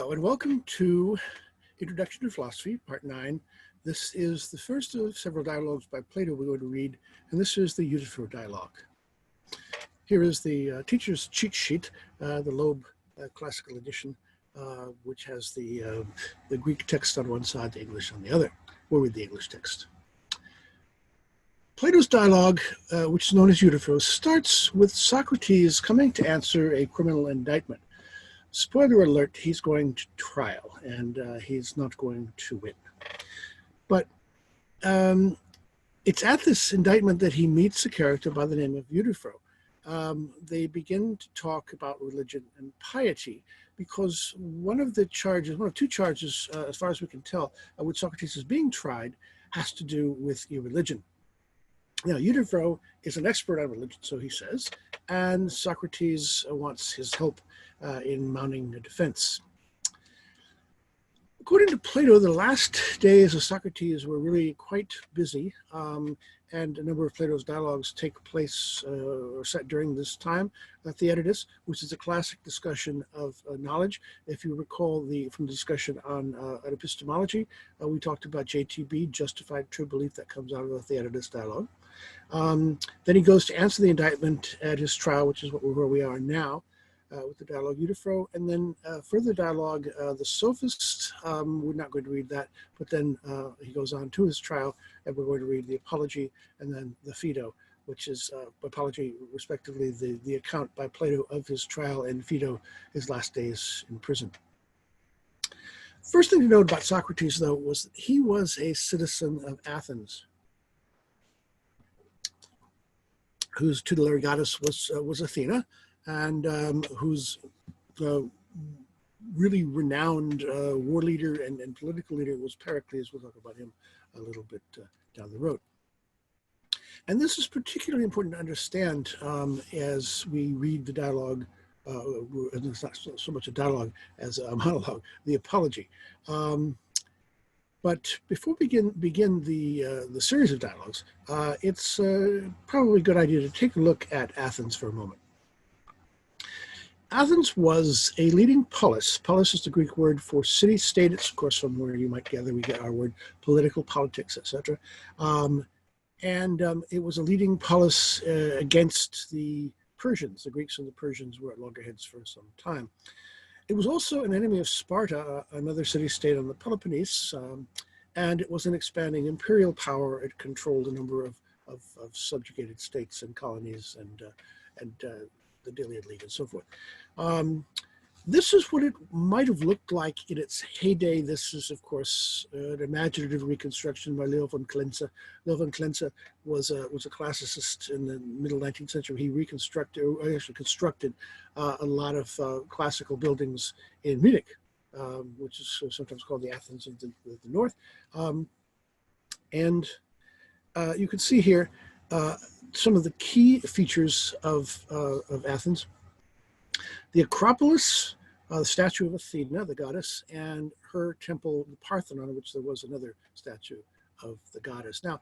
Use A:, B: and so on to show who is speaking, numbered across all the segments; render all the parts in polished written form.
A: Hello and welcome to Introduction to Philosophy, Part 9. This is the first of several dialogues by Plato we're going to read, and this is the Euthyphro dialogue. Here is the teacher's cheat sheet, the Loeb classical edition, which has the Greek text on one side, the English on the other. We'll read the English text. Plato's dialogue, which is known as Euthyphro, starts with Socrates coming to answer a criminal indictment. Spoiler alert, he's going to trial, and he's not going to win. But it's at this indictment that he meets a character by the name of Euthyphro. They begin to talk about religion and piety, because one of two charges, as far as we can tell, which Socrates is being tried, has to do with irreligion. Now, Euthyphro is an expert on religion, so he says, and Socrates wants his help in mounting a defense. According to Plato, the last days of Socrates were really quite busy, and a number of Plato's dialogues take place or set during this time. Theaetetus, which is a classic discussion of knowledge. If you recall from the discussion on epistemology, we talked about JTB, justified true belief, that comes out of the Theaetetus dialogue. Then he goes to answer the indictment at his trial, which is where we are now, with the dialogue Euthyphro, and then further dialogue, the Sophist. We're not going to read that, but then he goes on to his trial, and we're going to read the Apology, and then the Phaedo, which is Apology, respectively, the account by Plato of his trial, and Phaedo, his last days in prison. First thing to note about Socrates, though, was that he was a citizen of Athens, whose tutelary goddess was Athena, and whose really renowned war leader and political leader was Pericles. We'll talk about him a little bit down the road. And this is particularly important to understand as we read the dialogue, and it's not so much a dialogue as a monologue, the Apology. But before we begin the series of dialogues, it's probably a good idea to take a look at Athens for a moment. Athens was a leading polis. Polis is the Greek word for city-state. It's, of course, from where you might gather we get our word political, politics, etc. It was a leading polis against the Persians. The Greeks and the Persians were at loggerheads for some time. It was also an enemy of Sparta, another city-state on the Peloponnese, and it was an expanding imperial power. It controlled a number of subjugated states and colonies and the Deliad League and so forth. This is what it might have looked like in its heyday. This is, of course, an imaginative reconstruction by Leo von Klenze. Leo von Klenze was a classicist in the middle 19th century. He constructed a lot of classical buildings in Munich, which is sometimes called the Athens of the North. You can see here some of the key features of Athens. The Acropolis, the statue of Athena, the goddess, and her temple, the Parthenon, in which there was another statue of the goddess. Now,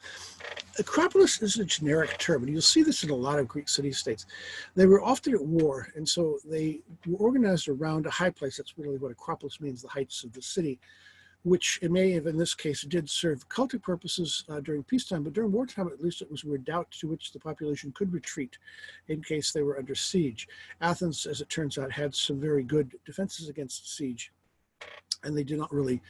A: Acropolis is a generic term, and you'll see this in a lot of Greek city-states. They were often at war, and so they were organized around a high place. That's really what Acropolis means, the heights of the city, which it may have, in this case, did serve cultic purposes during peacetime, but during wartime, at least, it was a redoubt to which the population could retreat in case they were under siege. Athens, as it turns out, had some very good defenses against siege, and they did not really,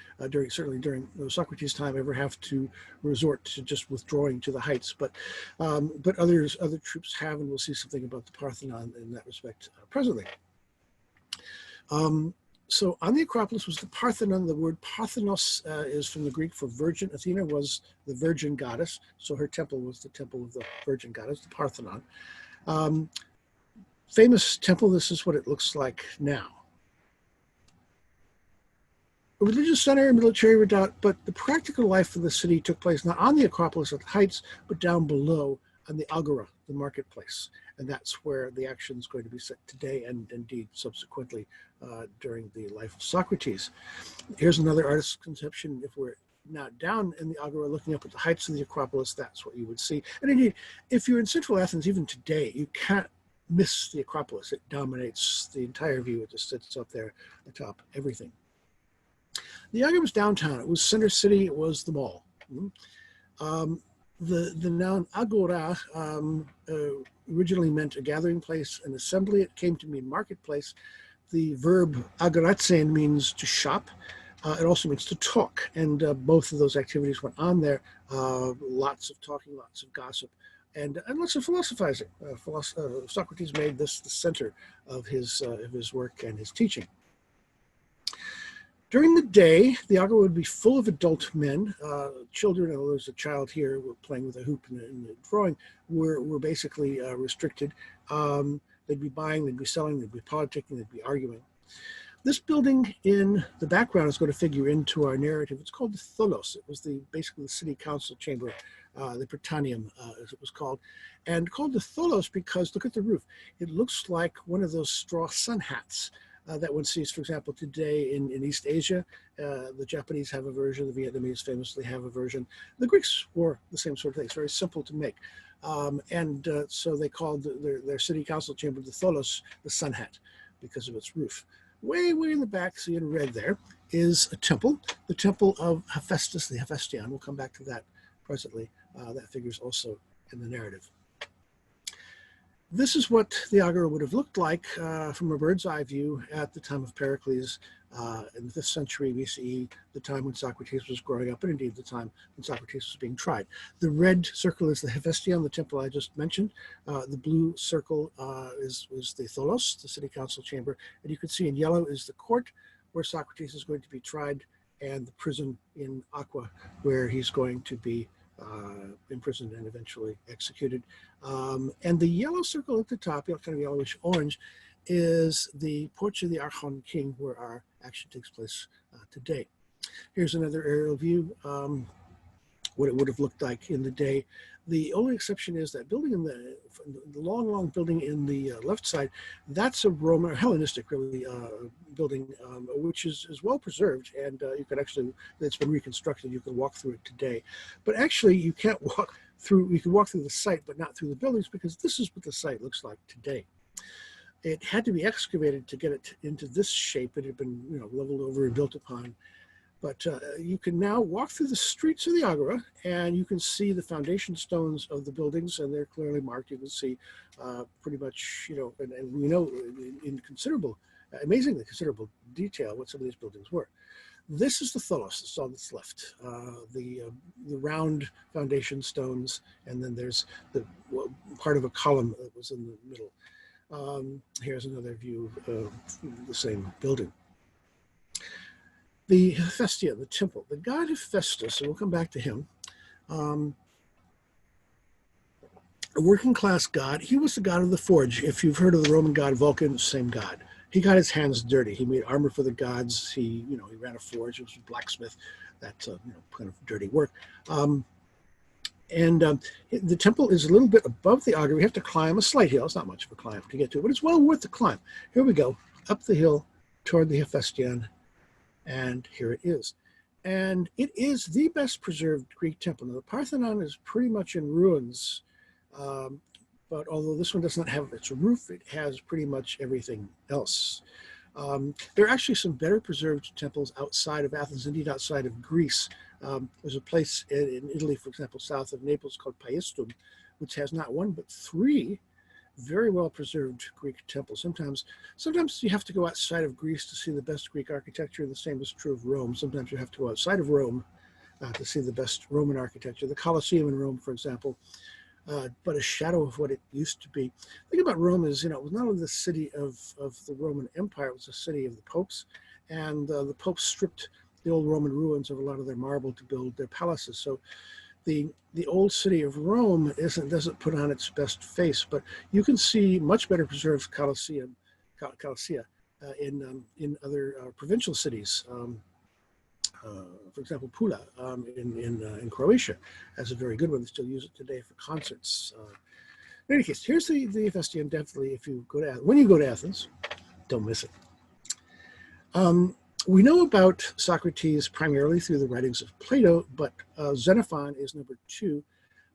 A: certainly during Socrates' time, ever have to resort to just withdrawing to the heights. But other troops have, and we'll see something about the Parthenon in that respect presently. So on the Acropolis was the Parthenon. The word Parthenos is from the Greek for virgin. Athena was the virgin goddess, so her temple was the temple of the virgin goddess, the Parthenon. Famous temple, this is what it looks like now. A religious center, military redoubt, but the practical life of the city took place not on the Acropolis at the heights, but down below on the Agora, the marketplace. And that's where the action is going to be set today and indeed subsequently during the life of Socrates. Here's another artist's conception. If we're now down in the Agora looking up at the heights of the Acropolis, that's what you would see. And indeed, if you're in central Athens, even today, you can't miss the Acropolis. It dominates the entire view. It just sits up there atop everything. The Agora was downtown. It was center city. It was the mall. The noun agora originally meant a gathering place, an assembly. It came to mean marketplace. The verb agoratzen means to shop. It also means to talk, and both of those activities went on there. Lots of talking, lots of gossip, and lots of philosophizing. Socrates made this the center of his work and his teaching. During the day, the agora would be full of adult men. Children, although there's a child here playing with a hoop in the drawing, were basically restricted. They'd be buying, they'd be selling, they'd be politicking, they'd be arguing. This building in the background is going to figure into our narrative. It's called the Tholos. It was basically the city council chamber, the Parthenon, as it was called, and called the Tholos because look at the roof. It looks like one of those straw sun hats that one sees, for example, today in East Asia. The Japanese have a version, the Vietnamese famously have a version. The Greeks wore the same sort of thing. It's very simple to make. So they called their city council chamber the Tholos, the sun hat, because of its roof. Way in the back, see in red there, is a temple, the temple of Hephaestus, the Hephaestion. We'll come back to that presently. That figures also in the narrative. This is what the agora would have looked like from a bird's eye view at the time of Pericles in the 5th century BCE, the time when Socrates was growing up, and indeed the time when Socrates was being tried. The red circle is the Hephaestion, the temple I just mentioned. The blue circle is the Tholos, the city council chamber. And you can see in yellow is the court where Socrates is going to be tried, and the prison in aqua where he's going to be imprisoned and eventually executed. And the yellow circle at the top, kind of yellowish orange, is the porch of the Archon King, where our action takes place today. Here's another aerial view, what it would have looked like in the day. The only exception is that building in the long building in the left side, that's a Roman, or Hellenistic really, building, which is well preserved, and you can actually, it's been reconstructed, you can walk through it today. But actually you can't walk through, you can walk through the site, but not through the buildings, because this is what the site looks like today. It had to be excavated to get it into this shape. It had been, leveled over and built upon. But you can now walk through the streets of the agora, and you can see the foundation stones of the buildings, and they're clearly marked. You can see pretty much, and we know in considerable, amazingly considerable detail what some of these buildings were. This is the Tholos, it's on this left, the round foundation stones, and then there's the part of a column that was in the middle. Here's another view of the same building. The Hephaestion, the temple, the god Hephaestus, and we'll come back to him, a working class god. He was the god of the forge. If you've heard of the Roman god Vulcan, same god. He got his hands dirty. He made armor for the gods. He ran a forge. It was a blacksmith. That's kind of dirty work. The temple is a little bit above the agora. We have to climb a slight hill. It's not much of a climb to get to it, but it's well worth the climb. Here we go, up the hill toward the Hephaestion, and here it is. And it is the best preserved Greek temple. Now, the Parthenon is pretty much in ruins, but although this one does not have its roof, it has pretty much everything else. There are actually some better preserved temples outside of Athens, indeed outside of Greece. There's a place in Italy, for example, south of Naples called Paestum, which has not one but 3 very well preserved Greek temples. Sometimes you have to go outside of Greece to see the best Greek architecture. The same is true of Rome. Sometimes you have to go outside of Rome to see the best Roman architecture. The Colosseum in Rome, for example, but a shadow of what it used to be. The thing about Rome is, it was not only the city of the Roman Empire, it was the city of the popes, and the popes stripped the old Roman ruins of a lot of their marble to build their palaces. So the old city of Rome doesn't put on its best face, but you can see much better preserved Colossia in other provincial cities. For example, Pula in Croatia has a very good one. They still use it today for concerts. In any case, here's the Hephaestion. Definitely, if you go to when you go to Athens, don't miss it. We know about Socrates primarily through the writings of Plato, but Xenophon is number 2.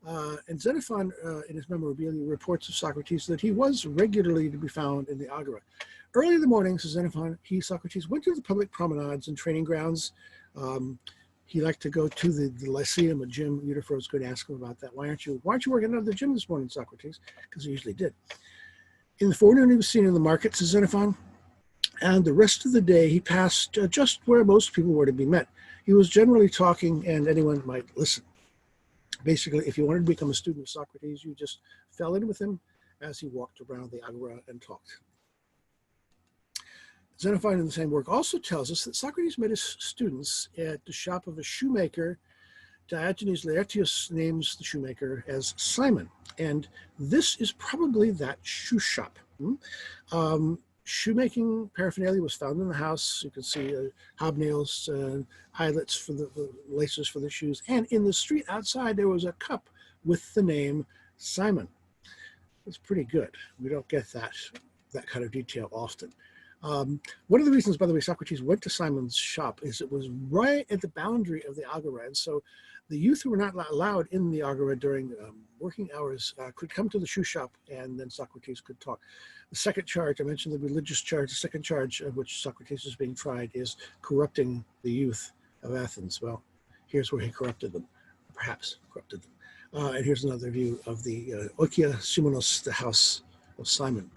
A: And Xenophon, in his Memorabilia, reports of Socrates that he was regularly to be found in the Agora. Early in the morning, says Xenophon, Socrates, went to the public promenades and training grounds. He liked to go to the Lyceum, a gym. Euthyphro was going to ask him about that. Why aren't you working out of the gym this morning, Socrates? Because he usually did. In the forenoon, he was seen in the market, says Xenophon, and the rest of the day he passed just where most people were to be met. He was generally talking, and anyone might listen. Basically, if you wanted to become a student of Socrates, you just fell in with him as he walked around the Agora and talked. Xenophon in the same work also tells us that Socrates met his students at the shop of a shoemaker. Diogenes Laertius names the shoemaker as Simon, and this is probably that shoe shop. Shoemaking paraphernalia was found in the house. You can see hobnails, eyelets for the laces for the shoes. And in the street outside, there was a cup with the name Simon. That's pretty good. We don't get that kind of detail often. One of the reasons, by the way, Socrates went to Simon's shop is it was right at the boundary of the Agora. And so the youth who were not allowed in the Agora during working hours could come to the shoe shop, and then Socrates could talk. The second charge, I mentioned the religious charge, the second charge of which Socrates is being tried is corrupting the youth of Athens. Well, here's where he corrupted them, perhaps corrupted them. And here's another view of the Oikia Simonos, the house of Simon.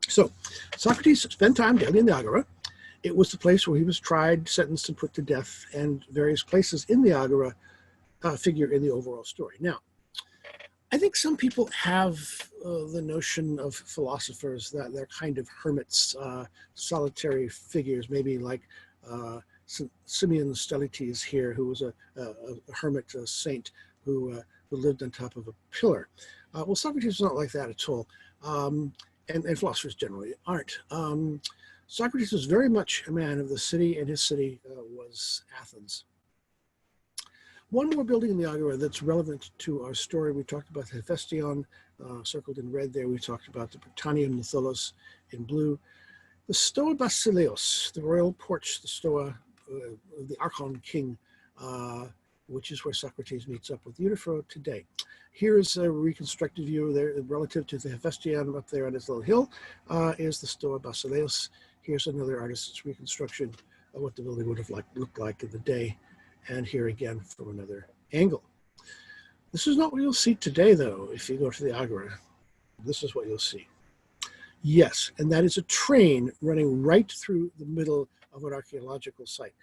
A: So Socrates spent time daily in the Agora. It was the place where he was tried, sentenced, and put to death, and various places in the Agora figure in the overall story. Now, I think some people have the notion of philosophers that they're kind of hermits, solitary figures, maybe like Simeon Stylites here, who was a hermit, a saint who lived on top of a pillar. Well, Socrates is not like that at all, and philosophers generally aren't. Socrates was very much a man of the city, and his city was Athens. One more building in the Agora that's relevant to our story. We talked about the Hephaestion, circled in red there. We talked about the Parthenon, the Tholos in blue. The Stoa Basileus, the royal porch, the Stoa of the Archon king, which is where Socrates meets up with Euthyphro today. Here's a reconstructed view there relative to the Hephaestion up there on this little hill, is the Stoa Basileus. Here's another artist's reconstruction of what the building would have looked like in the day. And here again from another angle. This is not what you'll see today, though, if you go to the Agora. This is what you'll see. Yes, and that is a train running right through the middle of an archaeological site.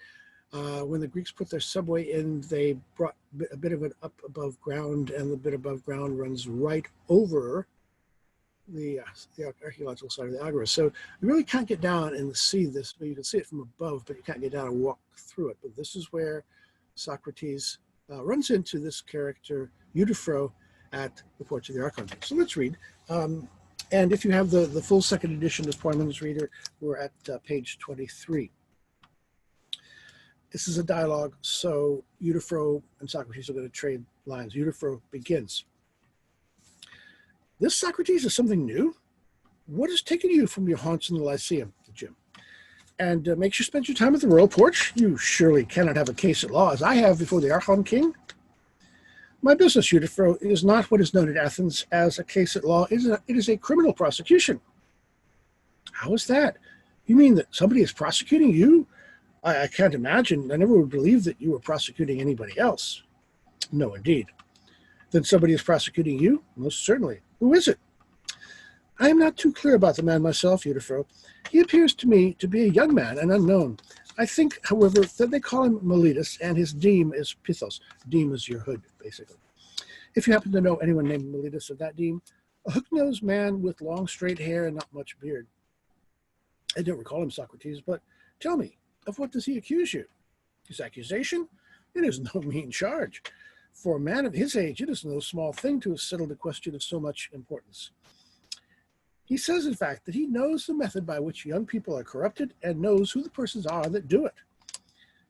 A: When the Greeks put their subway in, they brought a bit of it up above ground, and the bit above ground runs right over the archaeological site of the Agora. So you really can't get down and see this. You can see it from above, but you can't get down and walk through it. But this is where Socrates runs into this character, Euthyphro, at the Porch of the Archon. So let's read. And if you have the full second edition of Parmen's Reader, we're at page 23. This is a dialogue, so Euthyphro and Socrates are going to trade lines. Euthyphro begins. This, Socrates, is something new? What has taken you from your haunts in the Lyceum, the gym, and makes you spend your time at the royal porch? You surely cannot have a case at law, as I have before the Archon king. My business, Euthyphro, is not what is known at Athens as a case at law. It is a criminal prosecution. How is that? You mean that somebody is prosecuting you? I can't imagine. I never would believe that you were prosecuting anybody else. No, indeed. Then somebody is prosecuting you? Most certainly. Who is it? I am not too clear about the man myself, Euthyphro. He appears to me to be a young man and unknown. I think, however, that they call him Miletus, and his deme is Pithos. Deme is your hood, basically. If you happen to know anyone named Miletus of that deme, a hook-nosed man with long, straight hair and not much beard. I don't recall him, Socrates, but tell me, of what does he accuse you? His accusation? It is no mean charge. For a man of his age, it is no small thing to have settled a question of so much importance. He says, in fact, that he knows the method by which young people are corrupted and knows who the persons are that do it.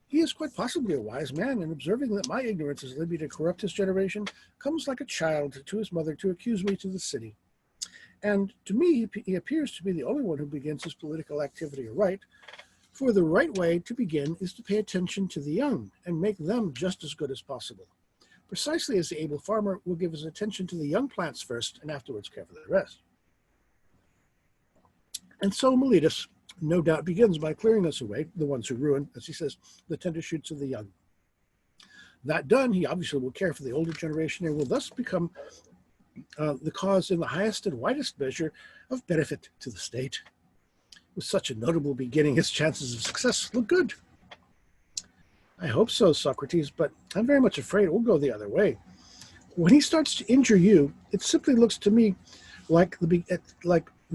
A: He is quite possibly a wise man, and observing that my ignorance has led me to corrupt his generation, comes like a child to his mother to accuse me to the city. And to me, he appears to be the only one who begins his political activity aright, for the right way to begin is to pay attention to the young and make them just as good as possible. precisely as the able farmer will give his attention to the young plants first and afterwards care for the rest. And so Miletus no doubt begins by clearing us away, the ones who ruin, as he says, the tender shoots of the young. That done, he obviously will care for the older generation and will thus become the cause in the highest and widest measure of benefit to the state. With such a notable beginning, his chances of success look good. I hope so, Socrates, but I'm very much afraid it will go the other way. When he starts to injure you, it simply looks to me like the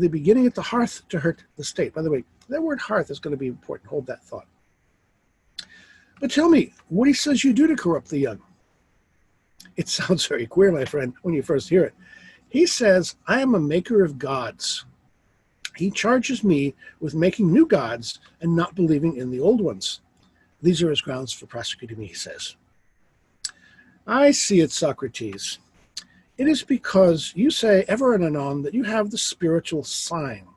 A: beginning at the hearth to hurt the state. By the way, that word hearth is going to be important. Hold that thought. But tell me, what he says you do to corrupt the young. It sounds very queer, my friend, when you first hear it. He says, I am a maker of gods. He charges me with making new gods and not believing in the old ones. These are his grounds for prosecuting me, he says. I see it, Socrates. It is because you say ever and anon that you have the spiritual sign.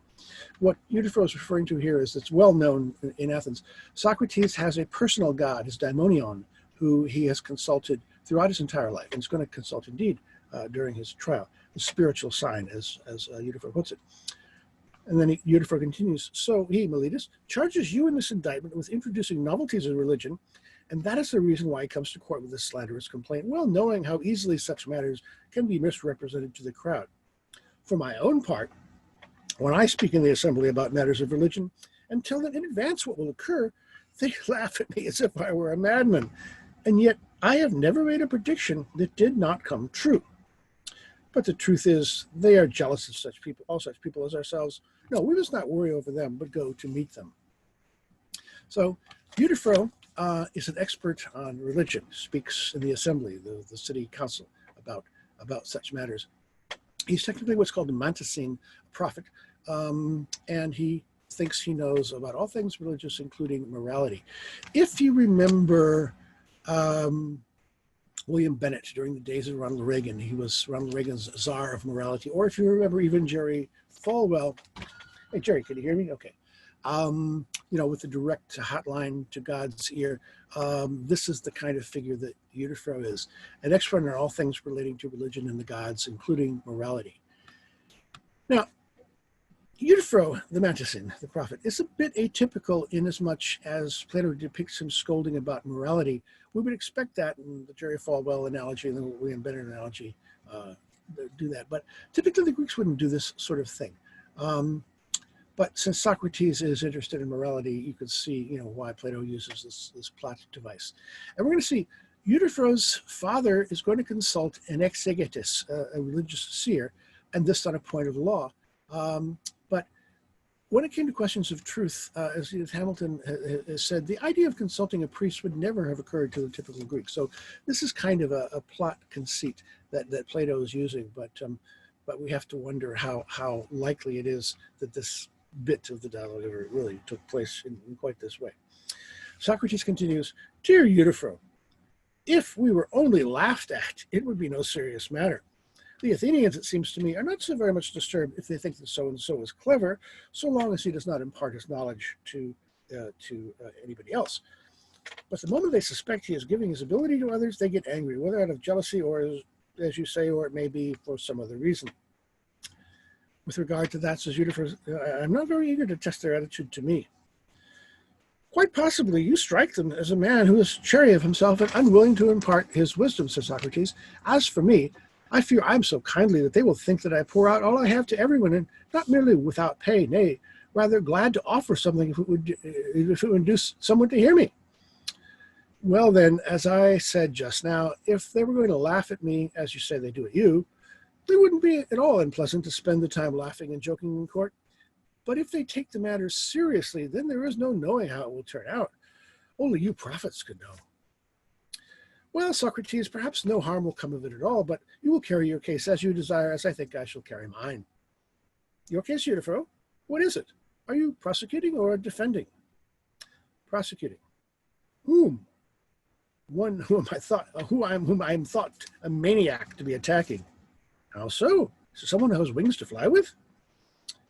A: What Euthyphro is referring to here is it's well known in Athens. Socrates has a personal god, his daimonion, who he has consulted throughout his entire life, and is going to consult indeed during his trial, the spiritual sign, as Euthyphro puts it. And then Euthyphro continues, so he, Miletus, charges you in this indictment with introducing novelties in religion, and that is the reason why he comes to court with this slanderous complaint, well knowing how easily such matters can be misrepresented to the crowd. For my own part, when I speak in the assembly about matters of religion and tell them in advance what will occur, they laugh at me as if I were a madman. And yet I have never made a prediction that did not come true. But the truth is, they are jealous of such people, all such people as ourselves. No, we must not worry over them, but go to meet them. So Euthyphro is an expert on religion, speaks in the assembly, the city council, about such matters. He's technically what's called a mantesin, prophet, and he thinks he knows about all things religious, including morality. If you remember William Bennett during the days of Ronald Reagan, he was Ronald Reagan's czar of morality, or if you remember even Jerry Falwell. Hey, Jerry, can you hear me? Okay. With the direct hotline to God's ear, this is the kind of figure that Euthyphro is, an expert on all things relating to religion and the gods, including morality. Now, Euthyphro, the mantesin, the prophet, is a bit atypical in as much as Plato depicts him scolding about morality. We would expect that in the Jerry Falwell analogy and the William Bennett analogy do that. But typically the Greeks wouldn't do this sort of thing. But since Socrates is interested in morality, you can see, why Plato uses this plot device. And we're going to see Euthyphro's father is going to consult an exegetus, a religious seer, and this on a point of law. But when it came to questions of truth, as Edith Hamilton has said, the idea of consulting a priest would never have occurred to the typical Greek. So this is kind of a plot conceit that Plato is using, but we have to wonder how likely it is that this bit of the dialogue ever really took place in quite this way. Socrates continues, Dear Euthyphro, if we were only laughed at, it would be no serious matter. The Athenians, it seems to me, are not so very much disturbed if they think that so-and-so is clever, so long as he does not impart his knowledge to anybody else. But the moment they suspect he is giving his ability to others, they get angry, whether out of jealousy or, as you say, or it may be for some other reason. With regard to that, says Euthyphro, I'm not very eager to test their attitude to me. Quite possibly you strike them as a man who is chary of himself and unwilling to impart his wisdom, says Socrates. As for me, I fear I'm so kindly that they will think that I pour out all I have to everyone, and not merely without pay, nay, rather glad to offer something if it would induce someone to hear me. Well then, as I said just now, if they were going to laugh at me, as you say they do at you, it wouldn't be at all unpleasant to spend the time laughing and joking in court. But if they take the matter seriously, then there is no knowing how it will turn out. Only you prophets could know. Well, Socrates, perhaps no harm will come of it at all, but you will carry your case as you desire, as I think I shall carry mine. Your case, Euthyphro? What is it? Are you prosecuting or defending? Prosecuting. Whom? One whom I am thought a maniac to be attacking. How so? Is it someone who has wings to fly with?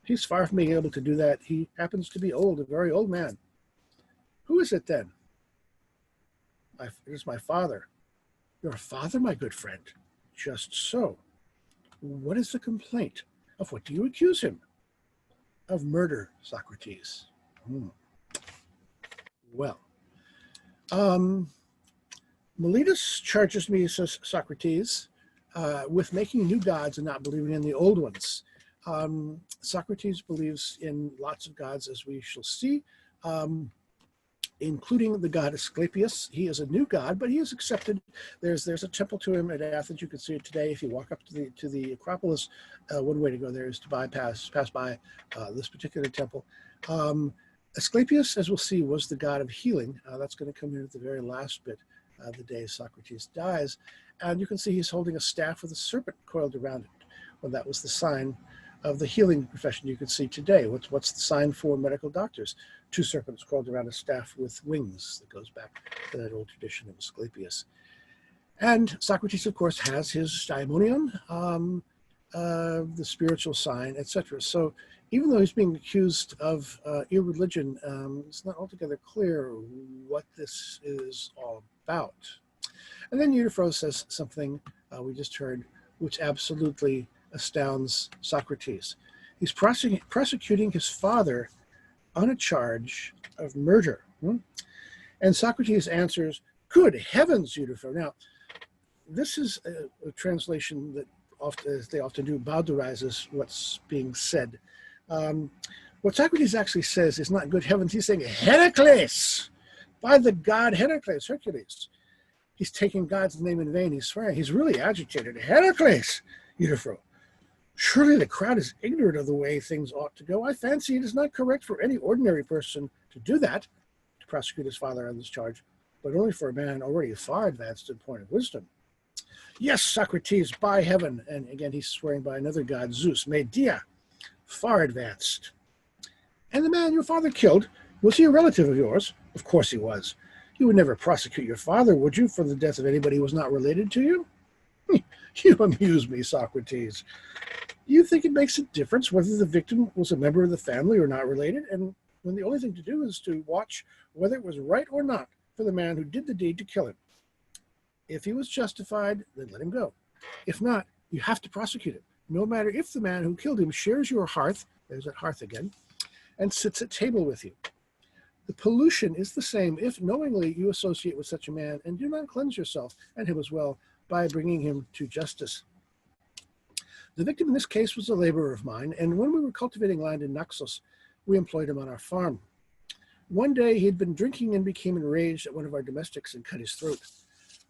A: He's far from being able to do that. He happens to be old, a very old man. Who is it then? It is my father. Your father, my good friend. Just so. What is the complaint? Of what do you accuse him? Of murder, Socrates. Well, Miletus charges me, says Socrates, with making new gods and not believing in the old ones. Socrates believes in lots of gods, as we shall see, including the god Asclepius. He is a new god, but he is accepted. There's a temple to him at Athens. You can see it today if you walk up to the Acropolis. One way to go there is to pass by this particular temple. Asclepius, as we'll see, was the god of healing. That's going to come in at the very last bit, the day Socrates dies. And you can see he's holding a staff with a serpent coiled around it. Well, that was the sign of the healing profession you can see today. What's the sign for medical doctors? Two serpents coiled around a staff with wings. That goes back to that old tradition of Asclepius. And Socrates, of course, has his daimonion, the spiritual sign, etc. So even though he's being accused of irreligion, it's not altogether clear what this is all about. And then Euthyphro says something we just heard, which absolutely astounds Socrates. He's prosecuting his father on a charge of murder. And Socrates answers, "Good heavens, Euthyphro." Now, this is a translation that, as they often do, bowdlerizes what's being said. What Socrates actually says is not "good heavens." He's saying, "Heracles, by the god Heracles, Hercules." He's taking God's name in vain. He's swearing. He's really agitated. "Heracles, Euthyphro, surely the crowd is ignorant of the way things ought to go. I fancy it is not correct for any ordinary person to do that," to prosecute his father on this charge, "but only for a man already far advanced in point of wisdom. Yes, Socrates, by heaven," and again he's swearing by another god, Zeus, Medea, "far advanced. And the man your father killed, was he a relative of yours?" "Of course he was. You would never prosecute your father, would you, for the death of anybody who was not related to you?" "You amuse me, Socrates. You think it makes a difference whether the victim was a member of the family or not related, and when the only thing to do is to watch whether it was right or not for the man who did the deed to kill him. If he was justified, then let him go. If not, you have to prosecute him, no matter if the man who killed him shares your hearth," there's that hearth again, "and sits at table with you. The pollution is the same if knowingly you associate with such a man and do not cleanse yourself and him as well by bringing him to justice. The victim in this case was a laborer of mine, and when we were cultivating land in Naxos, we employed him on our farm. One day he had been drinking and became enraged at one of our domestics and cut his throat,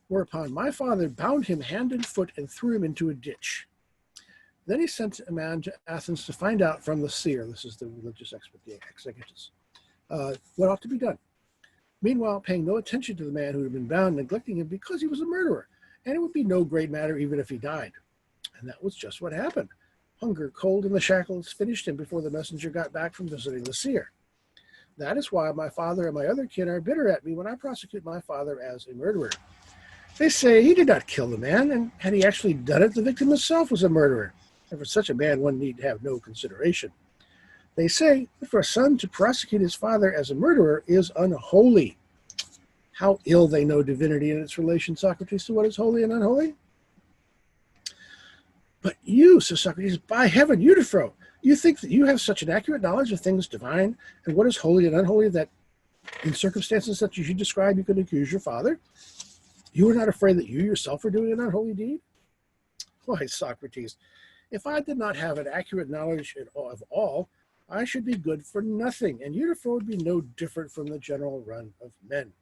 A: whereupon my father bound him hand and foot and threw him into a ditch. Then he sent a man to Athens to find out from the seer," this is the religious exegetus, "what ought to be done. Meanwhile, paying no attention to the man who had been bound, neglecting him because he was a murderer, and it would be no great matter even if he died. And that was just what happened. Hunger, cold, and the shackles finished him before the messenger got back from visiting the seer. That is why my father and my other kin are bitter at me when I prosecute my father as a murderer. They say he did not kill the man, and had he actually done it, the victim himself was a murderer, and for such a man one need have no consideration. They say that for a son to prosecute his father as a murderer is unholy." How ill they know divinity and its relation, Socrates, to what is holy and unholy. "But you," says Socrates, "by heaven, Euthyphro, you think that you have such an accurate knowledge of things divine and what is holy and unholy that in circumstances such as you describe, you could accuse your father? You are not afraid that you yourself are doing an unholy deed?" "Why, Socrates, if I did not have an accurate knowledge of all, I should be good for nothing, and Euthyphro would be no different from the general run of men."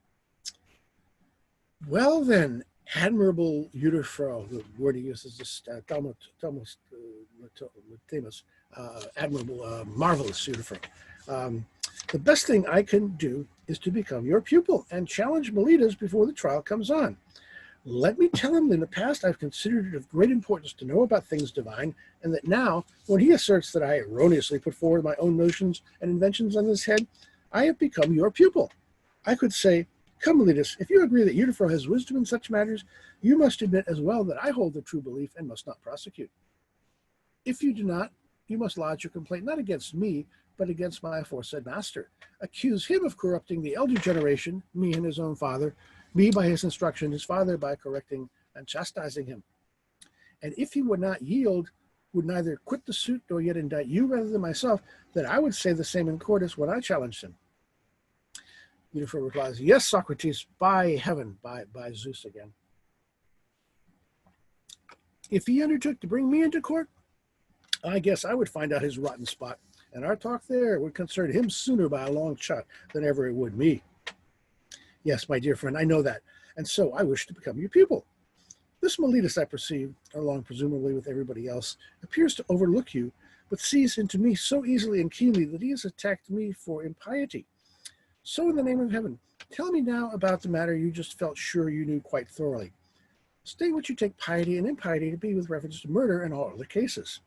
A: "Well then, admirable Euthyphro," the word he uses is admirable, marvelous Euthyphro. "The best thing I can do is to become your pupil and challenge Miletus before the trial comes on. Let me tell him that in the past I've considered it of great importance to know about things divine, and that now, when he asserts that I erroneously put forward my own notions and inventions on this head, I have become your pupil. I could say, 'Come, Miletus, if you agree that Euthyphro has wisdom in such matters, you must admit as well that I hold the true belief and must not prosecute. If you do not, you must lodge your complaint not against me, but against my aforesaid master. Accuse him of corrupting the elder generation, me and his own father, me by his instruction, his father by correcting and chastising him. And if he would not yield, would neither quit the suit nor yet indict you rather than myself, then I would say the same in court as when I challenged him. Euthyphro replies, yes, Socrates, by heaven, by Zeus again. If he undertook to bring me into court, I guess I would find out his rotten spot, and our talk there would concern him sooner by a long shot than ever it would me. Yes, my dear friend, I know that, and so I wish to become your pupil. This Miletus, I perceive, along presumably with everybody else, appears to overlook you, but sees into me so easily and keenly that he has attacked me for impiety. So in the name of heaven, tell me now about the matter you just felt sure you knew quite thoroughly. State what you take piety and impiety to be with reference to murder and all other cases.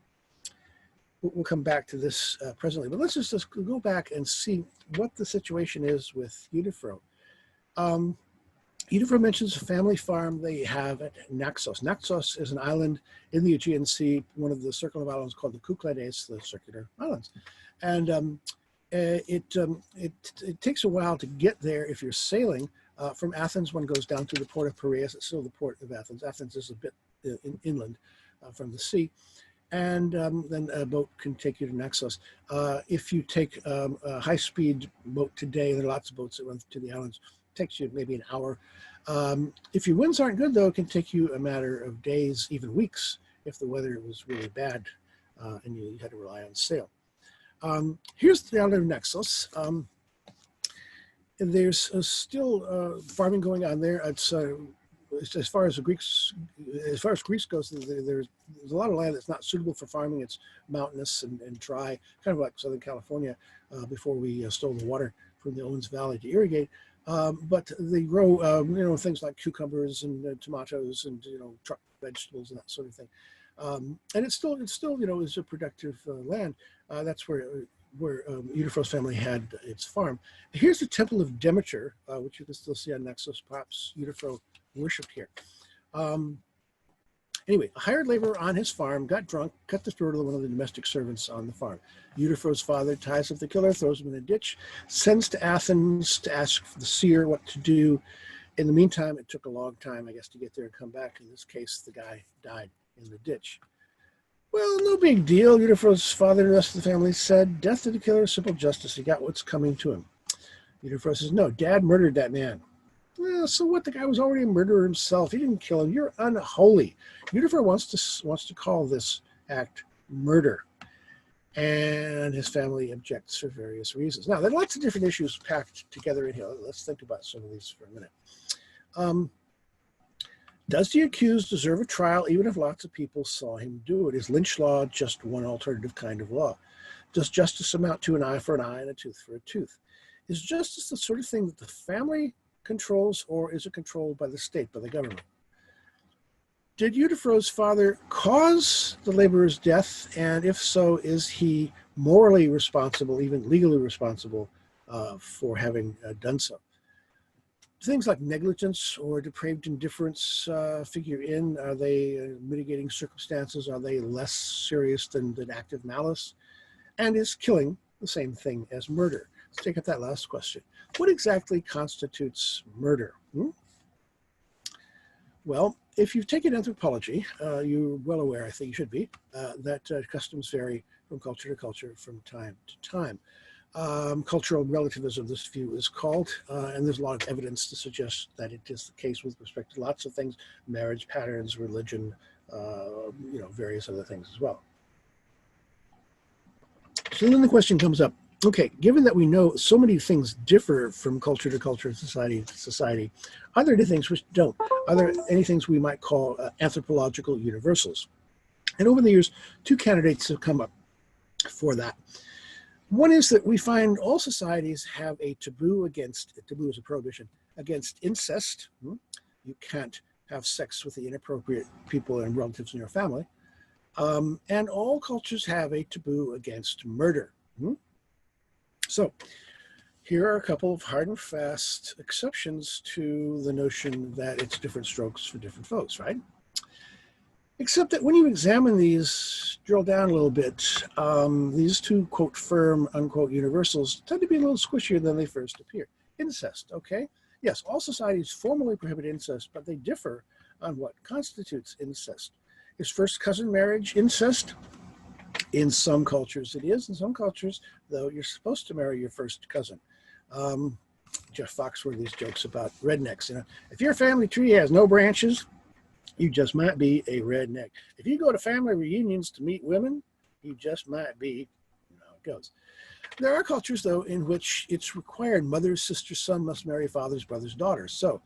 A: We'll come back to this presently, but let's just go back and see what the situation is with Euthyphro. Euthyphro mentions a family farm they have at Naxos. Naxos is an island in the Aegean Sea, one of the circle of islands called the Kyklades, the circular islands. And it takes a while to get there if you're sailing. From Athens, one goes down to the port of Piraeus. It's still the port of Athens. Athens is a bit inland from the sea. And then a boat can take you to Naxos. If you take a high-speed boat today, there are lots of boats that run to the islands. It takes you maybe an hour. If your winds aren't good, though, it can take you a matter of days, even weeks, if the weather was really bad and you had to rely on sail. Here's the island of Naxos. There's still farming going on there. It's as far as Greece goes, there's a lot of land that's not suitable for farming. It's mountainous and dry, kind of like Southern California before we stole the water from the Owens Valley to irrigate. But they grow, things like cucumbers and tomatoes and truck vegetables and that sort of thing. And it's still, is a productive land. That's where Euthyphro's family had its farm. Here's the Temple of Demeter, which you can still see on Naxos. Perhaps Euthyphro worshipped here. Anyway, a hired laborer on his farm got drunk, cut the throat of one of the domestic servants on the farm. Euthyphro's father ties up the killer, throws him in a ditch, sends to Athens to ask the seer what to do. In the meantime, it took a long time, I guess, to get there and come back. In this case, the guy died in the ditch. Well, no big deal, Euthyphro's father and the rest of the family said. Death to the killer, simple justice. He got what's coming to him. Euthyphro says, no, Dad murdered that man. Well, so what? The guy was already a murderer himself. He didn't kill him. You're unholy. Euthyphro wants to call this act murder. And his family objects for various reasons. Now, there are lots of different issues packed together in here. Let's think about some of these for a minute. Does the accused deserve a trial even if lots of people saw him do it? Is lynch law just one alternative kind of law? Does justice amount to an eye for an eye and a tooth for a tooth? Is justice the sort of thing that the family controls, or is it controlled by the state, by the government? Did Euthyphro's father cause the laborer's death? And if so, is he morally responsible, even legally responsible for having done so? Things like negligence or depraved indifference figure in. Are they mitigating circumstances? Are they less serious than active malice? And is killing the same thing as murder? Let's take up that last question. What exactly constitutes murder? Well, if you've taken anthropology, you're well aware, I think you should be, that customs vary from culture to culture, from time to time. Cultural relativism, this view is called, and there's a lot of evidence to suggest that it is the case with respect to lots of things, marriage patterns, religion, various other things as well. So then the question comes up, okay, given that we know so many things differ from culture to culture, society to society, are there any things which don't? Are there any things we might call anthropological universals? And over the years, two candidates have come up for that. One is that we find all societies have a taboo is a prohibition, against incest. You can't have sex with the inappropriate people and relatives in your family. And all cultures have a taboo against murder. So here are a couple of hard and fast exceptions to the notion that it's different strokes for different folks, right? Except that when you examine these, drill down a little bit, these two, quote, firm, unquote, universals tend to be a little squishier than they first appear. Incest, okay? Yes, all societies formally prohibit incest, but they differ on what constitutes incest. Is first cousin marriage incest? In some cultures it is. In some cultures, though, you're supposed to marry your first cousin. Um, Jeff Foxworthy's jokes about rednecks. If your family tree has no branches, you just might be a redneck. If you go to family reunions to meet women, you just might be, how it goes. There are cultures, though, in which it's required mother's sister's son must marry father's brother's daughter. So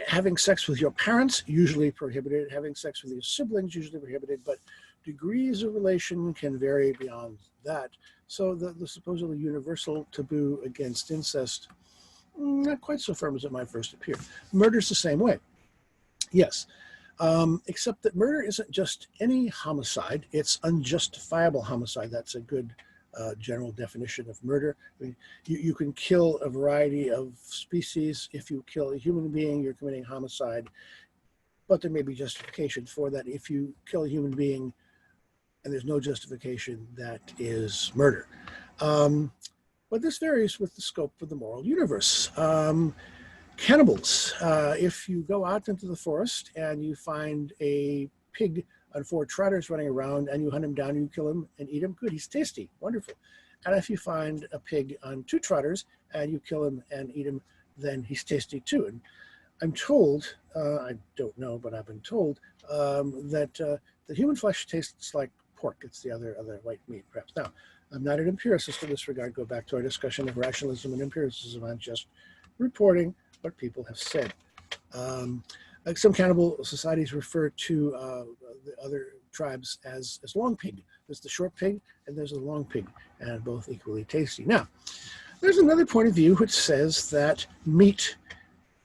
A: having sex with your parents, usually prohibited. Having sex with your siblings, usually prohibited. But degrees of relation can vary beyond that. So the supposedly universal taboo against incest, not quite so firm as it might first appear. Murder's the same way. Yes, except that murder isn't just any homicide, it's unjustifiable homicide. That's a good general definition of murder. I mean, you can kill a variety of species. If you kill a human being, you're committing homicide, but there may be justification for that. If you kill a human being and there's no justification, that is murder. But this varies with the scope of the moral universe. Cannibals, if you go out into the forest and you find a pig on 4 trotters running around and you hunt him down, you kill him and eat him, good, he's tasty, wonderful. And if you find a pig on 2 trotters and you kill him and eat him, then he's tasty too. And I'm told, I don't know, but I've been told that the human flesh tastes like pork. It's the other white meat, perhaps. Now, I'm not an empiricist in this regard. Go back to our discussion of rationalism and empiricism. I'm just reporting what people have said. Like some cannibal societies refer to the other tribes as long pig. There's the short pig and there's the long pig, and both equally tasty. Now, there's another point of view which says that meat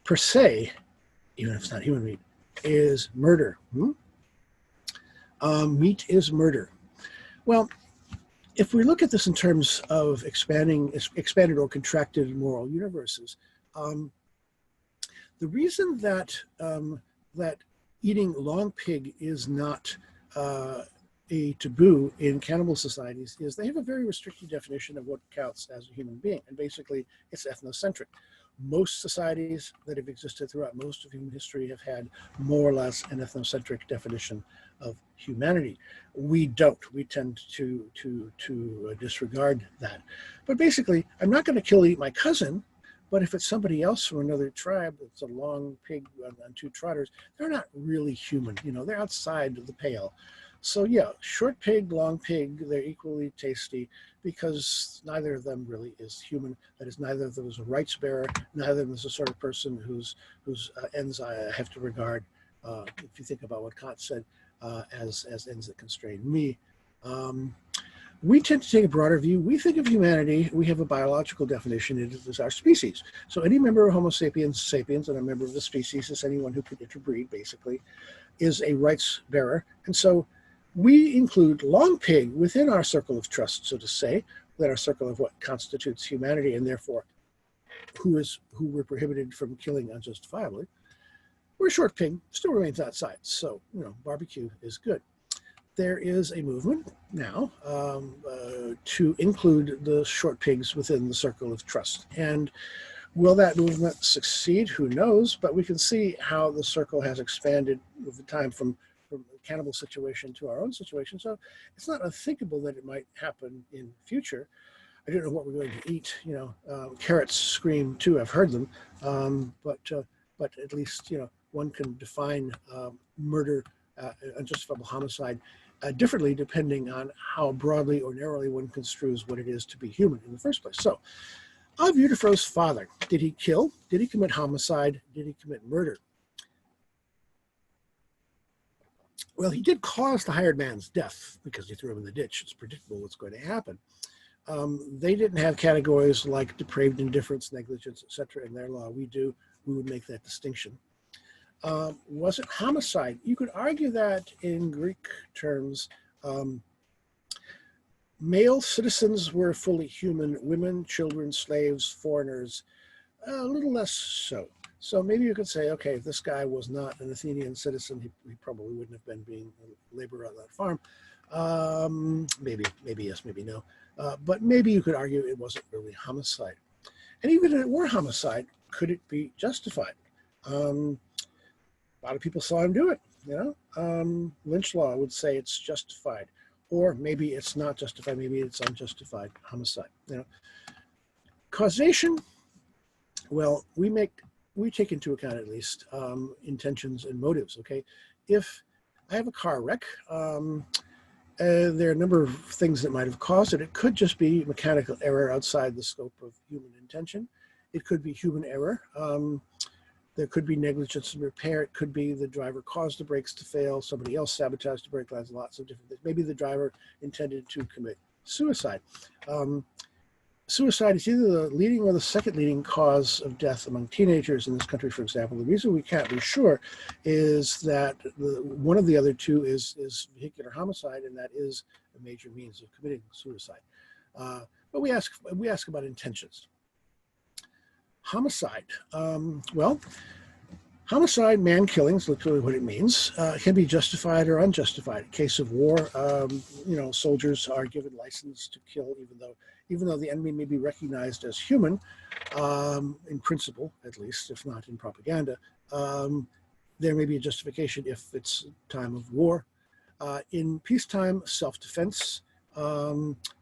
A: per se, even if it's not human meat, is murder. Meat is murder. Well, if we look at this in terms of expanded or contracted moral universes, the reason that that eating long pig is not a taboo in cannibal societies is they have a very restricted definition of what counts as a human being, and basically it's ethnocentric. Most societies that have existed throughout most of human history have had more or less an ethnocentric definition of humanity. We don't. We tend to disregard that. But basically, I'm not going to kill or eat my cousin. But if it's somebody else from another tribe, it's a long pig on 2 trotters, they're not really human. They're outside of the pale. So yeah, short pig, long pig, they're equally tasty because neither of them really is human. That is, neither of them is a rights bearer. Neither of them is the sort of person whose ends I have to regard, if you think about what Kant said, as ends that constrain me. We tend to take a broader view. We think of humanity, we have a biological definition, it is our species. So any member of Homo sapiens sapiens, and a member of the species is anyone who can interbreed, basically, is a rights bearer. And so we include long pig within our circle of trust, so to say, within our circle of what constitutes humanity, and therefore who we're prohibited from killing unjustifiably. Where short pig still remains outside. So, barbecue is good. There is a movement now to include the short pigs within the circle of trust. And will that movement succeed? Who knows? But we can see how the circle has expanded over time from a cannibal situation to our own situation. So it's not unthinkable that it might happen in future. I don't know what we're going to eat. Carrots scream too. I've heard them. But at least, one can define murder, unjustifiable homicide, differently depending on how broadly or narrowly one construes what it is to be human in the first place. So, of Euthyphro's father, did he kill? Did he commit homicide? Did he commit murder? Well, he did cause the hired man's death because he threw him in the ditch. It's predictable what's going to happen. They didn't have categories like depraved indifference, negligence, etc. in their law. We do. We would make that distinction. Was it homicide? You could argue that in Greek terms, male citizens were fully human, women, children, slaves, foreigners, a little less so. So maybe you could say, okay, if this guy was not an Athenian citizen, he probably wouldn't have been being a laborer on that farm. Maybe yes, maybe no. But maybe you could argue it wasn't really homicide. And even if it were homicide, could it be justified? A lot of people saw him do it. Lynch law would say it's justified, or maybe it's not justified. Maybe it's unjustified homicide. Causation. Well, we take into account at least intentions and motives. Okay, if I have a car wreck, there are a number of things that might have caused it. It could just be mechanical error outside the scope of human intention. It could be human error. There could be negligence in repair. It could be the driver caused the brakes to fail. Somebody else sabotaged the brake lines. Lots of different things. Maybe the driver intended to commit suicide. Suicide is either the leading or the second leading cause of death among teenagers in this country, for example. The reason we can't be sure is that one of the other two is vehicular homicide, and that is a major means of committing suicide. But we ask about intentions. Homicide. Homicide, man killing is literally what it means, can be justified or unjustified. In case of war, soldiers are given license to kill, even though the enemy may be recognized as human, in principle, at least, if not in propaganda. There may be a justification if it's time of war. In peacetime, self-defense,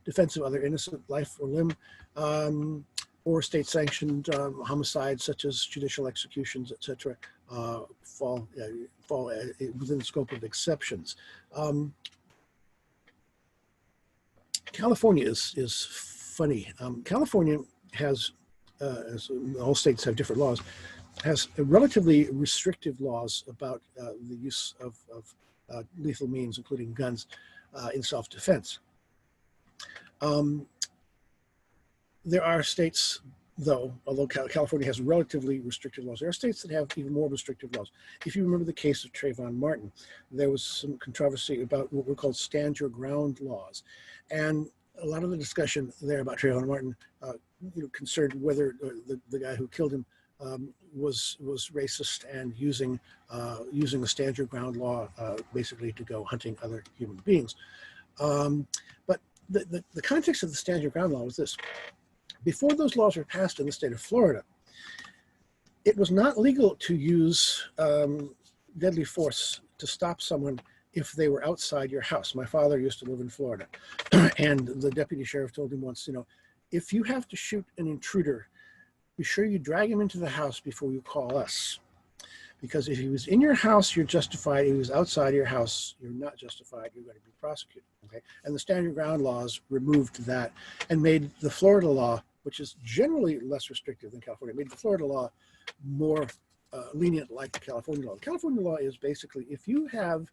A: defense of other innocent life or limb, or state-sanctioned homicides such as judicial executions, etc., fall within the scope of exceptions. California is funny. California has, as all states have different laws, has relatively restrictive laws about the use of lethal means, including guns, in self-defense. There are states, though, although California has relatively restrictive laws, there are states that have even more restrictive laws. If you remember the case of Trayvon Martin, there was some controversy about what were called stand your ground laws. And a lot of the discussion there about Trayvon Martin concerned whether the guy who killed him was racist and using the stand your ground law basically to go hunting other human beings. But the context of the stand your ground law was this. Before those laws were passed in the state of Florida, it was not legal to use deadly force to stop someone if they were outside your house. My father used to live in Florida, and the deputy sheriff told him once, if you have to shoot an intruder, be sure you drag him into the house before you call us. Because if he was in your house, you're justified. If he was outside your house, you're not justified. You're going to be prosecuted. Okay, and the stand your ground laws removed that and made the Florida law, which is generally less restrictive than California, made the Florida law more lenient like the California law. The California law is basically if you have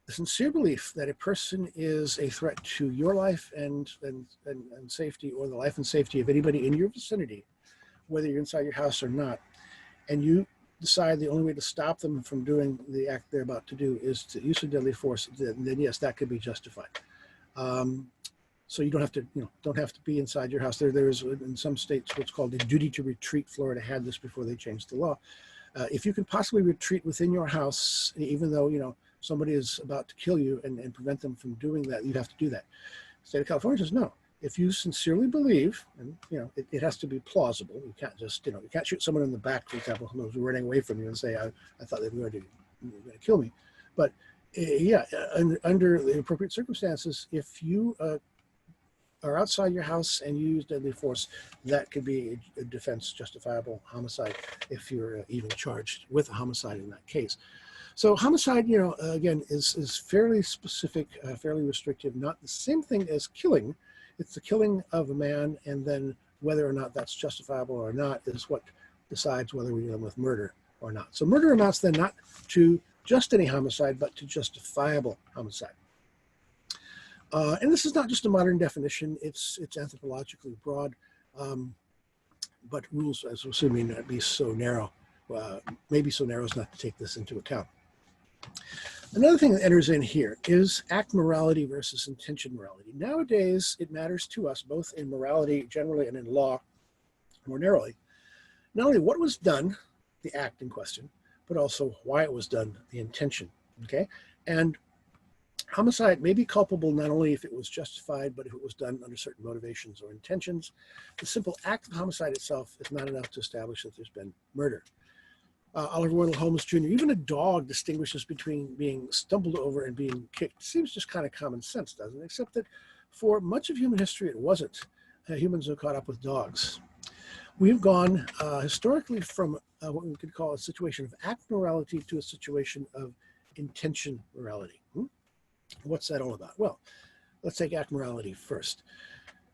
A: a sincere belief that a person is a threat to your life and safety, or the life and safety of anybody in your vicinity, whether you're inside your house or not, and you decide the only way to stop them from doing the act they're about to do is to use a deadly force, then yes, that could be justified. So you don't have to be inside your house. There is in some states what's called a duty to retreat. Florida had this before they changed the law. If you can possibly retreat within your house, even though somebody is about to kill you, and prevent them from doing that, you have to do that. The state of California says no. If you sincerely believe, and it has to be plausible. You can't just you can't shoot someone in the back, for example, who's running away from you, and say I thought they were going to kill me. But under the appropriate circumstances, if you are outside your house and you use deadly force, that could be a defense justifiable homicide if you're even charged with a homicide in that case. So homicide, again, is fairly specific, fairly restrictive, not the same thing as killing. It's the killing of a man, and then whether or not that's justifiable or not is what decides whether we're dealing with murder or not. So murder amounts then not to just any homicide, but to justifiable homicide. And this is not just a modern definition, it's anthropologically broad, but rules, as we'll see, may not be so narrow, maybe so narrow as not to take this into account. Another thing that enters in here is act morality versus intention morality. Nowadays, it matters to us, both in morality generally and in law more narrowly, not only what was done, the act in question, but also why it was done, the intention, okay? And Homicide may be culpable not only if it was justified, but if it was done under certain motivations or intentions. The simple act of homicide itself is not enough to establish that there's been murder. Oliver Wendell Holmes Jr., even a dog distinguishes between being stumbled over and being kicked. Seems just kind of common sense, doesn't it? Except that for much of human history, it wasn't. Humans are caught up with dogs. We've gone historically from what we could call a situation of act morality to a situation of intention morality. What's that all about? Well, let's take act morality first.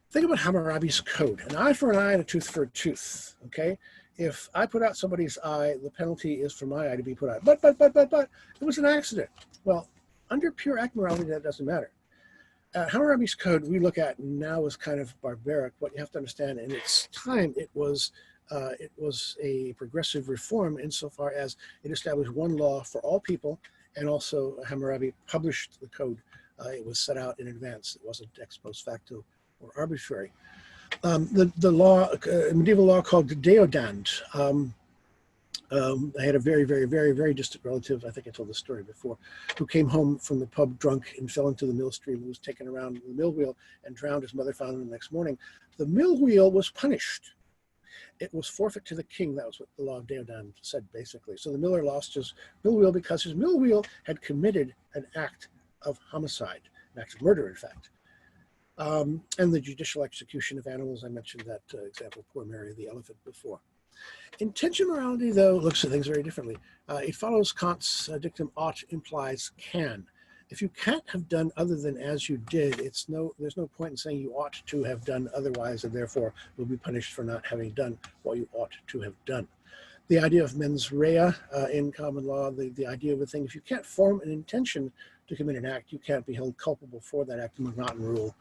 A: Think about Hammurabi's code: an eye for an eye and a tooth for a tooth. Okay, if I put out somebody's eye, the penalty is for my eye to be put out. But it was an accident. Well, under pure act morality, that doesn't matter. Hammurabi's code we look at now is kind of barbaric, but you have to understand in its time it was a progressive reform insofar as it established one law for all people, and also Hammurabi published the code. It was set out in advance. It wasn't ex post facto or arbitrary. The law, medieval law called Deodand. I had a very distant relative, I think I told this story before, who came home from the pub drunk and fell into the mill stream and was taken around the mill wheel and drowned. His mother found him the next morning. The mill wheel was punished. It was forfeit to the king. That was what the law of Deodand said, basically. So the miller lost his mill wheel because his mill wheel had committed an act of homicide, an act of murder, in fact. And the judicial execution of animals. I mentioned that example, poor Mary the elephant, before. Intention morality, though, looks at things very differently. It follows Kant's dictum, ought implies can. If you can't have done other than as you did, there's no point in saying you ought to have done otherwise, and therefore will be punished for not having done what you ought to have done. The idea of mens rea in common law, the idea of a thing, if you can't form an intention to commit an act, you can't be held culpable for that act. The MacNaughton rule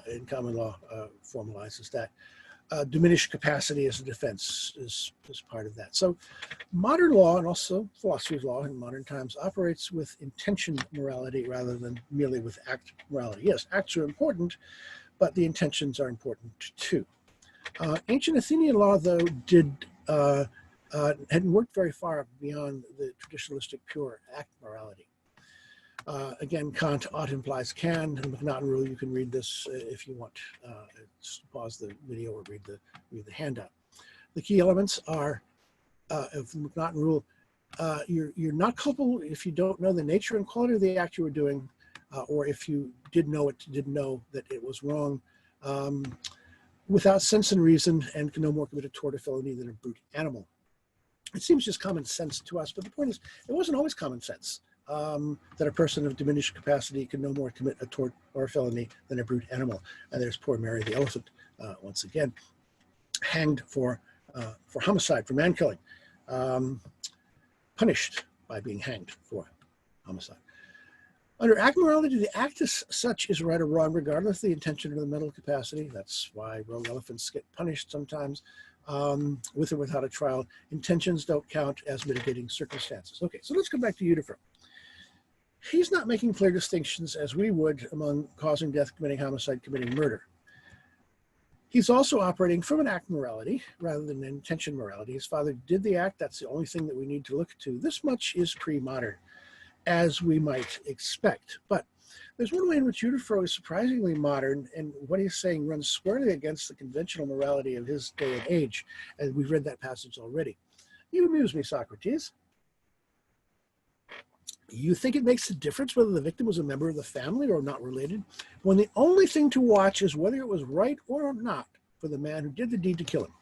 A: in common law formalizes that. Diminished capacity as a defense is part of that. So modern law, and also philosophy of law in modern times, operates with intention morality rather than merely with act morality. Yes, acts are important, but the intentions are important too. Ancient Athenian law, though, hadn't worked very far beyond the traditionalistic pure act morality. Again, Kant, ought implies can. The MacNaughton rule, you can read this if you want. Just pause the video or read the handout. The key elements are of the MacNaughton rule. You're not culpable if you don't know the nature and quality of the act you were doing, or if you didn't know that it was wrong, without sense and reason, and can no more commit a tort or felony than a brute animal. It seems just common sense to us, but the point is, it wasn't always common sense. That a person of diminished capacity can no more commit a tort or a felony than a brute animal. And there's poor Mary the elephant, once again, hanged for homicide, for man-killing, punished by being hanged for homicide. Under act morality, the act as such is right or wrong, regardless of the intention or the mental capacity. That's why rogue elephants get punished sometimes, with or without a trial. Intentions don't count as mitigating circumstances. Okay, so let's go back to Euthyphro. He's not making clear distinctions as we would among causing death, committing homicide, committing murder. He's also operating from an act morality rather than an intention morality. His father did the act. That's the only thing that we need to look to. This much is pre-modern, as we might expect. But there's one way in which Euthyphro is surprisingly modern, and what he's saying runs squarely against the conventional morality of his day and age. And we've read that passage already. You amuse me, Socrates. You think it makes a difference whether the victim was a member of the family or not related, when the only thing to watch is whether it was right or not for the man who did the deed to kill him.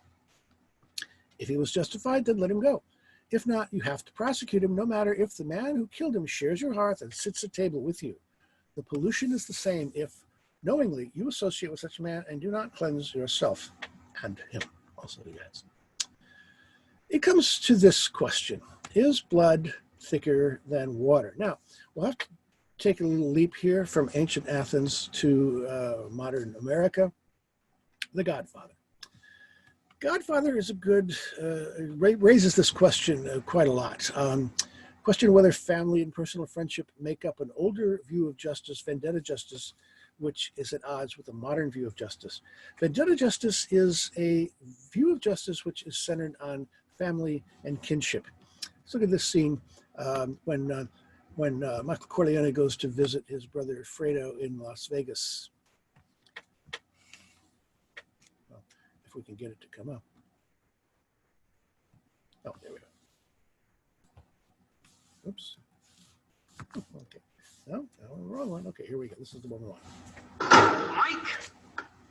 A: If he was justified, then let him go. If not, you have to prosecute him, no matter if the man who killed him shares your hearth and sits at table with you. The pollution is the same if, knowingly, you associate with such a man and do not cleanse yourself and him. Also, he adds. It comes to this question: is blood thicker than water? Now, we'll have to take a little leap here from ancient Athens to modern America. The Godfather. Godfather is a good, raises this question quite a lot. Question whether family and personal friendship make up an older view of justice, vendetta justice, which is at odds with a modern view of justice. Vendetta justice is a view of justice which is centered on family and kinship. Let's look at this scene when when Michael Corleone goes to visit his brother Fredo in Las Vegas. Well, if we can get it to come up. Oh, there we go. Oops. Okay. No, wrong one. Okay, here we go. This is the one we want.
B: Mike,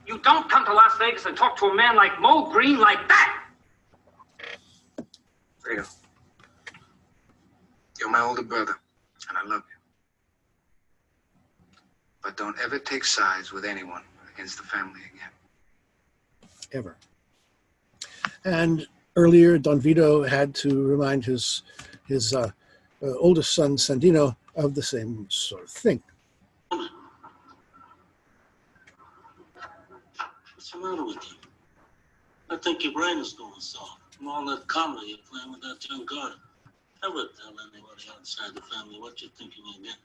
B: you don't come to Las Vegas and talk to a man like Mo Green like that.
C: Fredo, you're my older brother, and I love you. But don't ever take sides with anyone against the family again.
A: Ever. And earlier, Don Vito had to remind his oldest son, Sandino, of the same sort of thing.
D: What's the matter with you? I think your brain is going soft from all that comedy you're playing with that young guard. Never tell anybody outside the family what you're thinking again.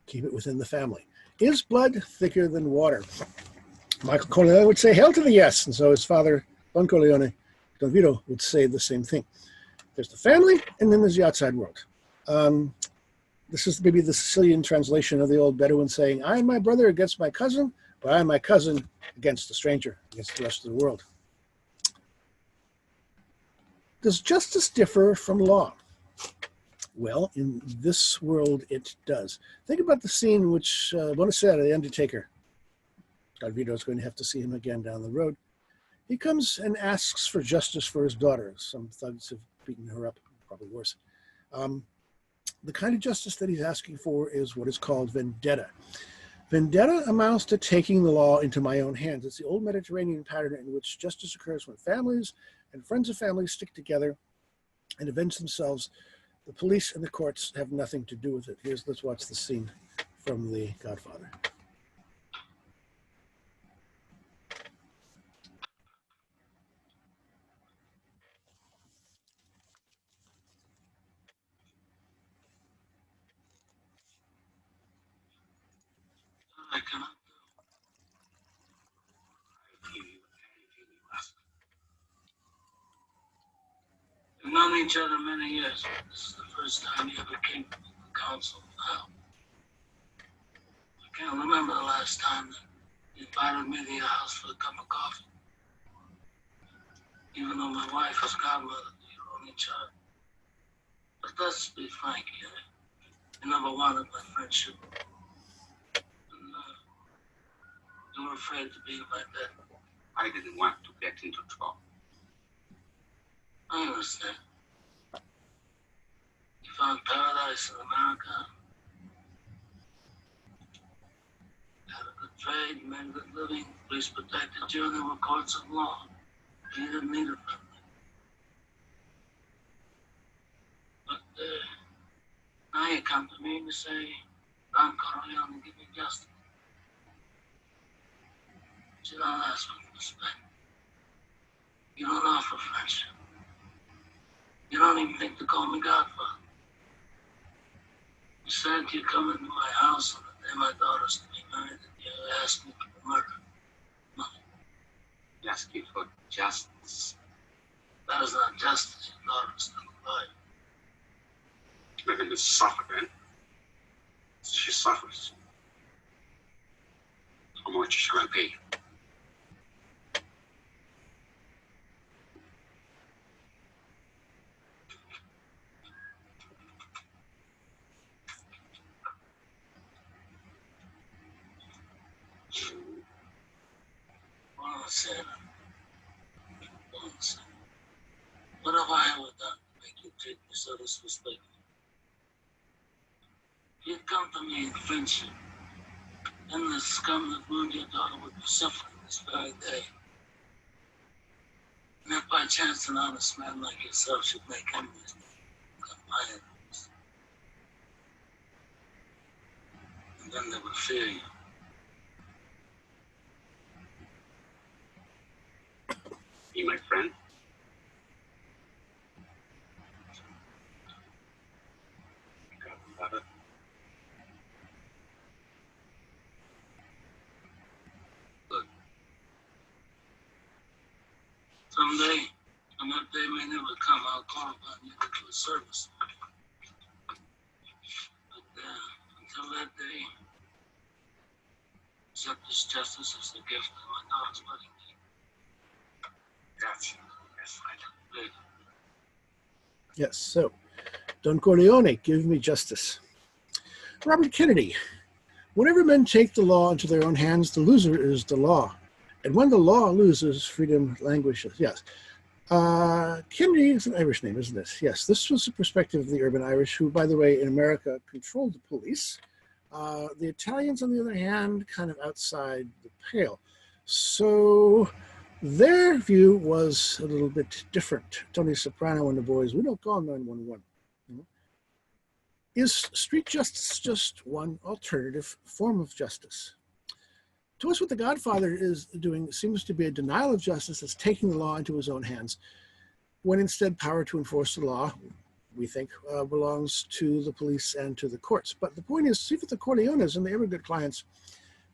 A: Keep it within the family. Is blood thicker than water? Michael Corleone would say, hell to the yes. And so his father, Don Corleone, Don Vito, would say the same thing. There's the family, and then there's the outside world. This is maybe the Sicilian translation of the old Bedouin saying, I and my brother against my cousin, but I and my cousin against the stranger, against the rest of the world. Does justice differ from law? Well, in this world, it does. Think about the scene in which Bonacera, the undertaker, Don Vito is going to have to see him again down the road. He comes and asks for justice for his daughter. Some thugs have beaten her up, probably worse. The kind of justice that he's asking for is what is called vendetta. Vendetta amounts to taking the law into my own hands. It's the old Mediterranean pattern in which justice occurs when families and friends of families stick together and avenge themselves. The police and the courts have nothing to do with it. Let's watch the scene from The Godfather.
D: I cannot do. We've known each other many years. This is the first time you ever came to the council now. I can't remember the last time that you invited me to your house for a cup of coffee. Even though my wife is godmother to your only child. But let's be frank here. You never wanted my friendship. And you were afraid to be like that.
B: I didn't want to get into trouble.
D: I understand. You found paradise in America. You had a good trade, you made a good living. Police protected you, there were courts of law. You didn't need a family. But now you come to me and you say, Don Corleone, give me justice. But you don't ask for respect. You don't offer friendship. You don't even think to call me Godfather. You said you'd come into my house on the day my daughter's to be married, and you asked me for murder. Nothing.
B: I ask you for justice.
D: That is not justice. Your daughter is still alive.
B: Living is suffering. She suffers. How much shall I pay?
D: What have I ever done to make you treat me so disrespectful? You'd come to me in friendship, and the scum that ruined your daughter would be suffering this very day. And if by chance an honest man like yourself should make enemies, become my enemies, and then they would fear you.
B: Be my friend. Godfather.
D: Look, someday, and that day may never come, I'll call upon you to do a service. till that day, accept this justice as the gift of my daughter's wedding day.
C: Grazie. Yes, right.
D: Big.
A: Yes, so Don Corleone, give me justice. Robert Kennedy, whenever men take the law into their own hands, the loser is the law. And when the law loses, freedom languishes. Yes. Kennedy is an Irish name, isn't it? Yes, this was the perspective of the urban Irish, who, by the way, in America controlled the police. The Italians, on the other hand, kind of outside the pale. So their view was a little bit different. Tony Soprano and the boys, we don't call 911. Is street justice just one alternative form of justice? To us, what the Godfather is doing seems to be a denial of justice as taking the law into his own hands, when instead power to enforce the law, we think, belongs to the police and to the courts. But the point is, see, with the Corleones and the immigrant clients,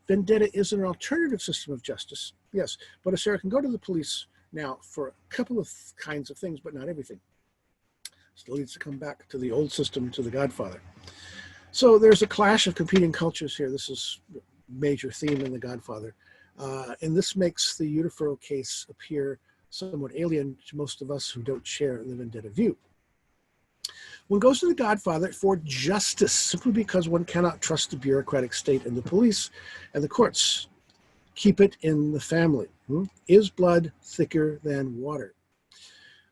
A: vendetta is an alternative system of justice, yes, but a Sarah can go to the police now for a couple of kinds of things, but not everything. Still needs to come back to the old system, to the Godfather. So there's a clash of competing cultures here. This is a major theme in the Godfather. And this makes the Euthyphro case appear somewhat alien to most of us who don't share the vendetta view. One goes to the Godfather for justice, simply because one cannot trust the bureaucratic state and the police and the courts. Keep it in the family. Is blood thicker than water?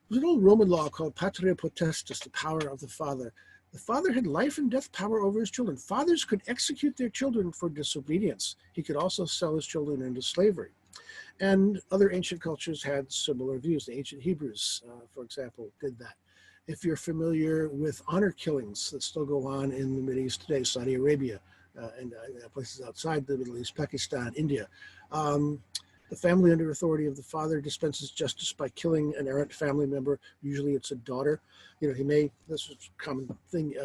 A: There's an old Roman law called patria potestas, the power of the father. The father had life and death power over his children. Fathers could execute their children for disobedience. He could also sell his children into slavery. And other ancient cultures had similar views. The ancient Hebrews, for example, did that. If you're familiar with honor killings that still go on in the Middle East today, Saudi Arabia and places outside the Middle East, Pakistan, India, the family under authority of the father dispenses justice by killing an errant family member. Usually it's a daughter. He may, this is a common thing,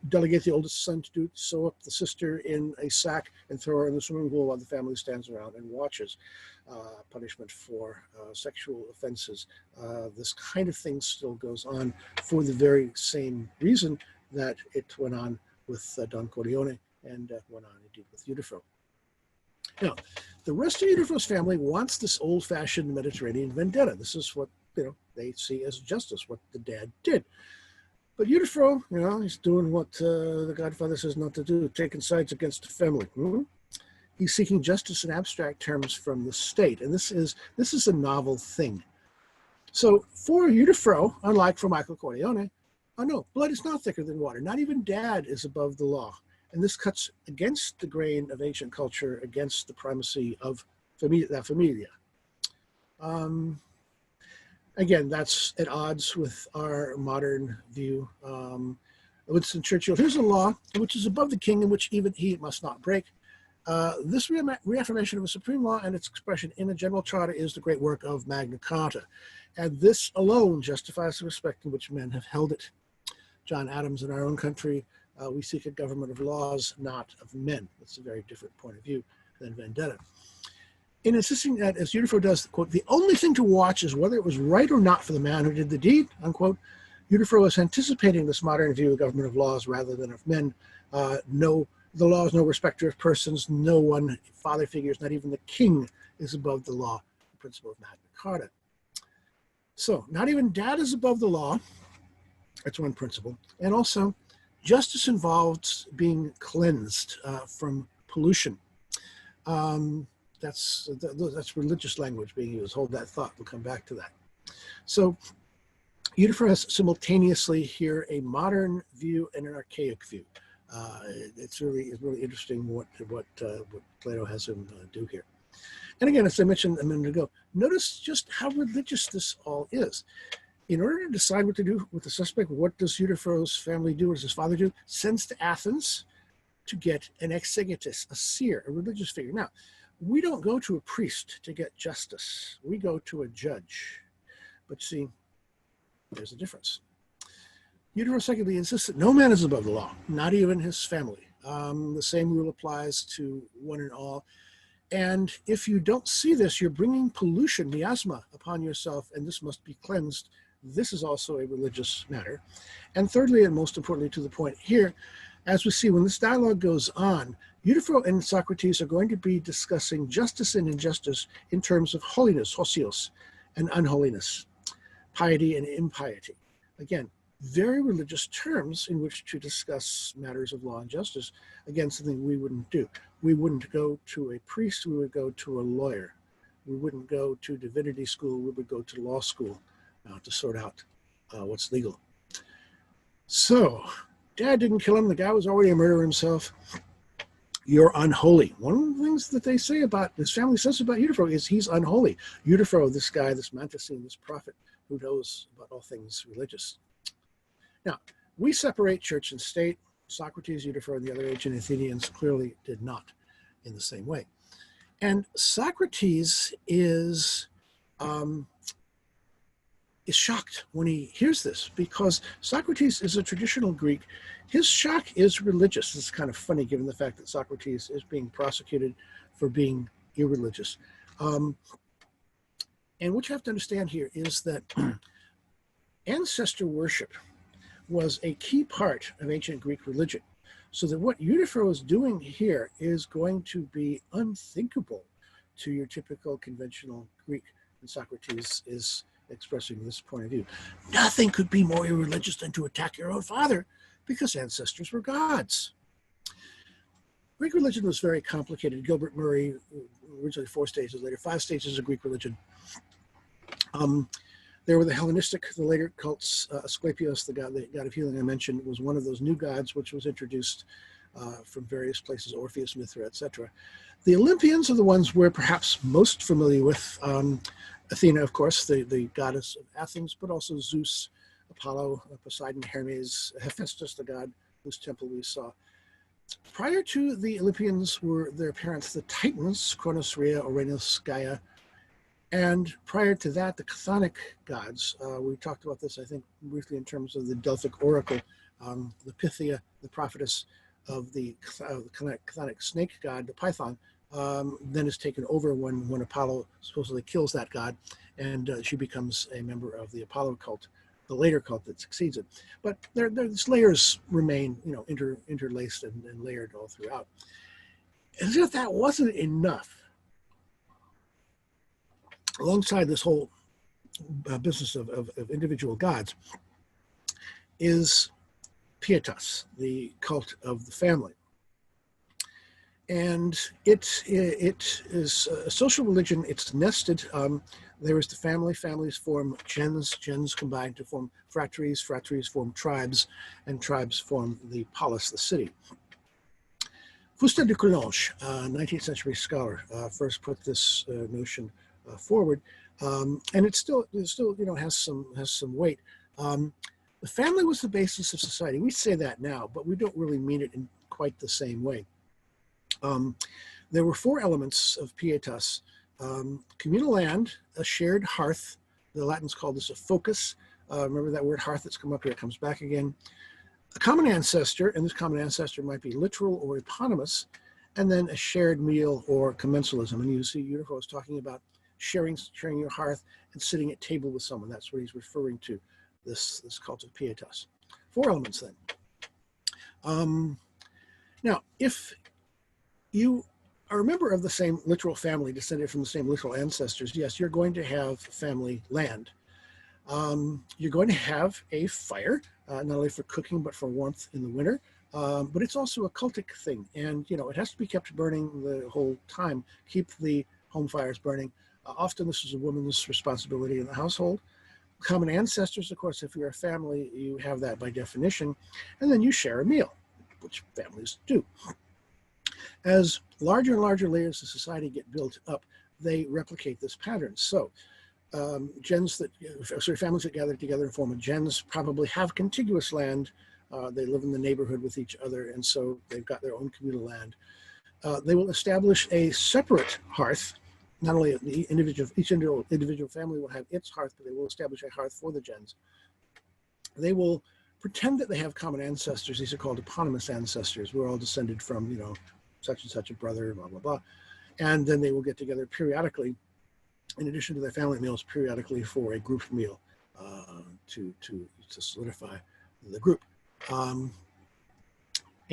A: delegate the oldest son to do, sew up the sister in a sack and throw her in the swimming pool while the family stands around and watches. Punishment for sexual offenses. This kind of thing still goes on for the very same reason that it went on with Don Corleone and went on indeed with Euthyphro. Now, the rest of Euthyphro's family wants this old-fashioned Mediterranean vendetta. This is what they see as justice, what the dad did. But Euthyphro, he's doing what the Godfather says not to do, taking sides against the family. He's seeking justice in abstract terms from the state, and this is a novel thing. So for Euthyphro, unlike for Michael Corleone, no, blood is not thicker than water. Not even dad is above the law. And this cuts against the grain of ancient culture, against the primacy of la familia. Again, that's at odds with our modern view. Winston Churchill, here's a law which is above the king and which even he must not break. This reaffirmation of a supreme law and its expression in a general charter is the great work of Magna Carta. And this alone justifies the respect in which men have held it. John Adams, in our own country, we seek a government of laws, not of men. That's a very different point of view than vendetta. In insisting that, as Euthyphro does, quote, the only thing to watch is whether it was right or not for the man who did the deed, unquote, Euthyphro is anticipating this modern view of government of laws rather than of men. The law is no respecter of persons. No one, father figures, not even the king, is above the law, the principle of Magna Carta. So not even dad is above the law. That's one principle. And also, justice involves being cleansed from pollution. That's religious language being used. Hold that thought. We'll come back to that. So Euthyphro has simultaneously here a modern view and an archaic view. It's really interesting what Plato has him do here. And again, as I mentioned a minute ago, notice just how religious this all is. In order to decide what to do with the suspect, what does Euthyphro's family do? What does his father do? Sends to Athens to get an exegetus, a seer, a religious figure. Now, we don't go to a priest to get justice. We go to a judge. But see, there's a difference. Euthyphro, secondly, insists that no man is above the law, not even his family. The same rule applies to one and all. And if you don't see this, you're bringing pollution, miasma, upon yourself, and this must be cleansed. This is also a religious matter. And thirdly, and most importantly to the point here, As we see, when this dialogue goes on, Euthyphro and Socrates are going to be discussing justice and injustice in terms of holiness, hosios, and unholiness, piety and impiety. Again, very religious terms in which to discuss matters of law and justice. Again, something we wouldn't do. We wouldn't go to a priest, we would go to a lawyer. We wouldn't go to divinity school, we would go to law school to sort out what's legal. So, Dad didn't kill him, the guy was already a murderer himself. You're unholy. One of the things that they say about, his family says about Euthyphro is he's unholy. Euthyphro, this guy, this mantesin, this prophet who knows about all things religious. Now, we separate church and state. Socrates, Euthyphro, and the other ancient Athenians clearly did not in the same way. And Socrates is shocked when he hears this, because Socrates is a traditional Greek. His shock is religious. It's kind of funny given the fact that Socrates is being prosecuted for being irreligious. And what you have to understand here is that ancestor worship was a key part of ancient Greek religion. So that what Euthyphro is doing here is going to be unthinkable to your typical conventional Greek. And Socrates is expressing this point of view. Nothing could be more irreligious than to attack your own father, because ancestors were gods. Greek religion was very complicated. Gilbert Murray, originally 4 stages, later 5 stages of Greek religion. There were the Hellenistic, the later cults. Asclepios, the god of healing I mentioned, was one of those new gods which was introduced from various places, Orpheus, Mithra, etc. The Olympians are the ones we're perhaps most familiar with. Athena, of course, the goddess of Athens, but also Zeus, Apollo, Poseidon, Hermes, Hephaestus, the god whose temple we saw. Prior to the Olympians were their parents, the Titans, Cronus, Rhea, Uranus, Gaia. And prior to that, the chthonic gods. We talked about this, I think, briefly in terms of the Delphic oracle, the Pythia, the prophetess of the chthonic snake god, the Python, then is taken over when Apollo supposedly kills that god, and she becomes a member of the Apollo cult, the later cult that succeeds it. But these layers remain, interlaced and layered all throughout. As if that wasn't enough, alongside this whole business of individual gods, is pietas, the cult of the family. And it is a social religion. It's nested. There is the family. Families form gens. Gens combine to form phratries. Phratries form tribes. And tribes form the polis, the city. Fustin de Coulanges, 19th century scholar, first put this notion forward, and it still has some weight. The family was the basis of society. We say that now, but we don't really mean it in quite the same way. There were 4 elements of pietas: communal land, a shared hearth. The Latins called this a focus. Remember that word hearth that's come up here, it comes back again. A common ancestor, and this common ancestor might be literal or eponymous, and then a shared meal or commensalism. And you see Euthyphro is talking about sharing your hearth and sitting at table with someone. That's what he's referring to, this cult of pietas. 4 elements then. Now, if you are a member of the same literal family, descended from the same literal ancestors, yes, you're going to have family land. You're going to have a fire, not only for cooking, but for warmth in the winter. But it's also a cultic thing. And, it has to be kept burning the whole time. Keep the home fires burning. Often this is a woman's responsibility in the household. Common ancestors, of course, if you're a family, you have that by definition. And then you share a meal, which families do. As larger and larger layers of society get built up, they replicate this pattern. So families that gather together and form a gens probably have contiguous land. They live in the neighborhood with each other, and so they've got their own communal land. They will establish a separate hearth. Not only each individual family will have its hearth, but they will establish a hearth for the gens. They will pretend that they have common ancestors. These are called eponymous ancestors. We're all descended from, such and such a brother, blah, blah, blah. And then they will get together periodically, in addition to their family meals, periodically for a group meal to solidify the group.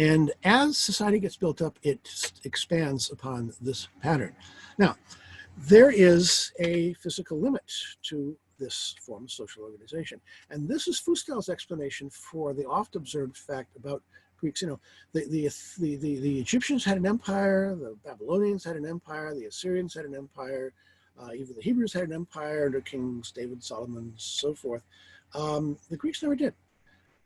A: And as society gets built up, it expands upon this pattern. Now, there is a physical limit to this form of social organization. And this is Fustel's explanation for the oft observed fact about Greeks. You know, the Egyptians had an empire, the Babylonians had an empire, the Assyrians had an empire, even the Hebrews had an empire under kings David, Solomon, so forth. The Greeks never did.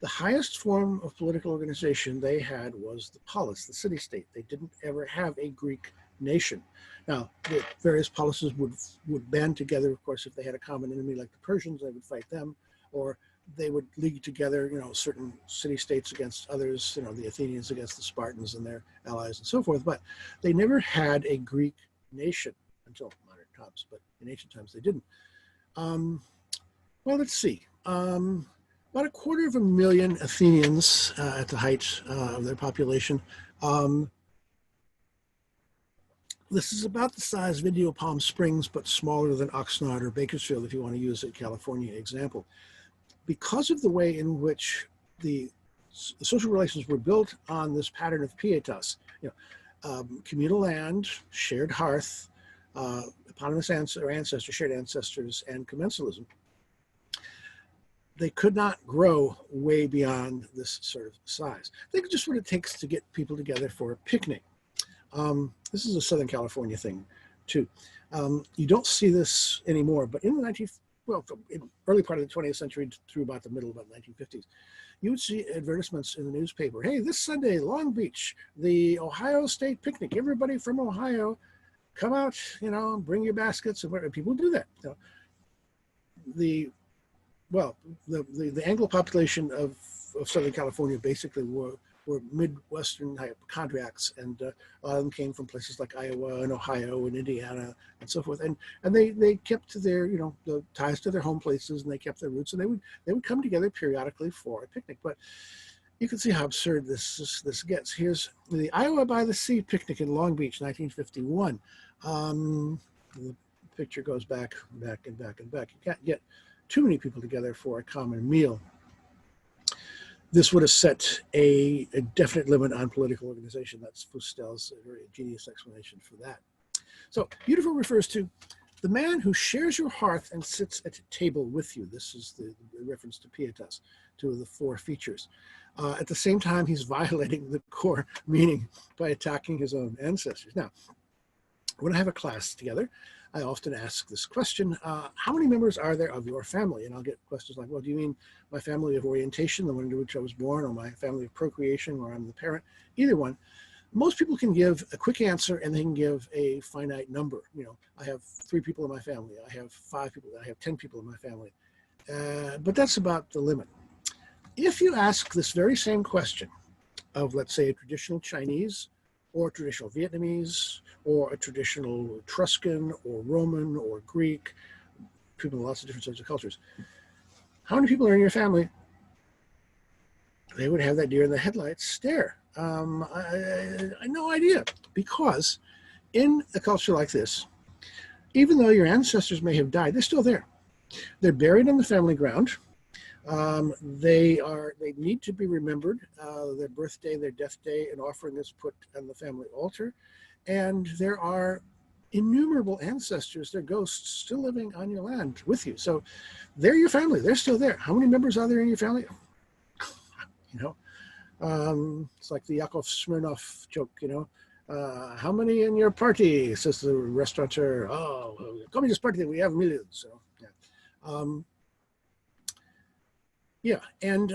A: The highest form of political organization they had was the polis, the city-state. They didn't ever have a Greek nation. Now, the various polises would band together, of course, if they had a common enemy like the Persians, they would fight them, or they would league together, you know, certain city-states against others, you know, the Athenians against the Spartans and their allies and so forth, but they never had a Greek nation until modern times, but in ancient times they didn't. Well, let's see. About 250,000 Athenians at the height of their population. This is about the size of Indio Palm Springs, but smaller than Oxnard or Bakersfield, if you want to use a California example. Because of the way in which the social relations were built on this pattern of pietas, you know, communal land, shared hearth, eponymous ancestor, shared ancestors, and commensalism, they could not grow way beyond this sort of size. Think just what it takes to get people together for a picnic. This is a Southern California thing, too. You don't see this anymore, but in the early part of the 20th century through about the middle, about the 1950s, you would see advertisements in the newspaper. Hey, this Sunday, Long Beach, the Ohio State picnic. Everybody from Ohio, come out, you know, bring your baskets. And people do that. You know, the Anglo population of Southern California basically were Midwestern hypochondriacs, and a lot of them came from places like Iowa and Ohio and Indiana and so forth. And they kept their, you know, the ties to their home places, and they kept their roots, and they would come together periodically for a picnic. But you can see how absurd this gets. Here's the Iowa by the Sea picnic in Long Beach, 1951. The picture goes back and back and back. You can't get too many people together for a common meal. This would have set a definite limit on political organization. That's Fustel's very genius explanation for that. So Euthyphro refers to the man who shares your hearth and sits at table with you. This is the reference to pietas, two of the four features. At the same time, he's violating the core meaning by attacking his own ancestors. Now, when I have a class together, I often ask this question, how many members are there of your family? And I'll get questions like, well, do you mean my family of orientation, the one into which I was born, or my family of procreation, where I'm the parent? Either one. Most people can give a quick answer, and they can give a finite number. You know, I have 3 people in my family. I have 5 people. I have 10 people in my family. But that's about the limit. If you ask this very same question of, let's say, a traditional Chinese or traditional Vietnamese, or a traditional Etruscan, or Roman, or Greek, people in lots of different sorts of cultures. How many people are in your family? They would have that deer in the headlights stare. I no idea, because in a culture like this, even though your ancestors may have died, they're still there. They're buried on the family ground. They need to be remembered. Their birthday, their death day, an offering is put on the family altar. And there are innumerable ancestors, their ghosts, still living on your land with you. So they're your family. They're still there. How many members are there in your family? You know, it's like the Yakov Smirnoff joke, you know. How many in your party, says the restaurateur. Oh, communist party, we have millions. So, yeah. Yeah, and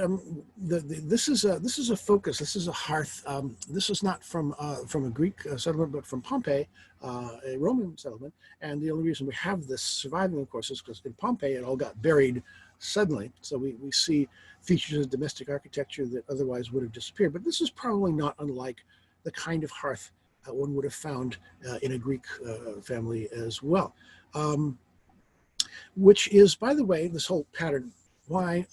A: this is a focus. This is a hearth. This is not from a Greek settlement, but from Pompeii, a Roman settlement. And the only reason we have this surviving, of course, is because in Pompeii it all got buried suddenly. So we see features of domestic architecture that otherwise would have disappeared. But this is probably not unlike the kind of hearth one would have found in a Greek family as well. Which is, by the way, this whole pattern. Why,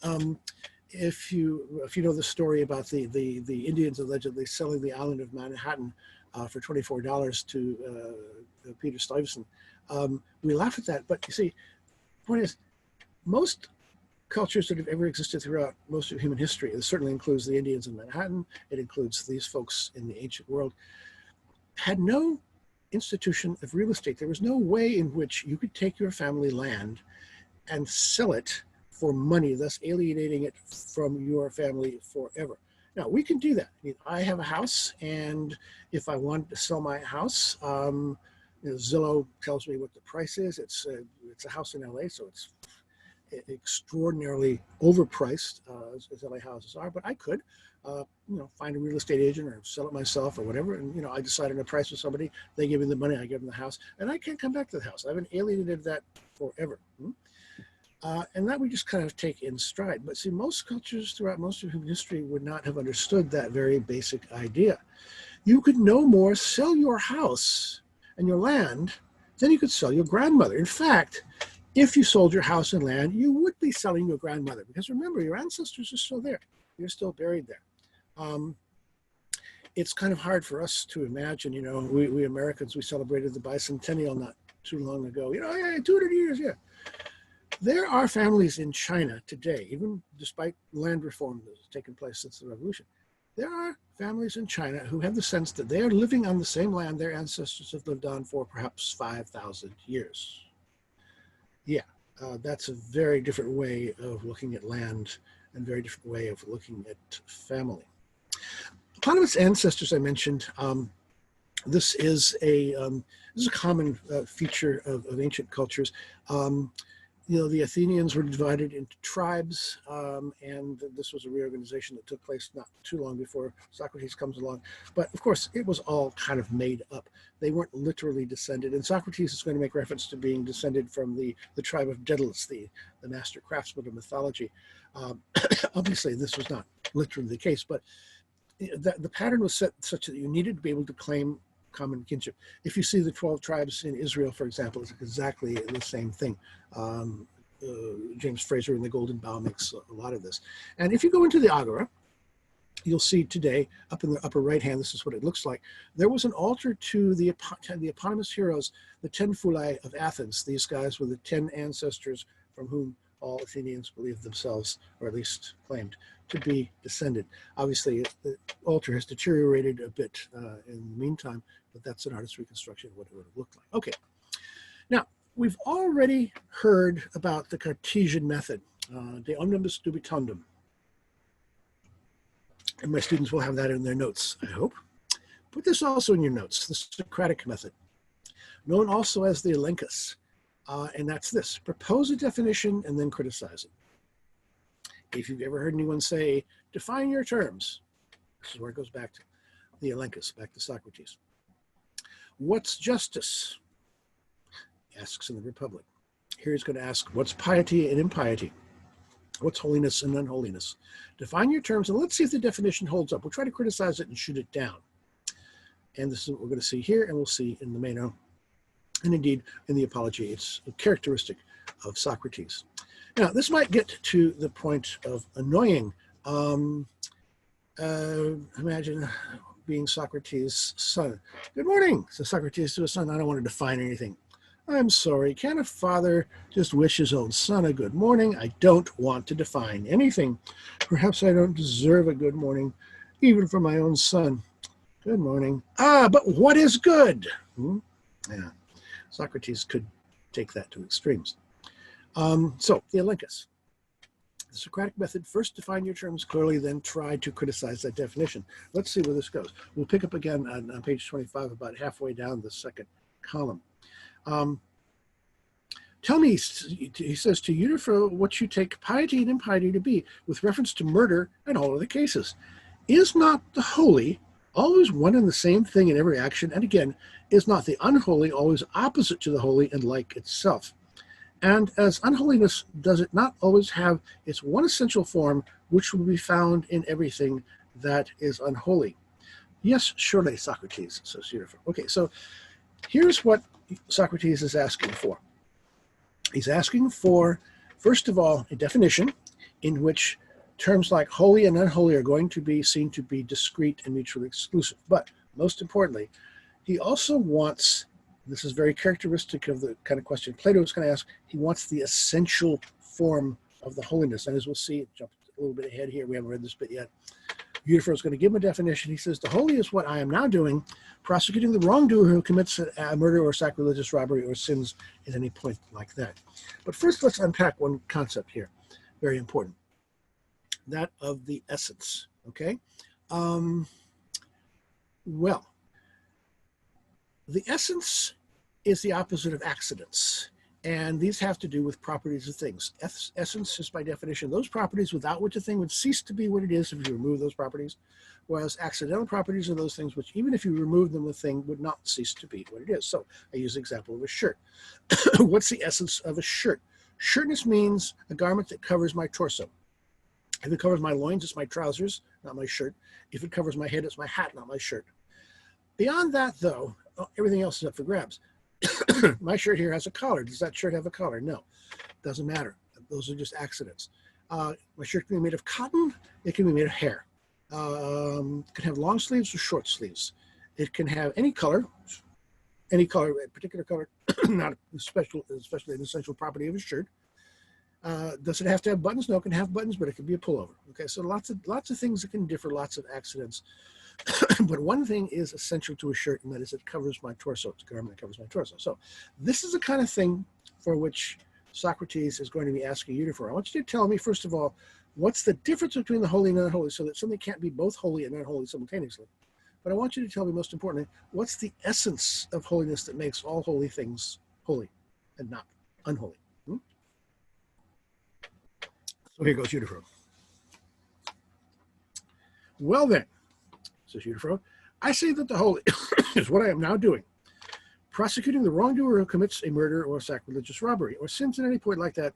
A: if you know the story about the Indians allegedly selling the island of Manhattan for $24 to Peter Stuyvesant, we laugh at that. But you see, the point is, most cultures that have ever existed throughout most of human history, it certainly includes the Indians in Manhattan, it includes these folks in the ancient world, had no institution of real estate. There was no way in which you could take your family land and sell it for money, thus alienating it from your family forever. Now, we can do that. I mean, I have a house, and if I want to sell my house, Zillow tells me what the price is. It's a house in LA, so it's extraordinarily overpriced, as LA houses are, but I could, find a real estate agent or sell it myself or whatever, and, I decide on a price with somebody, they give me the money, I give them the house, and I can't come back to the house. I've been alienated that forever. And that we just kind of take in stride. But see, most cultures throughout most of human history would not have understood that very basic idea. You could no more sell your house and your land than you could sell your grandmother. In fact, if you sold your house and land, you would be selling your grandmother, because remember, your ancestors are still there. You're still buried there. It's kind of hard for us to imagine, we Americans, we celebrated the bicentennial not too long ago. 200 years, yeah. There are families in China today, even despite land reform that has taken place since the revolution. There are families in China who have the sense that they are living on the same land their ancestors have lived on for perhaps 5,000 years. Yeah, that's a very different way of looking at land and very different way of looking at family. Eponymous ancestors, I mentioned, this is a common feature of ancient cultures. The Athenians were divided into tribes, and this was a reorganization that took place not too long before Socrates comes along. But of course, it was all kind of made up. They weren't literally descended. And Socrates is going to make reference to being descended from the tribe of Daedalus, the master craftsman of mythology. Obviously, this was not literally the case, but the pattern was set such that you needed to be able to claim common kinship. If you see the 12 tribes in Israel, for example, it's exactly the same thing. James Fraser in the Golden Bough makes a lot of this. And if you go into the Agora, you'll see today, up in the upper right hand, this is what it looks like. There was an altar to the eponymous heroes, the 10 Fulai of Athens. These guys were the 10 ancestors from whom all Athenians believed themselves, or at least claimed, to be descended. Obviously, the altar has deteriorated a bit in the meantime, but that's an artist's reconstruction of what it would have looked like. Okay, now, we've already heard about the Cartesian method, de omnibus dubitandum. And my students will have that in their notes, I hope. Put this also in your notes, the Socratic method, known also as the elenchus. And that's this: propose a definition and then criticize it. If you've ever heard anyone say, define your terms, this is where it goes back to the elenchus, back to Socrates. What's justice? Asks in the Republic. Here he's going to ask, what's piety and impiety? What's holiness and unholiness? Define your terms, and let's see if the definition holds up. We'll try to criticize it and shoot it down. And this is what we're going to see here, and we'll see in the Meno. And indeed, in the Apology, it's a characteristic of Socrates. Now, this might get to the point of annoying. Imagine being Socrates' son. Good morning, says Socrates to his son. I don't want to define anything. I'm sorry, can a father just wish his own son a good morning? I don't want to define anything. Perhaps I don't deserve a good morning, even from my own son. Good morning. But what is good? Yeah. Socrates could take that to extremes. So, the elenchus. The Socratic method: first define your terms clearly, then try to criticize that definition. Let's see where this goes. We'll pick up again on page 25, about halfway down the second column. Tell me, he says to Euthyphro, what you take piety and impiety to be, with reference to murder and all other cases. Is not the holy always one and the same thing in every action? And again, is not the unholy always opposite to the holy and like itself? And as unholiness, does it not always have its one essential form, which will be found in everything that is unholy? Yes, surely, Socrates, says Euthyphro. Okay, so here's what Socrates is asking for. He's asking for, first of all, a definition in which terms like holy and unholy are going to be seen to be discrete and mutually exclusive. But most importantly, he also wants, this is very characteristic of the kind of question Plato is going to ask, he wants the essential form of the holiness. And as we'll see, jump a little bit ahead here. We haven't read this bit yet. Euthyphro is going to give him a definition. He says, the holy is what I am now doing, prosecuting the wrongdoer who commits a murder or sacrilegious robbery or sins at any point like that. But first, let's unpack one concept here. Very important. That of the essence, okay? Well, the essence is the opposite of accidents. And these have to do with properties of things. Essence is by definition those properties without which a thing would cease to be what it is if you remove those properties, whereas accidental properties are those things which even if you remove them, the thing would not cease to be what it is. So I use the example of a shirt. What's the essence of a shirt? Shirtness means a garment that covers my torso. If it covers my loins, it's my trousers, not my shirt. If it covers my head, it's my hat, not my shirt. Beyond that, though, everything else is up for grabs. My shirt here has a collar. Does that shirt have a collar? No, doesn't matter. Those are just accidents. My shirt can be made of cotton. It can be made of hair. It can have long sleeves or short sleeves. It can have any color, a particular color, not especially an essential property of a shirt. Does it have to have buttons? No, it can have buttons, but it can be a pullover. Okay, so lots of things that can differ, lots of accidents. But one thing is essential to a shirt, and that is it covers my torso. It's a garment that covers my torso. So this is the kind of thing for which Socrates is going to be asking Euthyphro. I want you to tell me, first of all, what's the difference between the holy and unholy, so that something can't be both holy and unholy simultaneously. But I want you to tell me, most importantly, what's the essence of holiness that makes all holy things holy and not unholy? So here goes Euthyphro. Well then, says Euthyphro, I say that the holy is what I am now doing, prosecuting the wrongdoer who commits a murder or a sacrilegious robbery or sins at any point like that,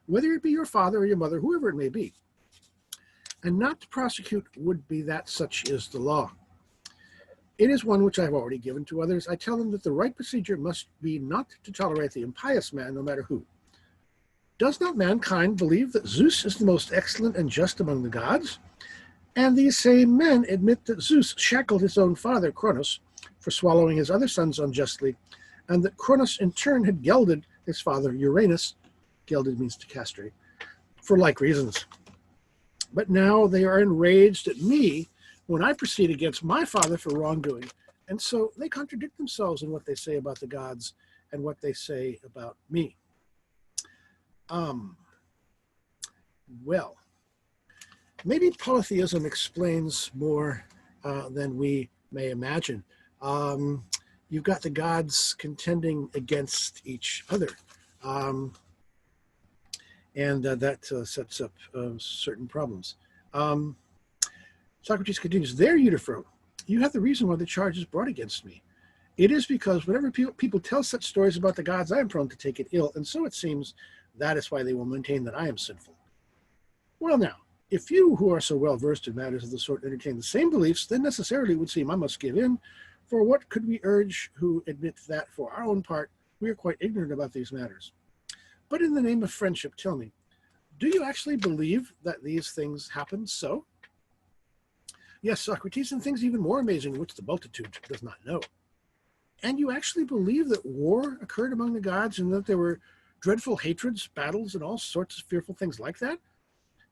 A: whether it be your father or your mother, whoever it may be. And not to prosecute would be that such is the law. It is one which I have already given to others. I tell them that the right procedure must be not to tolerate the impious man, no matter who. Does not mankind believe that Zeus is the most excellent and just among the gods? And these same men admit that Zeus shackled his own father, Cronus, for swallowing his other sons unjustly, and that Cronus in turn had gelded his father, Uranus, gelded means to castrate, for like reasons. But now they are enraged at me when I proceed against my father for wrongdoing, and so they contradict themselves in what they say about the gods and what they say about me. Well, maybe polytheism explains more than we may imagine. You've got the gods contending against each other. And that sets up certain problems. Socrates continues, there, Euthyphro, you have the reason why the charge is brought against me. It is because whenever people tell such stories about the gods, I am prone to take it ill, and so it seems that is why they will maintain that I am sinful. Well now, if you who are so well versed in matters of the sort entertain the same beliefs, then necessarily it would seem I must give in, for what could we urge who admit that for our own part we are quite ignorant about these matters? But in the name of friendship, tell me, do you actually believe that these things happen so? Yes, Socrates, and things even more amazing which the multitude does not know. And you actually believe that war occurred among the gods and that there were dreadful hatreds, battles, and all sorts of fearful things like that?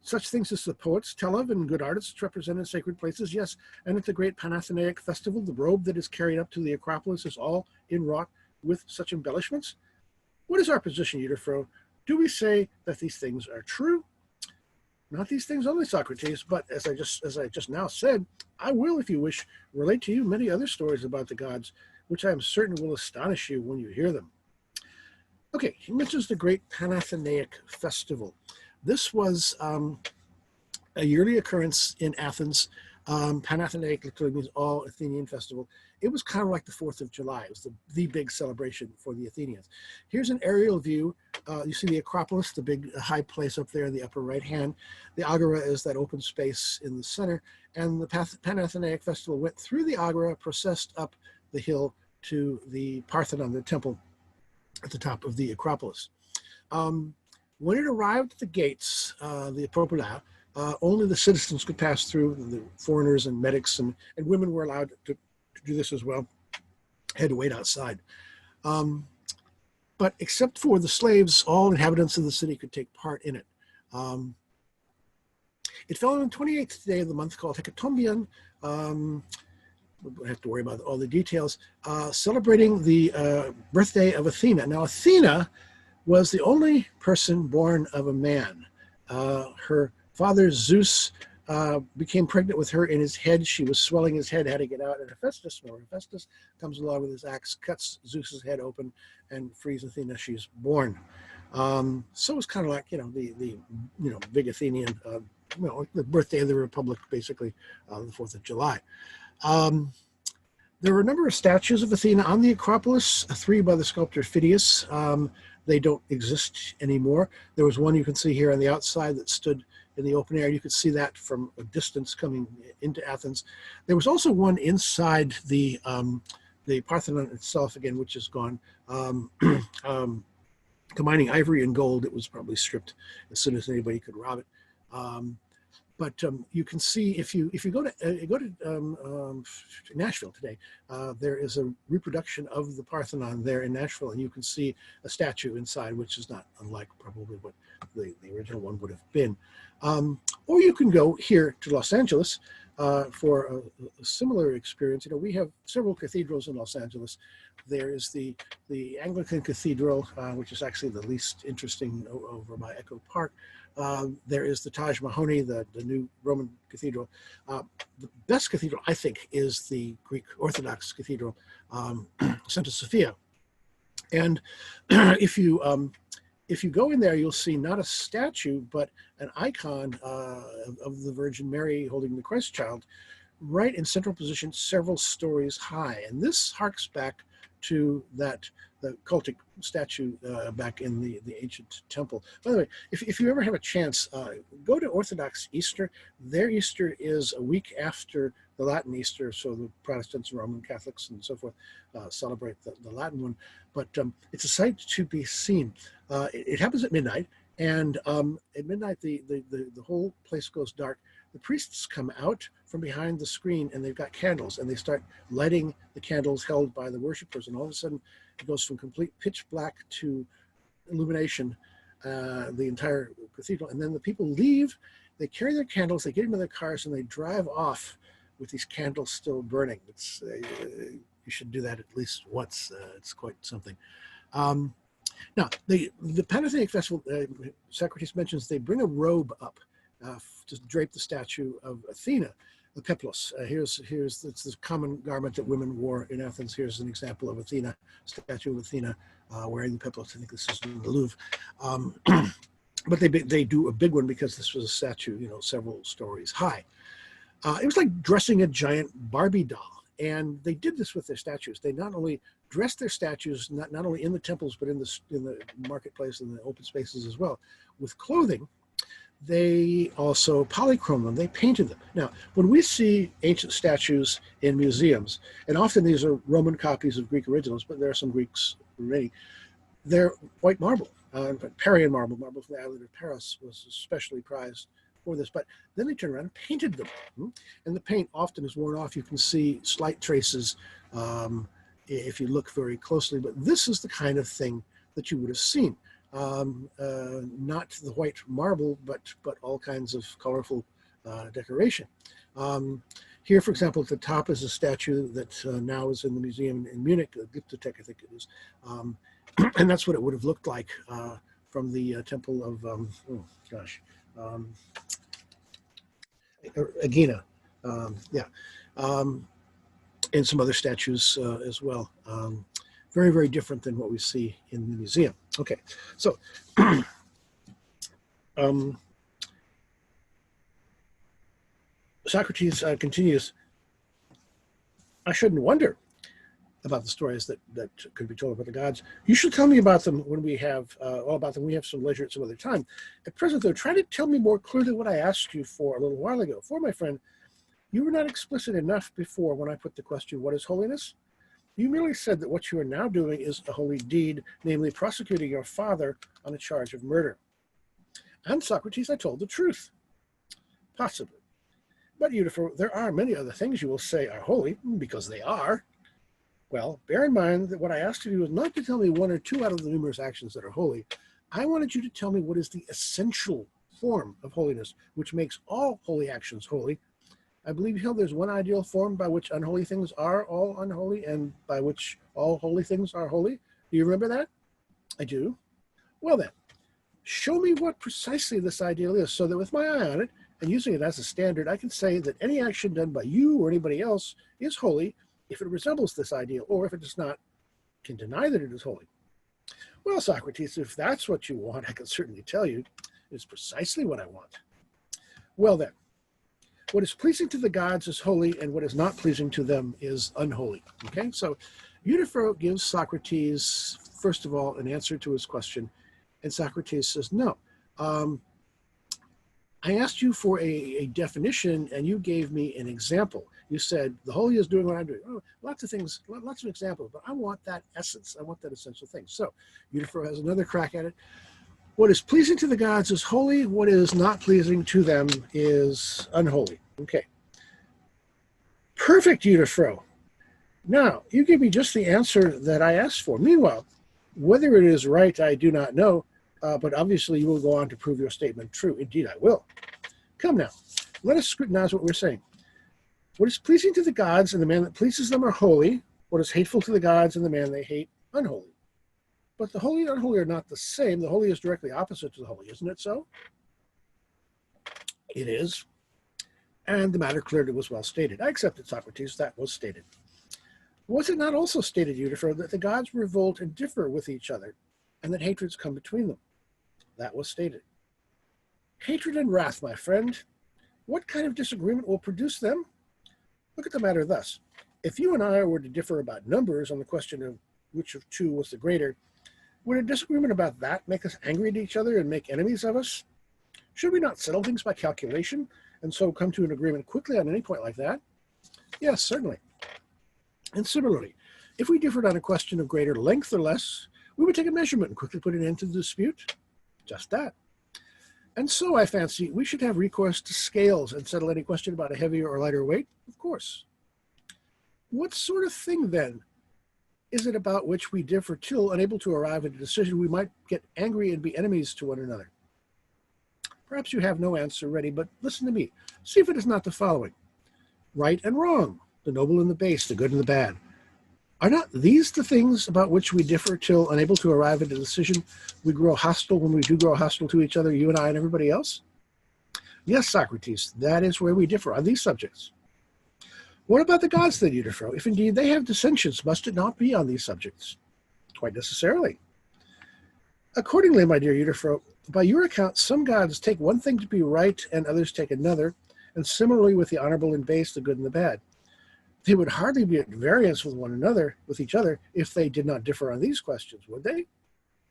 A: Such things as the poets tell of and good artists represent in sacred places, yes, and at the great Panathenaic festival, the robe that is carried up to the Acropolis is all inwrought with such embellishments? What is our position, Euthyphro? Do we say that these things are true? Not these things only, Socrates, but as I just now said, I will, if you wish, relate to you many other stories about the gods, which I am certain will astonish you when you hear them. Okay, he mentions the great Panathenaic festival. This was a yearly occurrence in Athens. Panathenaic literally means all Athenian festival. It was kind of like the 4th of July. It was the big celebration for the Athenians. Here's an aerial view. You see the Acropolis, the big high place up there in the upper right hand. The Agora is that open space in the center. And the Panathenaic festival went through the Agora, processed up the hill to the Parthenon, the temple at the top of the Acropolis. When it arrived at the gates, the Acropolis, only the citizens could pass through. The foreigners and medics and women were allowed to do this as well, had to wait outside. But except for the slaves, all inhabitants of the city could take part in it. It fell on the 28th day of the month called Hecatombion. We don't have to worry about all the details. Celebrating the birthday of Athena. Now, Athena was the only person born of a man. Her father, Zeus, became pregnant with her in his head. She was swelling his head, had to get out. And Hephaestus comes along with his axe, cuts Zeus's head open, and frees Athena. She's born. So it's kind of like, the big Athenian, the birthday of the Republic, basically, the 4th of July. There were a number of statues of Athena on the Acropolis, 3 by the sculptor Phidias. They don't exist anymore. There was one you can see here on the outside that stood in the open air. You could see that from a distance coming into Athens. There was also one inside the Parthenon itself, again, which is gone. Combining ivory and gold, it was probably stripped as soon as anybody could rob it. But you can see if you go to Nashville today, there is a reproduction of the Parthenon there in Nashville, and you can see a statue inside, which is not unlike probably what the original one would have been. Or you can go here to Los Angeles for a similar experience. We have several cathedrals in Los Angeles. There is the Anglican Cathedral, which is actually the least interesting over by Echo Park. There is the Taj Mahal, the new Roman cathedral. The best cathedral, I think, is the Greek Orthodox Cathedral, Santa Sophia. And if you go in there, you'll see not a statue, but an icon of the Virgin Mary holding the Christ child, right in central position, several stories high. And this harks back to the cultic statue back in the ancient temple. By the way, if you ever have a chance, go to Orthodox Easter. Their Easter is a week after the Latin Easter, so the Protestants, Roman Catholics, and so forth celebrate the Latin one. But it's a sight to be seen. It happens at midnight, and at midnight the whole place goes dark. The priests come out from behind the screen, and they've got candles, and they start lighting the candles held by the worshipers, and all of a sudden it goes from complete pitch black to illumination, the entire cathedral. And then the people leave, they carry their candles, they get into their cars, and they drive off with these candles still burning. It's you should do that at least once. It's quite something. Now, the Panathenaic festival, Socrates mentions they bring a robe up to drape the statue of Athena, the Peplos. It's this common garment that women wore in Athens. Here's an example of Athena, statue of Athena wearing the Peplos. I think this is in the Louvre. But they do a big one because this was a statue, several stories high. It was like dressing a giant Barbie doll. And they did this with their statues. They not only dressed their statues, not only in the temples, but in the marketplace and the open spaces as well, with clothing. They also polychromed them. They painted them. Now, when we see ancient statues in museums, and often these are Roman copies of Greek originals, but there are some Greeks already, they're white marble. Parian marble from the island of Paros was especially prized for this. But then they turned around and painted them. And the paint often is worn off. You can see slight traces if you look very closely. But this is the kind of thing that you would have seen. Not the white marble, but all kinds of colorful decoration. Here, for example, at the top is a statue that now is in the museum in Munich, Glyptothek, I think it is. And that's what it would have looked like from the temple of, Aegina. And some other statues as well. Very, very different than what we see in the museum. Okay, so Socrates continues, I shouldn't wonder about the stories that could be told about the gods. You should tell me about them when we have all about them. We have some leisure at some other time. At present, though, try to tell me more clearly what I asked you for a little while ago. For my friend, you were not explicit enough before when I put the question, what is holiness? You merely said that what you are now doing is a holy deed, namely prosecuting your father on a charge of murder. And Socrates, I told the truth. Possibly. But Euthyphro, there are many other things you will say are holy, because they are. Well, bear in mind that what I asked of you was not to tell me one or two out of the numerous actions that are holy. I wanted you to tell me what is the essential form of holiness, which makes all holy actions holy. I believe you held there's one ideal form by which unholy things are all unholy and by which all holy things are holy. Do you remember that? I do. Well then, show me what precisely this ideal is so that with my eye on it and using it as a standard, I can say that any action done by you or anybody else is holy if it resembles this ideal, or if it does not, can deny that it is holy. Well, Socrates, if that's what you want, I can certainly tell you it's precisely what I want. Well then, what is pleasing to the gods is holy, and what is not pleasing to them is unholy. Okay, so Euthyphro gives Socrates, first of all, an answer to his question, and Socrates says, no. I asked you for a definition, and you gave me an example. You said, the holy is doing what I'm doing. Oh, lots of things, lots of examples, but I want that essence. I want that essential thing. So Euthyphro has another crack at it. What is pleasing to the gods is holy. What is not pleasing to them is unholy. Okay. Perfect, Euthyphro. Now, you give me just the answer that I asked for. Meanwhile, whether it is right, I do not know, but obviously you will go on to prove your statement true. Indeed, I will. Come now, let us scrutinize what we're saying. What is pleasing to the gods and the man that pleases them are holy. What is hateful to the gods and the man they hate, unholy. But the holy and unholy are not the same. The holy is directly opposite to the holy, isn't it so? It is. And the matter clearly was well stated. I accept it, Socrates, that was stated. Was it not also stated, Euthyphro, that the gods revolt and differ with each other, and that hatreds come between them? That was stated. Hatred and wrath, my friend. What kind of disagreement will produce them? Look at the matter thus. If you and I were to differ about numbers on the question of which of two was the greater, would a disagreement about that make us angry at each other and make enemies of us? Should we not settle things by calculation and so come to an agreement quickly on any point like that? Yes, certainly. And similarly, if we differed on a question of greater length or less, we would take a measurement and quickly put an end to the dispute. Just that. And so, I fancy, we should have recourse to scales and settle any question about a heavier or lighter weight, of course. What sort of thing, then, is it about which we differ till, unable to arrive at a decision, we might get angry and be enemies to one another? Perhaps you have no answer ready, but listen to me. See if it is not the following. Right and wrong, the noble and the base, the good and the bad. Are not these the things about which we differ till, unable to arrive at a decision, we grow hostile when we do grow hostile to each other, you and I and everybody else? Yes, Socrates, that is where we differ on these subjects. What about the gods then, Euthyphro? If indeed they have dissensions, must it not be on these subjects? Quite necessarily. Accordingly, my dear Euthyphro, by your account, some gods take one thing to be right and others take another, and similarly with the honorable and base, the good and the bad. They would hardly be at variance with one another, with each other, if they did not differ on these questions, would they?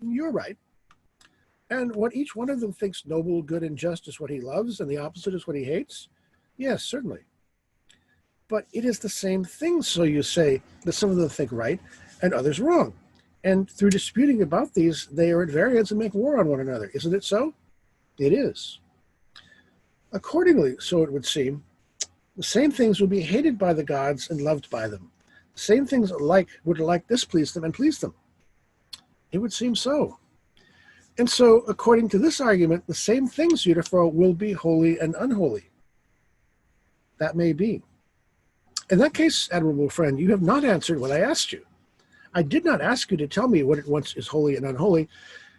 A: You're right. And what each one of them thinks noble, good, and just is what he loves, and the opposite is what he hates? Yes, certainly. But it is the same thing, so you say, that some of them think right and others wrong. And through disputing about these, they are at variance and make war on one another. Isn't it so? It is. Accordingly, so it would seem, the same things would be hated by the gods and loved by them. The same things would displease them and please them. It would seem so. And so, according to this argument, the same things, Euthyphro, will be holy and unholy. That may be. In that case, admirable friend, you have not answered what I asked you. I did not ask you to tell me what at once is holy and unholy,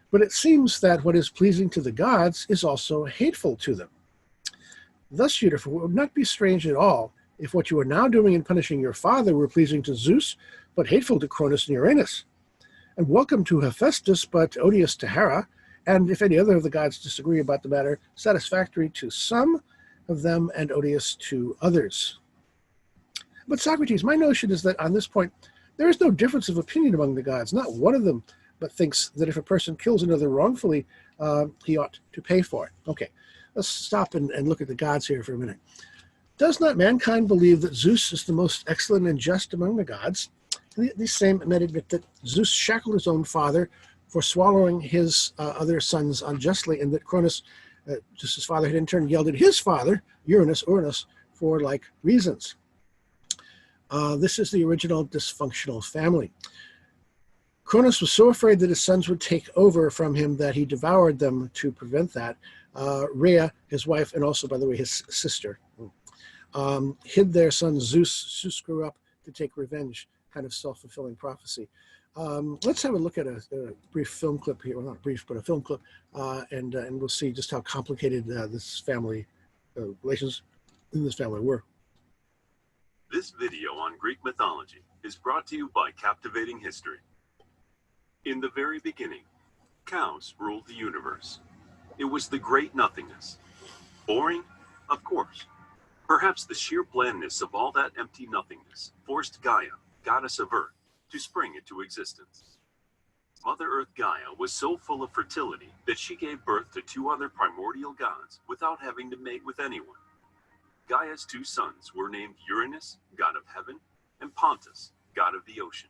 A: but it seems that what is pleasing to the gods is also hateful to them. Thus, Euthyphro, it would not be strange at all if what you are now doing in punishing your father were pleasing to Zeus, but hateful to Cronus and Uranus, and welcome to Hephaestus, but odious to Hera, and if any other of the gods disagree about the matter, satisfactory to some of them and odious to others. But Socrates, my notion is that on this point, there is no difference of opinion among the gods. Not one of them but thinks that if a person kills another wrongfully, he ought to pay for it. Okay. Let's stop and look at the gods here for a minute. Does not mankind believe that Zeus is the most excellent and just among the gods? These same men admit that Zeus shackled his own father for swallowing his other sons unjustly, and that Cronus, just his father, had in turn yelled at his father, Uranus, for like reasons. This is the original dysfunctional family. Cronus was so afraid that his sons would take over from him that he devoured them to prevent that. Rhea, his wife, and also, by the way, his sister, hid their son Zeus. Zeus grew up to take revenge, kind of self-fulfilling prophecy. Let's have a look at a brief film clip here. Well, not brief, but a film clip, and we'll see just how complicated this family relations in this family were.
E: This video on Greek mythology is brought to you by Captivating History. In the very beginning, cows ruled the universe. It was the great nothingness. Boring? Of course. Perhaps the sheer blandness of all that empty nothingness forced Gaia, goddess of Earth, to spring into existence. Mother Earth Gaia was so full of fertility that she gave birth to two other primordial gods without having to mate with anyone. Gaia's two sons were named Uranus, god of heaven, and Pontus, god of the ocean.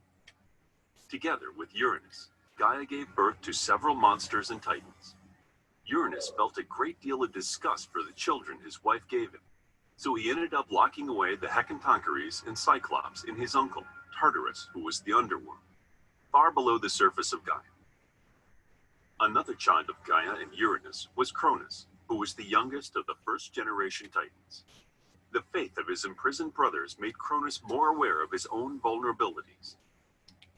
E: Together with Uranus, Gaia gave birth to several monsters and titans. Uranus felt a great deal of disgust for the children his wife gave him, so he ended up locking away the Hecatoncheires and Cyclops in his uncle, Tartarus, who was the underworld, far below the surface of Gaia. Another child of Gaia and Uranus was Cronus, who was the youngest of the first generation titans. The faith of his imprisoned brothers made Cronus more aware of his own vulnerabilities.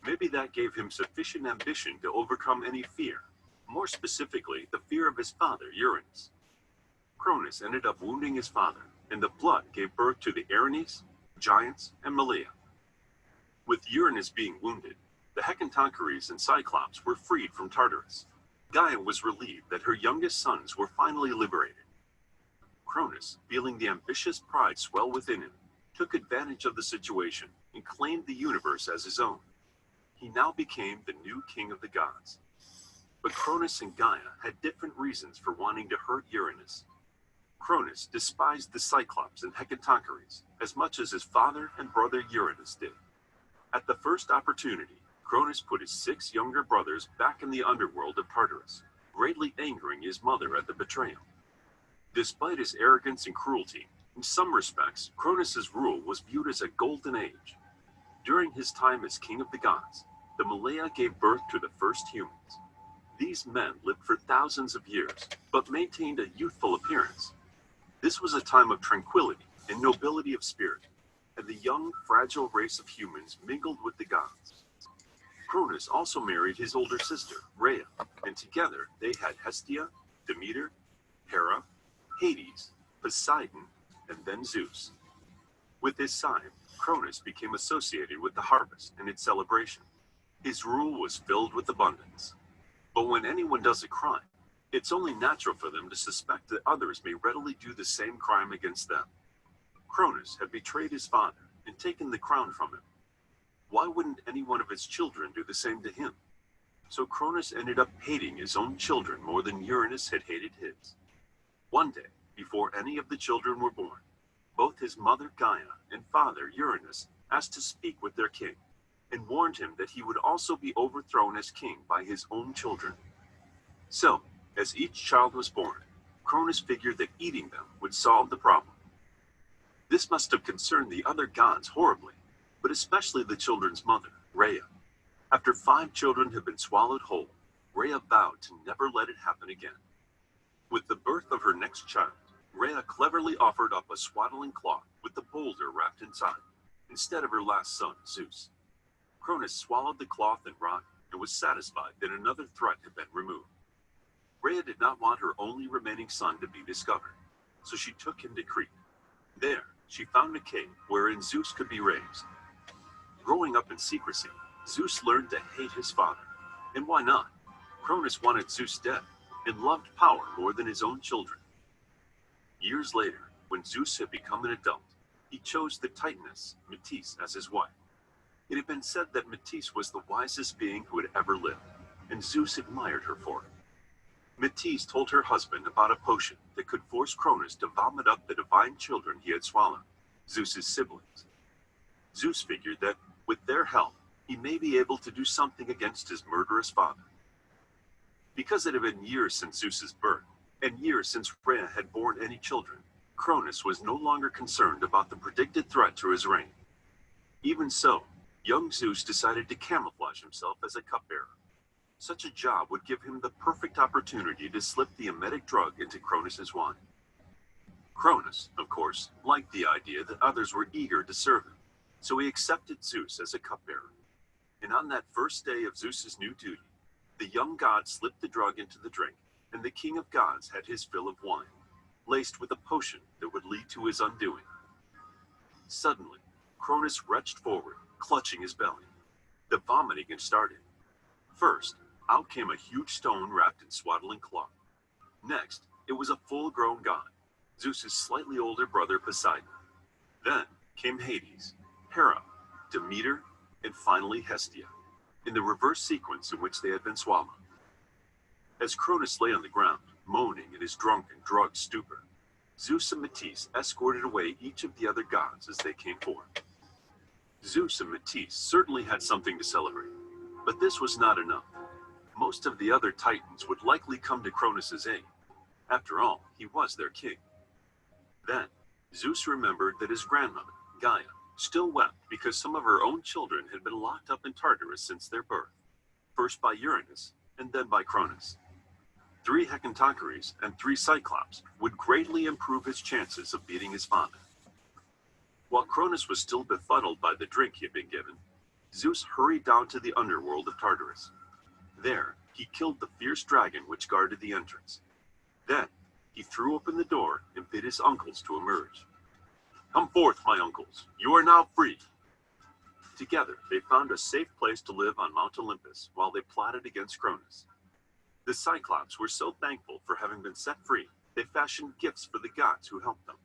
E: Maybe that gave him sufficient ambition to overcome any fear, more specifically the fear of his father, Uranus. Cronus ended up wounding his father, and the blood gave birth to the Erinyes, giants, and Malea. With Uranus being wounded, the Hecatoncheires and Cyclops were freed from Tartarus. Gaia was relieved that her youngest sons were finally liberated. Cronus, feeling the ambitious pride swell within him, took advantage of the situation and claimed the universe as his own. He now became the new king of the gods. But Cronus and Gaia had different reasons for wanting to hurt Uranus. Cronus despised the Cyclops and Hecatoncheires as much as his father and brother Uranus did. At the first opportunity, Cronus put his 6 younger brothers back in the underworld of Tartarus, greatly angering his mother at the betrayal. Despite his arrogance and cruelty, in some respects, Cronus's rule was viewed as a golden age. During his time as king of the gods, the Malea gave birth to the first humans. These men lived for thousands of years, but maintained a youthful appearance. This was a time of tranquility and nobility of spirit, and the young, fragile race of humans mingled with the gods. Cronus also married his older sister, Rhea, and together they had Hestia, Demeter, Hera, Hades, Poseidon, and then Zeus. With his side, Cronus became associated with the harvest and its celebration. His rule was filled with abundance. But when anyone does a crime, it's only natural for them to suspect that others may readily do the same crime against them. Cronus had betrayed his father and taken the crown from him. Why wouldn't any one of his children do the same to him? So Cronus ended up hating his own children more than Uranus had hated his. One day, before any of the children were born, both his mother Gaia and father Uranus asked to speak with their king, and warned him that he would also be overthrown as king by his own children. So, as each child was born, Cronus figured that eating them would solve the problem. This must have concerned the other gods horribly, but especially the children's mother, Rhea. After 5 children had been swallowed whole, Rhea vowed to never let it happen again. With the birth of her next child, Rhea cleverly offered up a swaddling cloth with the boulder wrapped inside, instead of her last son, Zeus. Cronus swallowed the cloth and rock and was satisfied that another threat had been removed. Rhea did not want her only remaining son to be discovered, so she took him to Crete. There, she found a cave wherein Zeus could be raised. Growing up in secrecy, Zeus learned to hate his father. And why not? Cronus wanted Zeus dead and loved power more than his own children. Years later, when Zeus had become an adult, he chose the Titaness, Metis, as his wife. It had been said that Metis was the wisest being who had ever lived, and Zeus admired her for it. Metis told her husband about a potion that could force Cronus to vomit up the divine children he had swallowed, Zeus's siblings. Zeus figured that, with their help, he may be able to do something against his murderous father. Because it had been years since Zeus's birth, and years since Rhea had borne any children, Cronus was no longer concerned about the predicted threat to his reign. Even so, young Zeus decided to camouflage himself as a cupbearer. Such a job would give him the perfect opportunity to slip the emetic drug into Cronus's wine. Cronus, of course, liked the idea that others were eager to serve him, so he accepted Zeus as a cupbearer. And on that first day of Zeus's new duty, the young god slipped the drug into the drink, and the king of gods had his fill of wine, laced with a potion that would lead to his undoing. Suddenly, Cronus retched forward, clutching his belly. The vomiting had started. First, out came a huge stone wrapped in swaddling cloth. Next, it was a full-grown god, Zeus's slightly older brother Poseidon. Then came Hades, Hera, Demeter, and finally Hestia, in the reverse sequence in which they had been swallowed. As Cronus lay on the ground, moaning in his drunken, drugged stupor, Zeus and Metis escorted away each of the other gods as they came forth. Zeus and Metis certainly had something to celebrate, but this was not enough. Most of the other titans would likely come to Cronus's aid. After all, he was their king. Then, Zeus remembered that his grandmother, Gaia, still wept because some of her own children had been locked up in Tartarus since their birth, first by Uranus and then by Cronus. 3 Hecatoncheires and 3 Cyclops would greatly improve his chances of beating his father. While Cronus was still befuddled by the drink he had been given, Zeus hurried down to the underworld of Tartarus. There, he killed the fierce dragon which guarded the entrance. Then, he threw open the door and bid his uncles to emerge. "Come forth, my uncles. You are now free." Together, they found a safe place to live on Mount Olympus while they plotted against Cronus. The Cyclops were so thankful for having been set free, they fashioned gifts for the gods who helped them.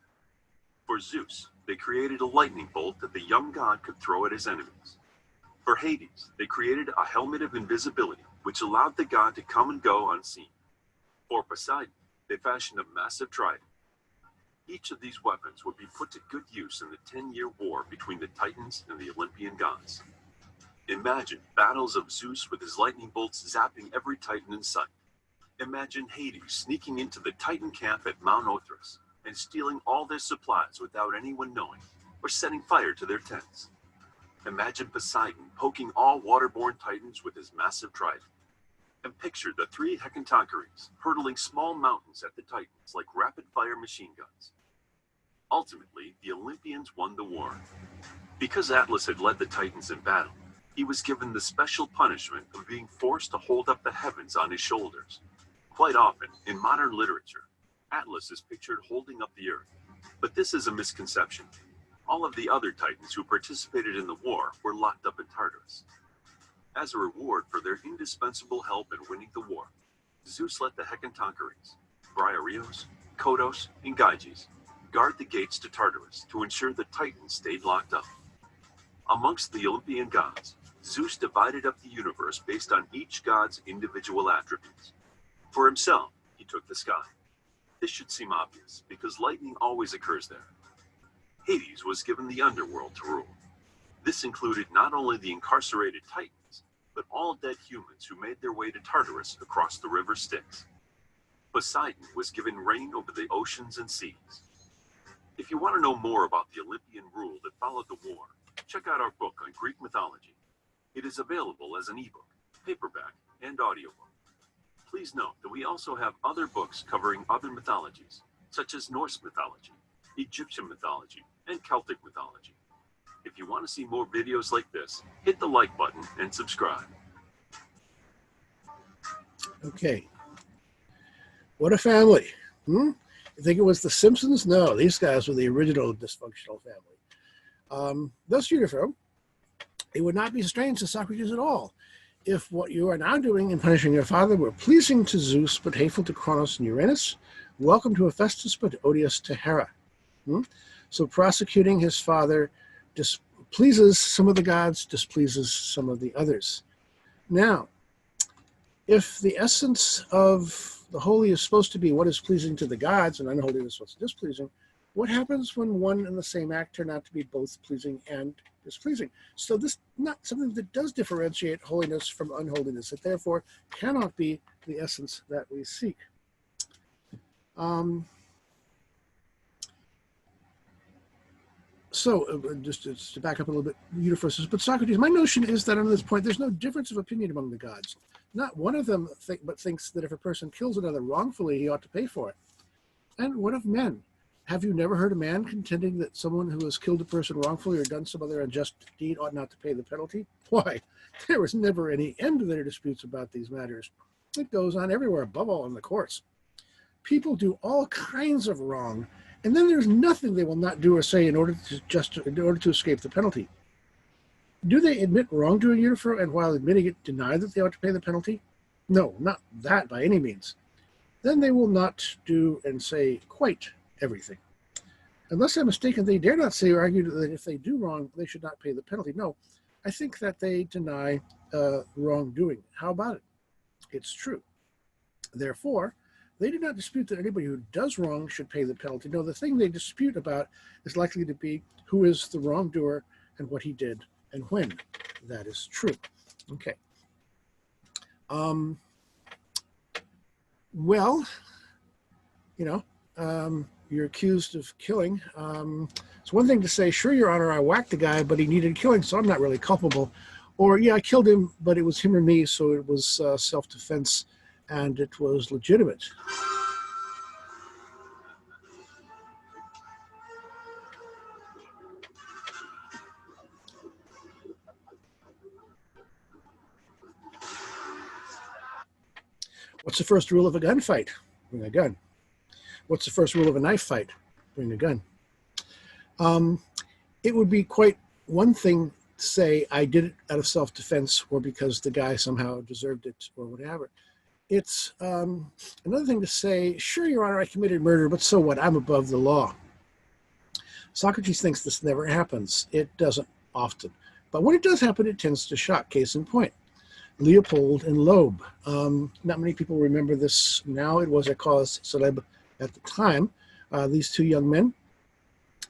E: For Zeus, they created a lightning bolt that the young god could throw at his enemies. For Hades, they created a helmet of invisibility, which allowed the god to come and go unseen. For Poseidon, they fashioned a massive trident. Each of these weapons would be put to good use in the 10-year war between the Titans and the Olympian gods. Imagine battles of Zeus with his lightning bolts zapping every Titan in sight. Imagine Hades sneaking into the Titan camp at Mount Othrys and stealing all their supplies without anyone knowing, or setting fire to their tents. Imagine Poseidon poking all waterborne Titans with his massive trident. And picture the 3 Hecatoncheires hurtling small mountains at the Titans like rapid-fire machine guns. Ultimately, the Olympians won the war. Because Atlas had led the Titans in battle, he was given the special punishment of being forced to hold up the heavens on his shoulders. Quite often, in modern literature, Atlas is pictured holding up the earth, but this is a misconception. All of the other Titans who participated in the war were locked up in Tartarus. As a reward for their indispensable help in winning the war, Zeus let the Hecatoncheires, Briareos, Kodos, and Gyges, guard the gates to Tartarus to ensure the Titans stayed locked up. Amongst the Olympian gods, Zeus divided up the universe based on each god's individual attributes. For himself, he took the sky. This should seem obvious, because lightning always occurs there. Hades was given the underworld to rule. This included not only the incarcerated Titans, but all dead humans who made their way to Tartarus across the river Styx. Poseidon was given reign over the oceans and seas. If you want to know more about the Olympian rule that followed the war, check out our book on Greek mythology. It is available as an ebook, paperback, and audiobook. Please note that we also have other books covering other mythologies, such as Norse mythology, Egyptian mythology, and Celtic mythology. If you want to see more videos like this, hit the like button and subscribe.
A: Okay. What a family. You think it was the Simpsons? No, these guys were the original dysfunctional family. Thus, Euthyphro, it would not be strange to Socrates at all if what you are now doing in punishing your father were pleasing to Zeus but hateful to Cronus and Uranus, welcome to Hephaestus but odious to Hera. So prosecuting his father displeases some of the gods, displeases some of the others. Now, if the essence of the holy is supposed to be what is pleasing to the gods and unholiness what's displeasing, what happens when one and the same act turn out to be both pleasing and displeasing? So this is not something that does differentiate holiness from unholiness. It therefore cannot be the essence that we seek. Just to back up a little bit, Euthyphro says, but Socrates, my notion is that on this point, there's no difference of opinion among the gods. Not one of them thinks that if a person kills another wrongfully, he ought to pay for it. And what of men? Have you never heard a man contending that someone who has killed a person wrongfully or done some other unjust deed ought not to pay the penalty? Why, there was never any end to their disputes about these matters. It goes on everywhere, above all in the courts. People do all kinds of wrong, and then there's nothing they will not do or say in order to escape the penalty. Do they admit wrongdoing, Euthyphro, and while admitting it, deny that they ought to pay the penalty? No, not that by any means. Then they will not do and say quite everything. Unless I'm mistaken, they dare not say or argue that if they do wrong, they should not pay the penalty. No, I think that they deny wrongdoing. How about it? It's true. Therefore, they do not dispute that anybody who does wrong should pay the penalty. No, the thing they dispute about is likely to be who is the wrongdoer and what he did and when. That is true. Okay. Well, you're accused of killing. It's one thing to say, sure, Your Honor, I whacked the guy, but he needed killing, so I'm not really culpable. Or, yeah, I killed him, but it was him or me, so it was self-defense, and it was legitimate. What's the first rule of a gunfight? Bring a gun. What's the first rule of a knife fight? Bring a gun. It would be quite one thing to say I did it out of self-defense or because the guy somehow deserved it or whatever. It's another thing to say, sure, Your Honor, I committed murder, but so what? I'm above the law. Socrates thinks this never happens. It doesn't often. But when it does happen, it tends to shock. Case in point, Leopold and Loeb. Not many people remember this now. It was a cause célèbre at the time. These two young men,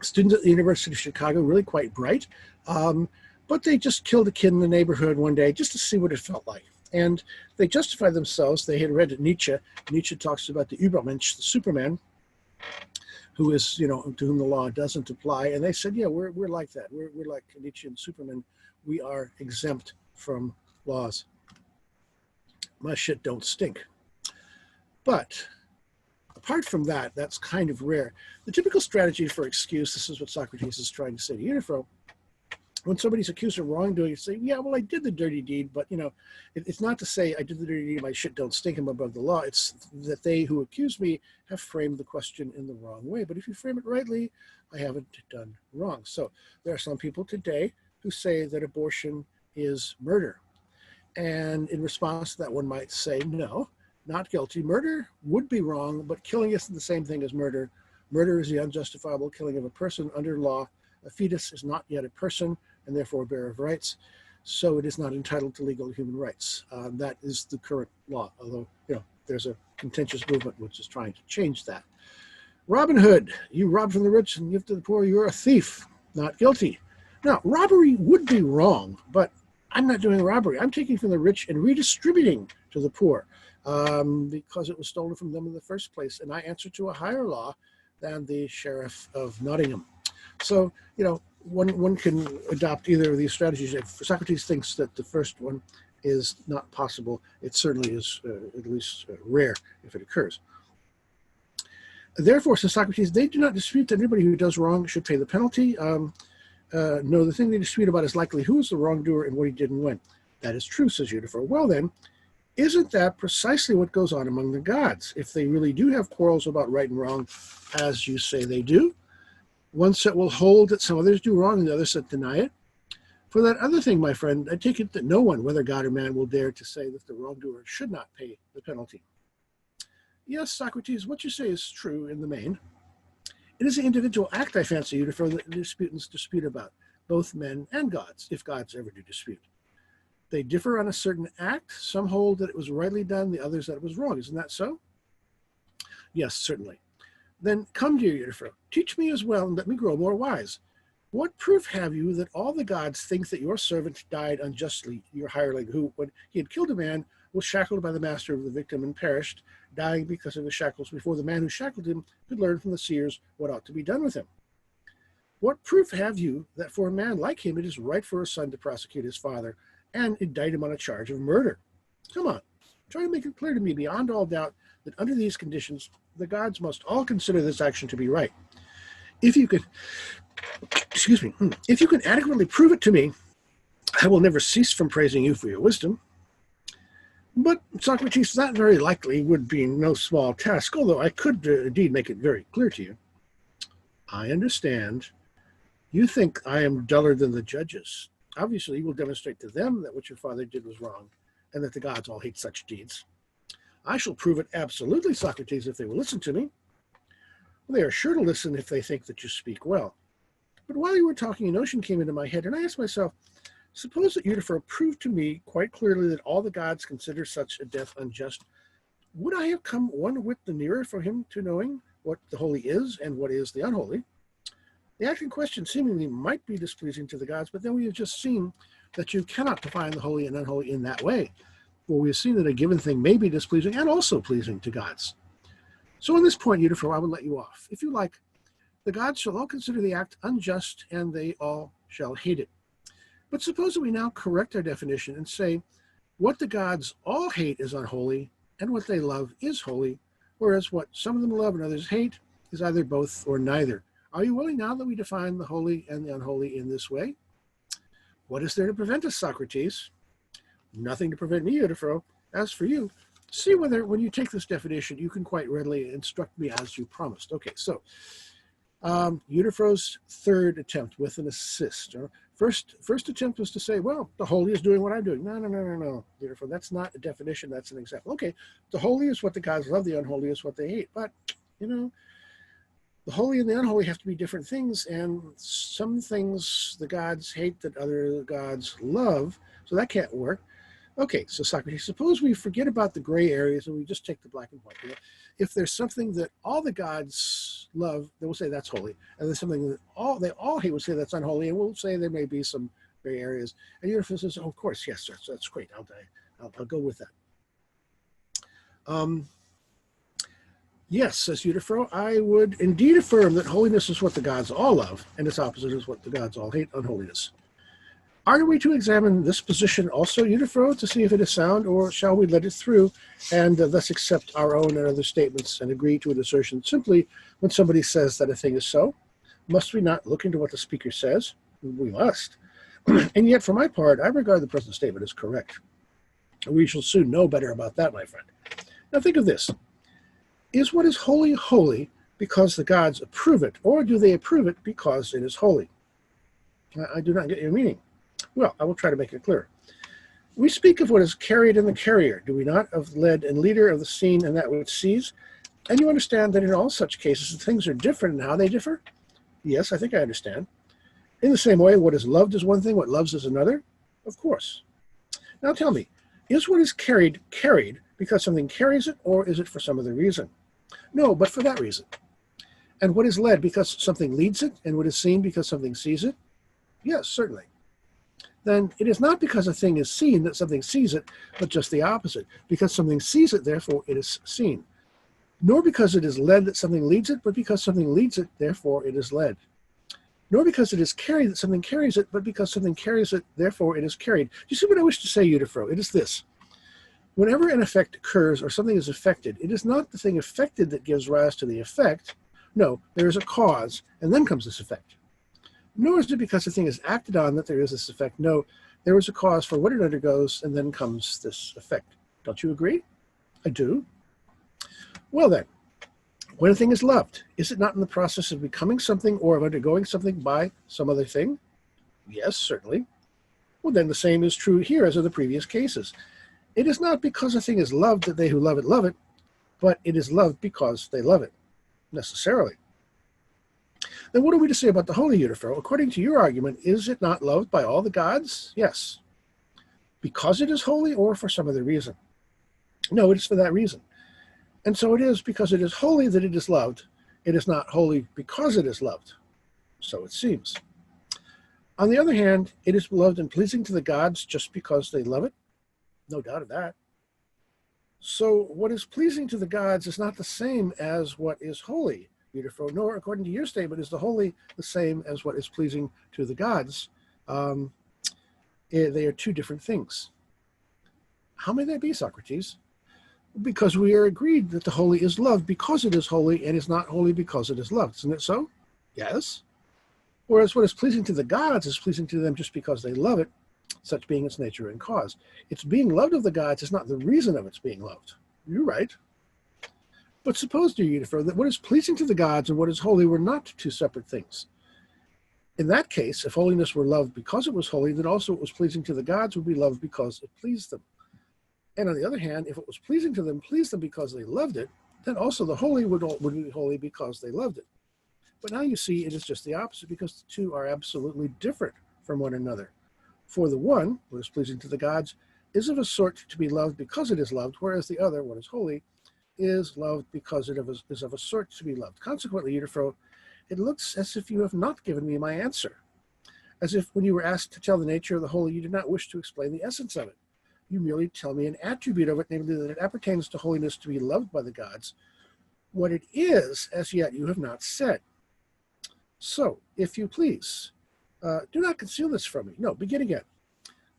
A: students at the University of Chicago, really quite bright, but they just killed a kid in the neighborhood one day just to see what it felt like. And they justified themselves. They had read Nietzsche. Nietzsche talks about the Übermensch, the Superman, who is, to whom the law doesn't apply. And they said, yeah, we're like that. We're like Nietzsche and Superman. We are exempt from laws. My shit don't stink. But apart from that, that's kind of rare. The typical strategy for excuse, this is what Socrates is trying to say to Euthyphro, when somebody's accused of wrongdoing, you say, yeah, well, I did the dirty deed, but, it's not to say I did the dirty deed, my shit don't stink, I'm above the law. It's that they who accuse me have framed the question in the wrong way. But if you frame it rightly, I haven't done wrong. So there are some people today who say that abortion is murder. And in response to that, one might say, no, not guilty. Murder would be wrong, but killing isn't the same thing as murder. Murder is the unjustifiable killing of a person under law. A fetus is not yet a person and therefore a bearer of rights, so it is not entitled to legal human rights. That is the current law, although there's a contentious movement which is trying to change that. Robin Hood, you rob from the rich and give to the poor, you're a thief, not guilty. Now, robbery would be wrong, but I'm not doing robbery. I'm taking from the rich and redistributing to the poor because it was stolen from them in the first place, and I answer to a higher law than the sheriff of Nottingham. So, one can adopt either of these strategies. If Socrates thinks that the first one is not possible, it certainly is at least rare if it occurs. Therefore, says Socrates, they do not dispute that anybody who does wrong should pay the penalty. No, the thing they dispute about is likely who is the wrongdoer and what he did and when. That is true, says Euthyphro. Well then, isn't that precisely what goes on among the gods? If they really do have quarrels about right and wrong, as you say they do, one set will hold that some others do wrong and the other set deny it. For that other thing, my friend, I take it that no one, whether God or man, will dare to say that the wrongdoer should not pay the penalty. Yes, Socrates, what you say is true in the main. It is the individual act, I fancy, Euthyphro, that the disputants dispute about, both men and gods, if gods ever do dispute. They differ on a certain act. Some hold that it was rightly done, the others that it was wrong. Isn't that so? Yes, certainly. Then come, dear Euthyphro, teach me as well and let me grow more wise. What proof have you that all the gods think that your servant died unjustly, your hireling, who, when he had killed a man, was shackled by the master of the victim and perished, dying because of the shackles before the man who shackled him could learn from the seers what ought to be done with him? What proof have you that for a man like him it is right for a son to prosecute his father and indict him on a charge of murder? Come on, try to make it clear to me beyond all doubt that under these conditions, the gods must all consider this action to be right. If you could, if you can adequately prove it to me, I will never cease from praising you for your wisdom. But, Socrates, that very likely would be no small task, although I could indeed make it very clear to you. I understand. You think I am duller than the judges. Obviously, you will demonstrate to them that what your father did was wrong, and that the gods all hate such deeds. I shall prove it absolutely, Socrates, if they will listen to me. Well, they are sure to listen if they think that you speak well. But while you were talking, a notion came into my head, and I asked myself, suppose that Euthyphro proved to me quite clearly that all the gods consider such a death unjust. Would I have come one whit the nearer for him to knowing what the holy is and what is the unholy? The act in question seemingly might be displeasing to the gods, but then we have just seen that you cannot define the holy and unholy in that way. For we have seen that a given thing may be displeasing and also pleasing to gods. So on this point, Euthyphro, I will let you off. If you like, the gods shall all consider the act unjust, and they all shall hate it. But suppose that we now correct our definition and say what the gods all hate is unholy, and what they love is holy, whereas what some of them love and others hate is either both or neither. Are you willing now that we define the holy and the unholy in this way? What is there to prevent us, Socrates? Nothing to prevent me, Euthyphro. As for you, see whether when you take this definition, you can quite readily instruct me as you promised. Okay, so Euthyphro's third attempt with an assist. First attempt was to say, well, the holy is doing what I'm doing. No, Euthyphro, that's not a definition, that's an example. Okay, the holy is what the gods love, the unholy is what they hate. But, the holy and the unholy have to be different things, and some things the gods hate that other gods love, so that can't work. Okay, so Socrates, suppose we forget about the gray areas and we just take the black and white. If there's something that all the gods love, they will say that's holy, and there's something that they all hate, will say that's unholy, and we'll say there may be some gray areas. And Euthyphro says, oh, of course, yes, sir, so that's great. I'll go with that. Yes, says Euthyphro, I would indeed affirm that holiness is what the gods all love, and its opposite is what the gods all hate, unholiness. Are we to examine this position also, Euthyphro, to see if it is sound, or shall we let it through and thus accept our own and other statements and agree to an assertion simply when somebody says that a thing is so? Must we not look into what the speaker says? We must. And yet, for my part, I regard the present statement as correct. We shall soon know better about that, my friend. Now think of this. Is what is holy holy because the gods approve it, or do they approve it because it is holy? I do not get your meaning. Well, I will try to make it clear. We speak of what is carried in the carrier, do we not, of the lead and leader, of the seen and that which sees? And you understand that in all such cases, things are different in how they differ? Yes, I think I understand. In the same way, what is loved is one thing, what loves is another? Of course. Now tell me, is what is carried because something carries it, or is it for some other reason? No, but for that reason. And what is led because something leads it, and what is seen because something sees it? Yes, certainly. Then it is not because a thing is seen that something sees it, but just the opposite. Because something sees it, therefore it is seen. Nor because it is led that something leads it, but because something leads it, therefore it is led. Nor because it is carried that something carries it, but because something carries it, therefore it is carried. Do you see what I wish to say, Euthyphro? It is this. Whenever an effect occurs or something is affected, it is not the thing affected that gives rise to the effect. No, there is a cause, and then comes this effect. Nor is it because the thing is acted on that there is this effect. No, there is a cause for what it undergoes, and then comes this effect. Don't you agree? I do. Well then, when a thing is loved, is it not in the process of becoming something or of undergoing something by some other thing? Yes, certainly. Well then, the same is true here as in the previous cases. It is not because a thing is loved that they who love it, but it is loved because they love it, necessarily. Then what are we to say about the holy, Euthyphro? According to your argument, is it not loved by all the gods? Yes. Because it is holy, or for some other reason? No, it is for that reason. And so it is because it is holy that it is loved. It is not holy because it is loved. So it seems. On the other hand, it is beloved and pleasing to the gods just because they love it? No doubt of that. So what is pleasing to the gods is not the same as what is holy. Euthyphro, nor according to your statement is the holy the same as what is pleasing to the gods. They are two different things. How may that be, Socrates? Because we are agreed that the holy is loved because it is holy and is not holy because it is loved. Isn't it so? Yes. Whereas what is pleasing to the gods is pleasing to them just because they love it, such being its nature and cause. Its being loved of the gods is not the reason of its being loved. You're right. But suppose, dear Euthyphro, that what is pleasing to the gods and what is holy were not two separate things. In that case, if holiness were loved because it was holy, then also what was pleasing to the gods would be loved because it pleased them. And on the other hand, if what was pleasing to them pleased them because they loved it, then also the holy would be holy because they loved it. But now you see it is just the opposite, because the two are absolutely different from one another. For the one, what is pleasing to the gods, is of a sort to be loved because it is loved, whereas the other, what is holy, is loved because it is of a sort to be loved. Consequently, Euthyphro, it looks as if you have not given me my answer, as if when you were asked to tell the nature of the holy, you did not wish to explain the essence of it. You merely tell me an attribute of it, namely that it appertains to holiness to be loved by the gods. What it is, as yet, you have not said. So, if you please, do not conceal this from me. No, begin again.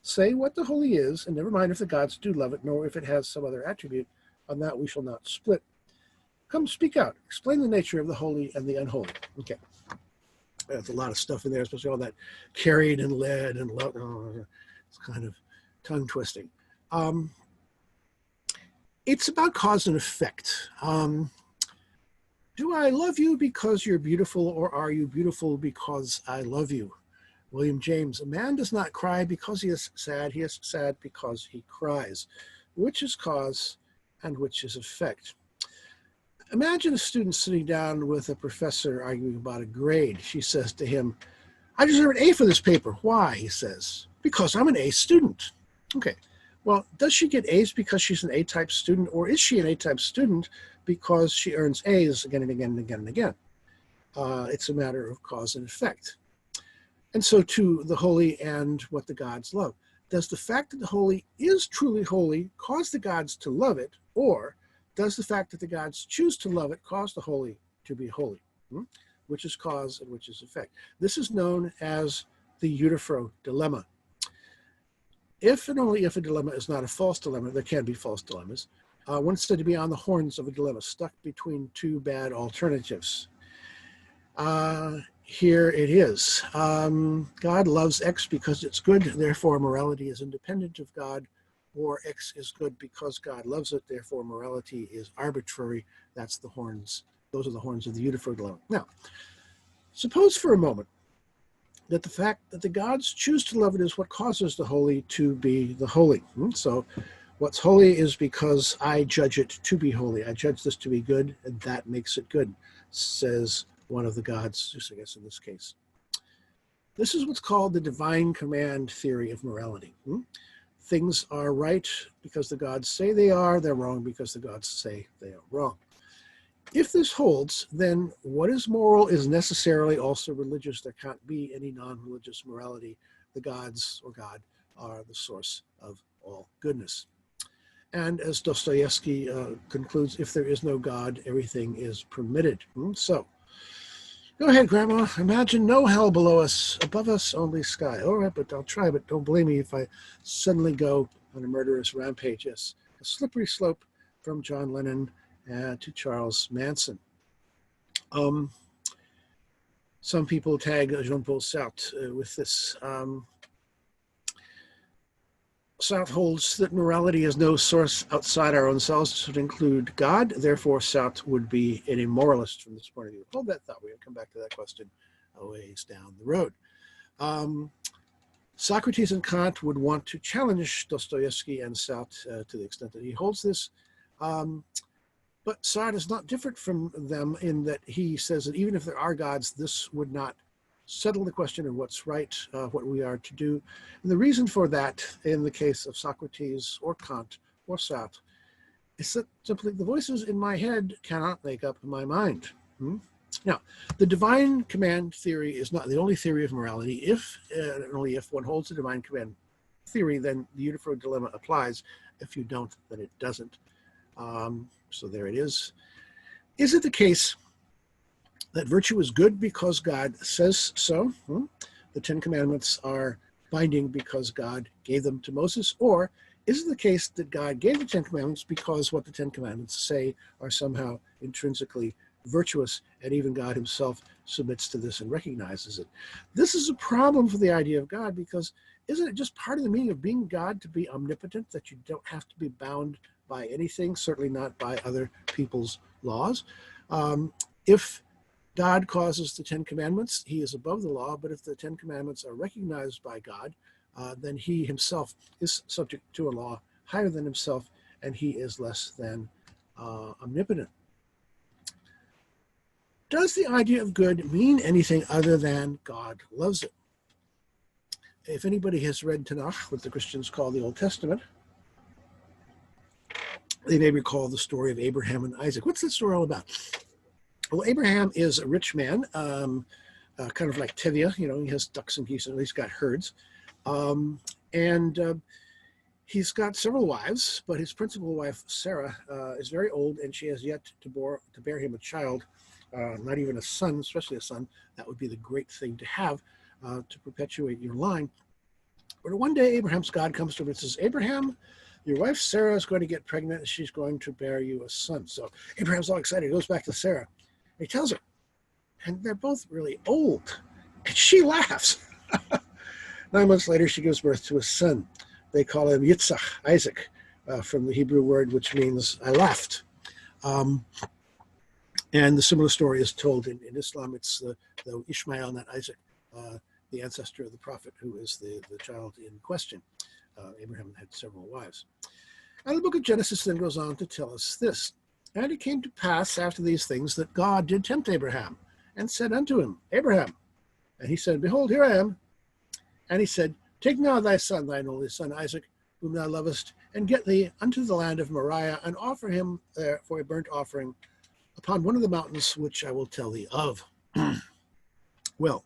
A: Say what the holy is, and never mind if the gods do love it, nor if it has some other attribute. On that we shall not split. Come, speak out. Explain the nature of the holy and the unholy. Okay. There's a lot of stuff in there, especially all that carried and led and love. Oh, it's kind of tongue twisting. It's about cause and effect. Do I love you because you're beautiful, or are you beautiful because I love you? William James, a man does not cry because he is sad because he cries. Which is cause and which is effect? Imagine a student sitting down with a professor arguing about a grade. She says to him, I deserve an A for this paper. Why? He says, because I'm an A student. Okay, well, does she get A's because she's an A-type student, or is she an A-type student because she earns A's again and again and again and again? It's a matter of cause and effect. And so too, the holy and what the gods love. Does the fact that the holy is truly holy cause the gods to love it, or does the fact that the gods choose to love it cause the holy to be holy? Which is cause and which is effect? This is known as the Euthyphro dilemma. If and only if a dilemma is not a false dilemma, there can be false dilemmas. One is said to be on the horns of a dilemma, stuck between two bad alternatives. Here it is. God loves X because it's good, therefore morality is independent of God, or X is good because God loves it, therefore morality is arbitrary. That's the horns. Those are the horns of the Euthyphro dilemma. Now, suppose for a moment that the fact that the gods choose to love it is what causes the holy to be the holy. So what's holy is because I judge it to be holy. I judge this to be good, and that makes it good, says one of the gods, I guess in this case. This is what's called the divine command theory of morality. Things are right because the gods say they are, they're wrong because the gods say they are wrong. If this holds, then what is moral is necessarily also religious. There can't be any non-religious morality. The gods, or God, are the source of all goodness. And as Dostoevsky concludes, if there is no God, everything is permitted. So, go ahead, Grandma. Imagine no hell below us, above us only sky. All right, but I'll try, but don't blame me if I suddenly go on a murderous rampage. Yes, a slippery slope from John Lennon to Charles Manson. Some people tag Jean-Paul Sartre with this. Sartre holds that morality is no source outside our own selves. This would include God. Therefore, Sartre would be an immoralist from this point of view. Hold that thought. We'll come back to that question a ways down the road. Socrates and Kant would want to challenge Dostoevsky and Sartre to the extent that he holds this. But Sartre is not different from them in that he says that even if there are gods, this would not settle the question of what's right, what we are to do. And the reason for that, in the case of Socrates or Kant or Sartre, is that simply the voices in my head cannot make up my mind. Now, the divine command theory is not the only theory of morality. If and only if one holds the divine command theory, then the Euthyphro dilemma applies. If you don't, then it doesn't. So there it is. Is it the case that virtue is good because God says so. The Ten Commandments are binding because God gave them to Moses, or is it the case that God gave the Ten Commandments because what the Ten Commandments say are somehow intrinsically virtuous, and even God himself submits to this and recognizes it? This is a problem for the idea of God, because isn't it just part of the meaning of being God to be omnipotent, that you don't have to be bound by anything, certainly not by other people's laws? If God causes the Ten Commandments, he is above the law, but if the Ten Commandments are recognized by God, then he himself is subject to a law higher than himself, and he is less than omnipotent. Does the idea of good mean anything other than God loves it? If anybody has read Tanakh, what the Christians call the Old Testament, they may recall the story of Abraham and Isaac. What's that story all about? Well, Abraham is a rich man, kind of like Tevye. He has ducks and geese, and at least got herds. He's got several wives, but his principal wife, Sarah, is very old, and she has yet to bear him a child, not even a son, especially a son. That would be the great thing to have to perpetuate your line. But one day, Abraham's God comes to him and says, Abraham, your wife Sarah is going to get pregnant, and she's going to bear you a son. So Abraham's all excited. He goes back to Sarah. He tells her, and they're both really old, and she laughs. 9 months later, she gives birth to a son. They call him Yitzhak, Isaac, from the Hebrew word which means I laughed. And the similar story is told in Islam. It's the Ishmael, not Isaac, the ancestor of the prophet, who is the child in question. Abraham had several wives. And the book of Genesis then goes on to tell us this. And it came to pass after these things that God did tempt Abraham and said unto him, Abraham. And he said, Behold, here I am. And he said, Take now thy son, thine only son Isaac, whom thou lovest, and get thee unto the land of Moriah, and offer him there for a burnt offering upon one of the mountains which I will tell thee of. Well,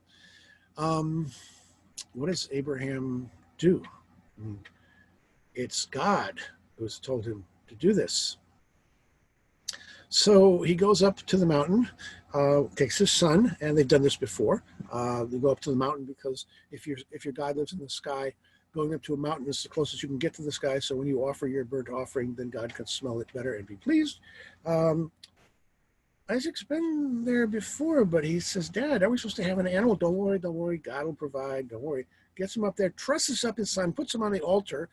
A: what does Abraham do? It's God who has told him to do this. So he goes up to the mountain, takes his son, and they've done this before. They go up to the mountain because if your God lives in the sky, going up to a mountain is the closest you can get to the sky. So when you offer your burnt offering, then God can smell it better and be pleased. Isaac's been there before, but he says, Dad, are we supposed to have an animal? Don't worry. God will provide. Don't worry. Gets him up there, trusses up his son, puts him on the altar,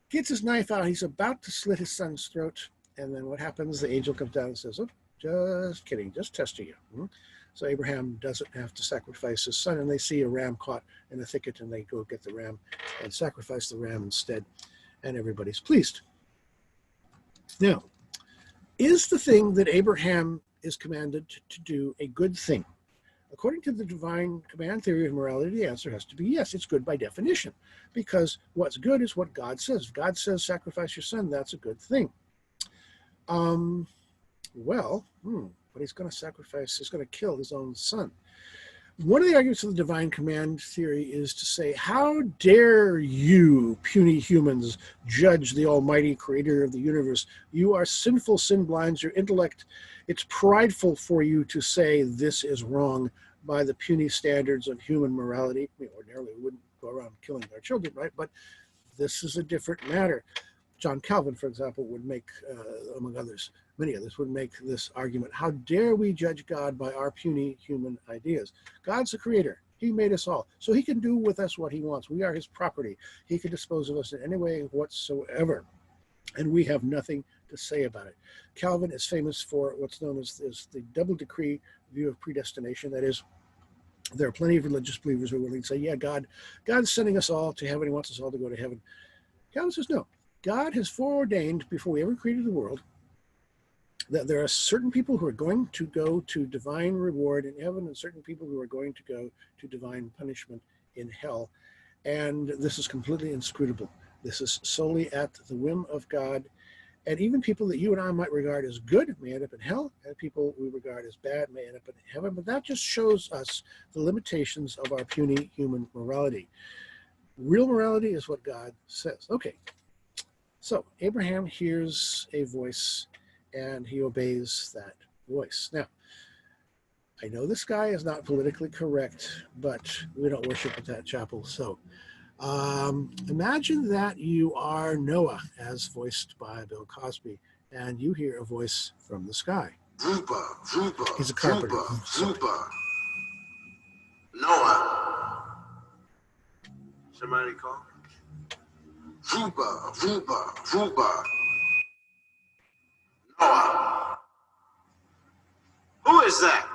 A: gets his knife out. He's about to slit his son's throat. And then what happens? The angel comes down and says, oh, just kidding, just testing you. So Abraham doesn't have to sacrifice his son, and they see a ram caught in a thicket, and they go get the ram and sacrifice the ram instead, and everybody's pleased. Now, is the thing that Abraham is commanded to do a good thing? According to the divine command theory of morality, the answer has to be yes. It's good by definition, because what's good is what God says. If God says sacrifice your son, that's a good thing. But he's going to sacrifice, he's going to kill his own son. One of the arguments of the divine command theory is to say, how dare you, puny humans, judge the almighty creator of the universe? You are sinful, sin blinds, your intellect. It's prideful for you to say this is wrong by the puny standards of human morality. Ordinarily, we wouldn't go around killing our children, right? But this is a different matter. John Calvin, for example, would make, among others, many others, would make this argument. How dare we judge God by our puny human ideas? God's the creator. He made us all. So he can do with us what he wants. We are his property. He can dispose of us in any way whatsoever. And we have nothing to say about it. Calvin is famous for what's known as the double decree view of predestination. That is, there are plenty of religious believers who are willing to say, yeah, God's sending us all to heaven. He wants us all to go to heaven. Calvin says, no. God has foreordained before we ever created the world that there are certain people who are going to go to divine reward in heaven and certain people who are going to go to divine punishment in hell. And this is completely inscrutable. This is solely at the whim of God. And even people that you and I might regard as good may end up in hell, and people we regard as bad may end up in heaven. But that just shows us the limitations of our puny human morality. Real morality is what God says. Okay. So Abraham hears a voice and he obeys that voice. Now, I know the sky is not politically correct, but we don't worship at that chapel. So imagine that you are Noah, as voiced by Bill Cosby, and you hear a voice from the sky.
F: Rupa, Rupa,
A: He's a carpenter.
F: Rupa, Rupa. Noah.
E: Somebody call?
F: Rupa, Rupa, Rupa. Noah.
C: Who is that?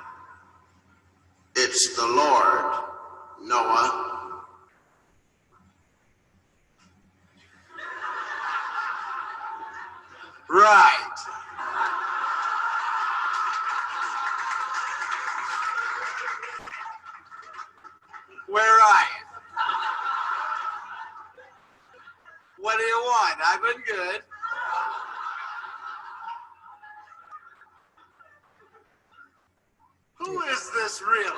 F: It's the Lord, Noah.
C: Right. Where are you? What do you want? I've been good. Who is this really?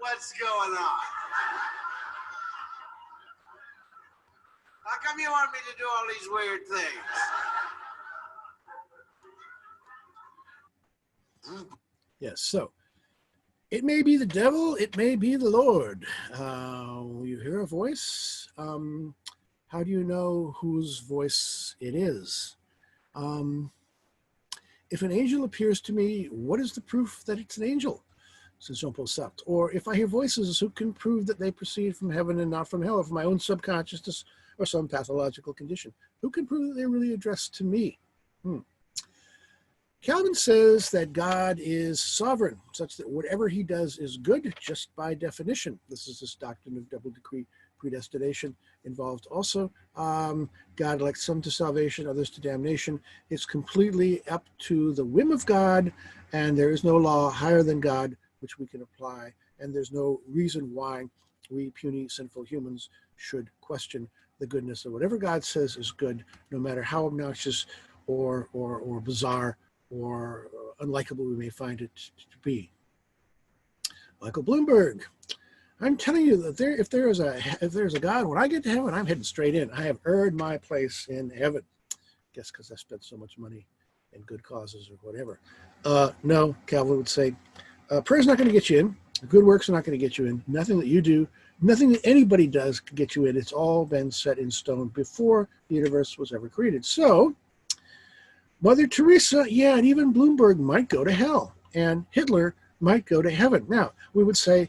C: What's going on? How come you want me to do all these weird things?
A: Yes, so it may be the devil, it may be the Lord. You hear a voice. How do you know whose voice it is? If an angel appears to me, what is the proof that it's an angel? Says Jean-Paul Sartre. Or if I hear voices, who can prove that they proceed from heaven and not from hell, or from my own subconsciousness or some pathological condition? Who can prove that they're really addressed to me? Calvin says that God is sovereign, such that whatever he does is good just by definition. This is this doctrine of double decree predestination involved also. God elects some to salvation, others to damnation. It's completely up to the whim of God, and there is no law higher than God which we can apply, and there's no reason why we puny, sinful humans should question the goodness of whatever God says is good, no matter how obnoxious or bizarre or unlikable we may find it to be. Michael Bloomberg, I'm telling you that if there's a God, when I get to heaven, I'm heading straight in. I have earned my place in heaven. I guess because I spent so much money in good causes or whatever. No, Calvin would say, prayer's not going to get you in. Good works are not going to get you in. Nothing that you do, nothing that anybody does can get you in. It's all been set in stone before the universe was ever created. So, Mother Teresa, yeah, and even Bloomberg might go to hell, and Hitler might go to heaven. Now, we would say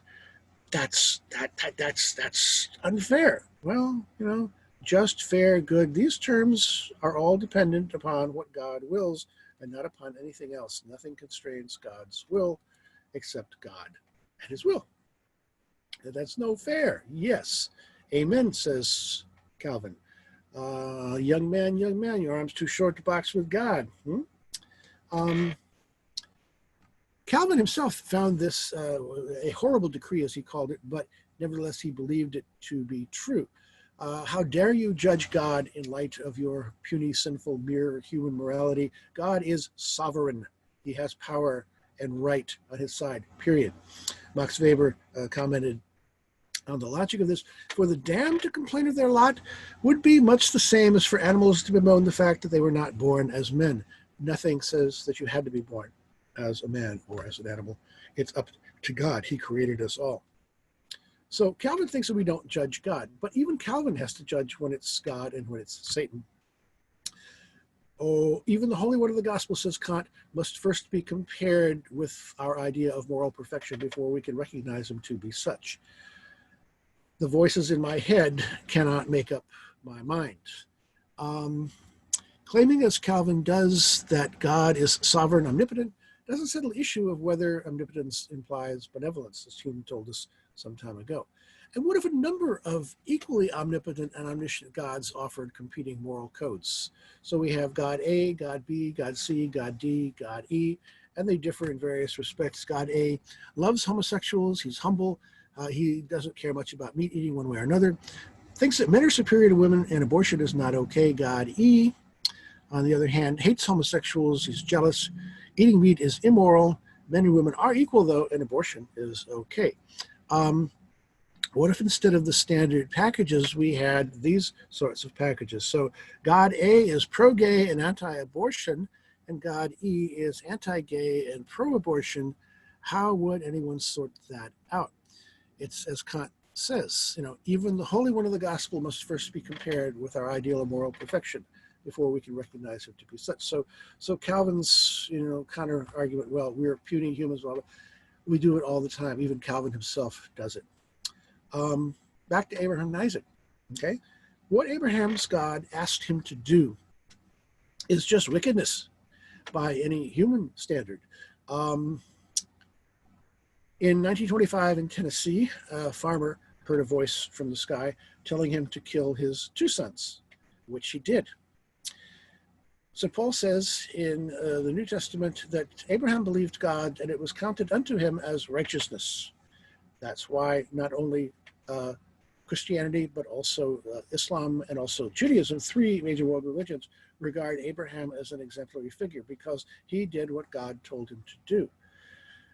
A: that's unfair. Well, just, fair, good. These terms are all dependent upon what God wills and not upon anything else. Nothing constrains God's will except God and his will. That's no fair. Yes. Amen, says Calvin. Young man, your arm's too short to box with God. Calvin himself found this a horrible decree, as he called it, but nevertheless he believed it to be true. How dare you judge God in light of your puny, sinful, mere human morality? God is sovereign. He has power and right on his side, period. Max Weber commented on the logic of this. For the damned to complain of their lot would be much the same as for animals to bemoan the fact that they were not born as men. Nothing says that you had to be born as a man or as an animal. It's up to God. He created us all. So Calvin thinks that we don't judge God, but even Calvin has to judge when it's God and when it's Satan. Oh, even the Holy Word of the Gospel, says Kant, must first be compared with our idea of moral perfection before we can recognize him to be such. The voices in my head cannot make up my mind. Claiming, as Calvin does, that God is sovereign, omnipotent, doesn't settle the issue of whether omnipotence implies benevolence, as Hume told us some time ago. And what if a number of equally omnipotent and omniscient gods offered competing moral codes? So we have God A, God B, God C, God D, God E, and they differ in various respects. God A loves homosexuals, he's humble, he doesn't care much about meat eating one way or another, thinks that men are superior to women and abortion is not okay. God E, on the other hand, hates homosexuals, he's jealous, eating meat is immoral, men and women are equal though, and abortion is okay. What if instead of the standard packages, we had these sorts of packages? So God A is pro-gay and anti-abortion, and God E is anti-gay and pro-abortion. How would anyone sort that out? It's as Kant says, even the Holy One of the Gospel must first be compared with our ideal of moral perfection before we can recognize him to be such. So Calvin's, counter argument, well, we're puny humans, well, we do it all the time. Even Calvin himself does it. Back to Abraham and Isaac. Okay, what Abraham's God asked him to do is just wickedness by any human standard. In 1925 in Tennessee, a farmer heard a voice from the sky telling him to kill his 2 sons, which he did. St. Paul says in the New Testament that Abraham believed God and it was counted unto him as righteousness. That's why not only Christianity, but also Islam and also Judaism, 3 major world religions, regard Abraham as an exemplary figure because he did what God told him to do.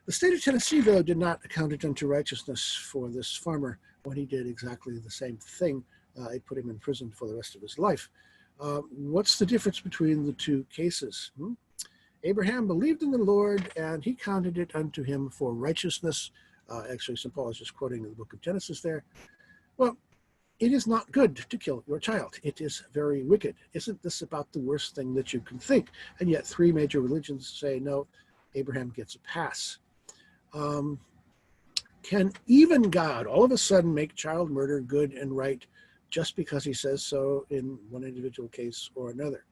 A: The state of Tennessee, though, did not account it unto righteousness for this farmer when he did exactly the same thing. It put him in prison for the rest of his life. What's the difference between the 2 cases? Abraham believed in the Lord, and he counted it unto him for righteousness. Actually, St. Paul is just quoting the book of Genesis there. Well, it is not good to kill your child. It is very wicked. Isn't this about the worst thing that you can think? And yet 3 major religions say, no, Abraham gets a pass. Can even God all of a sudden make child murder good and right just because he says so in one individual case or another?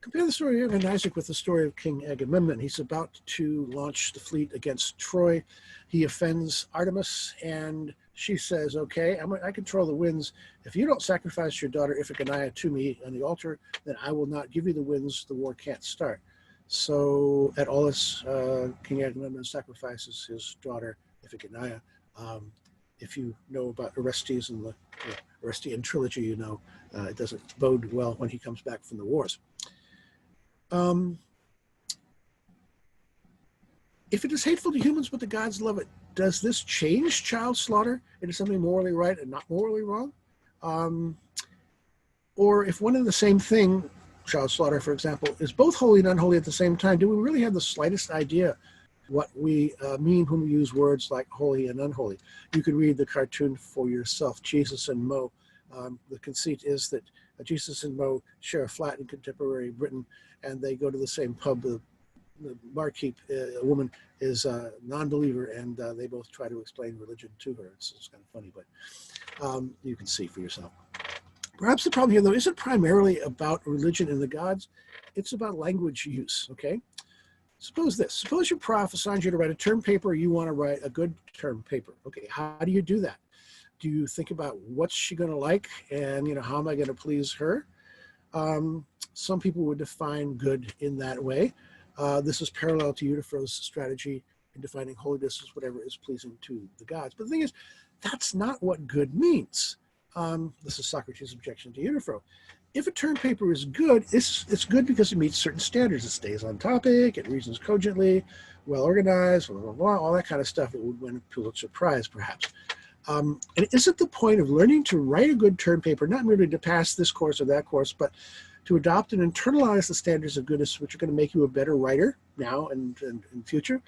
A: Compare the story of Isaac with the story of King Agamemnon. He's about to launch the fleet against Troy. He offends Artemis, and she says, okay, I control the winds. If you don't sacrifice your daughter Iphigenia to me on the altar, then I will not give you the winds. The war can't start. So at Aulis, King Agamemnon sacrifices his daughter Iphigenia. If you know about Orestes and the Orestian trilogy, it doesn't bode well when he comes back from the wars. If it is hateful to humans but the gods love it, does this change child slaughter into something morally right and not morally wrong? Or if one and the same thing, child slaughter, for example, is both holy and unholy at the same time, do we really have the slightest idea what we mean when we use words like holy and unholy? You could read the cartoon for yourself, Jesus and Mo. The conceit is that Jesus and Mo share a flat in contemporary Britain, and they go to the same pub. The barkeep, a woman, is a non-believer, and they both try to explain religion to her. It's kind of funny, but you can see for yourself. Perhaps the problem here, though, isn't primarily about religion and the gods. It's about language use, okay? Suppose this. Suppose your prof assigns you to write a term paper. You want to write a good term paper. Okay, how do you do that? Do you think about what's she going to like and, how am I going to please her? Some people would define good in that way. This is parallel to Euthyphro's strategy in defining holiness as whatever is pleasing to the gods. But the thing is, that's not what good means. This is Socrates' objection to Euthyphro. If a term paper is good, it's good because it meets certain standards. It stays on topic, it reasons cogently, well organized, blah, blah, blah, all that kind of stuff. It would win a Pulitzer Prize, perhaps. And isn't the point of learning to write a good term paper not merely to pass this course or that course, but to adopt and internalize the standards of goodness which are going to make you a better writer now and in future?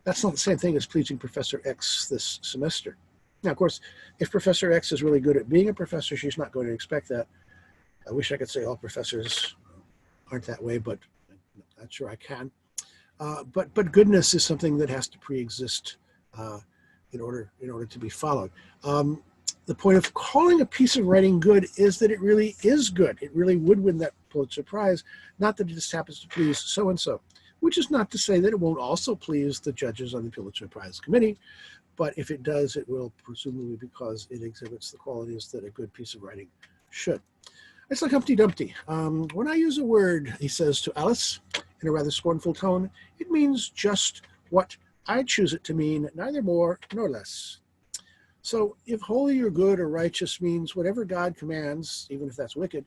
A: That's not the same thing as pleasing Professor X this semester. Now, of course, if Professor X is really good at being a professor, she's not going to expect that. I wish I could say all professors aren't that way, but I'm not sure I can. But goodness is something that has to pre-exist in order to be followed. The point of calling a piece of writing good is that it really is good. It really would win that Pulitzer Prize, not that it just happens to please so-and-so, which is not to say that it won't also please the judges on the Pulitzer Prize committee, but if it does, it will presumably because it exhibits the qualities that a good piece of writing should. It's like Humpty Dumpty. When I use a word, he says to Alice in a rather scornful tone, it means just what I choose it to mean, neither more nor less. So if holy or good or righteous means whatever God commands, even if that's wicked,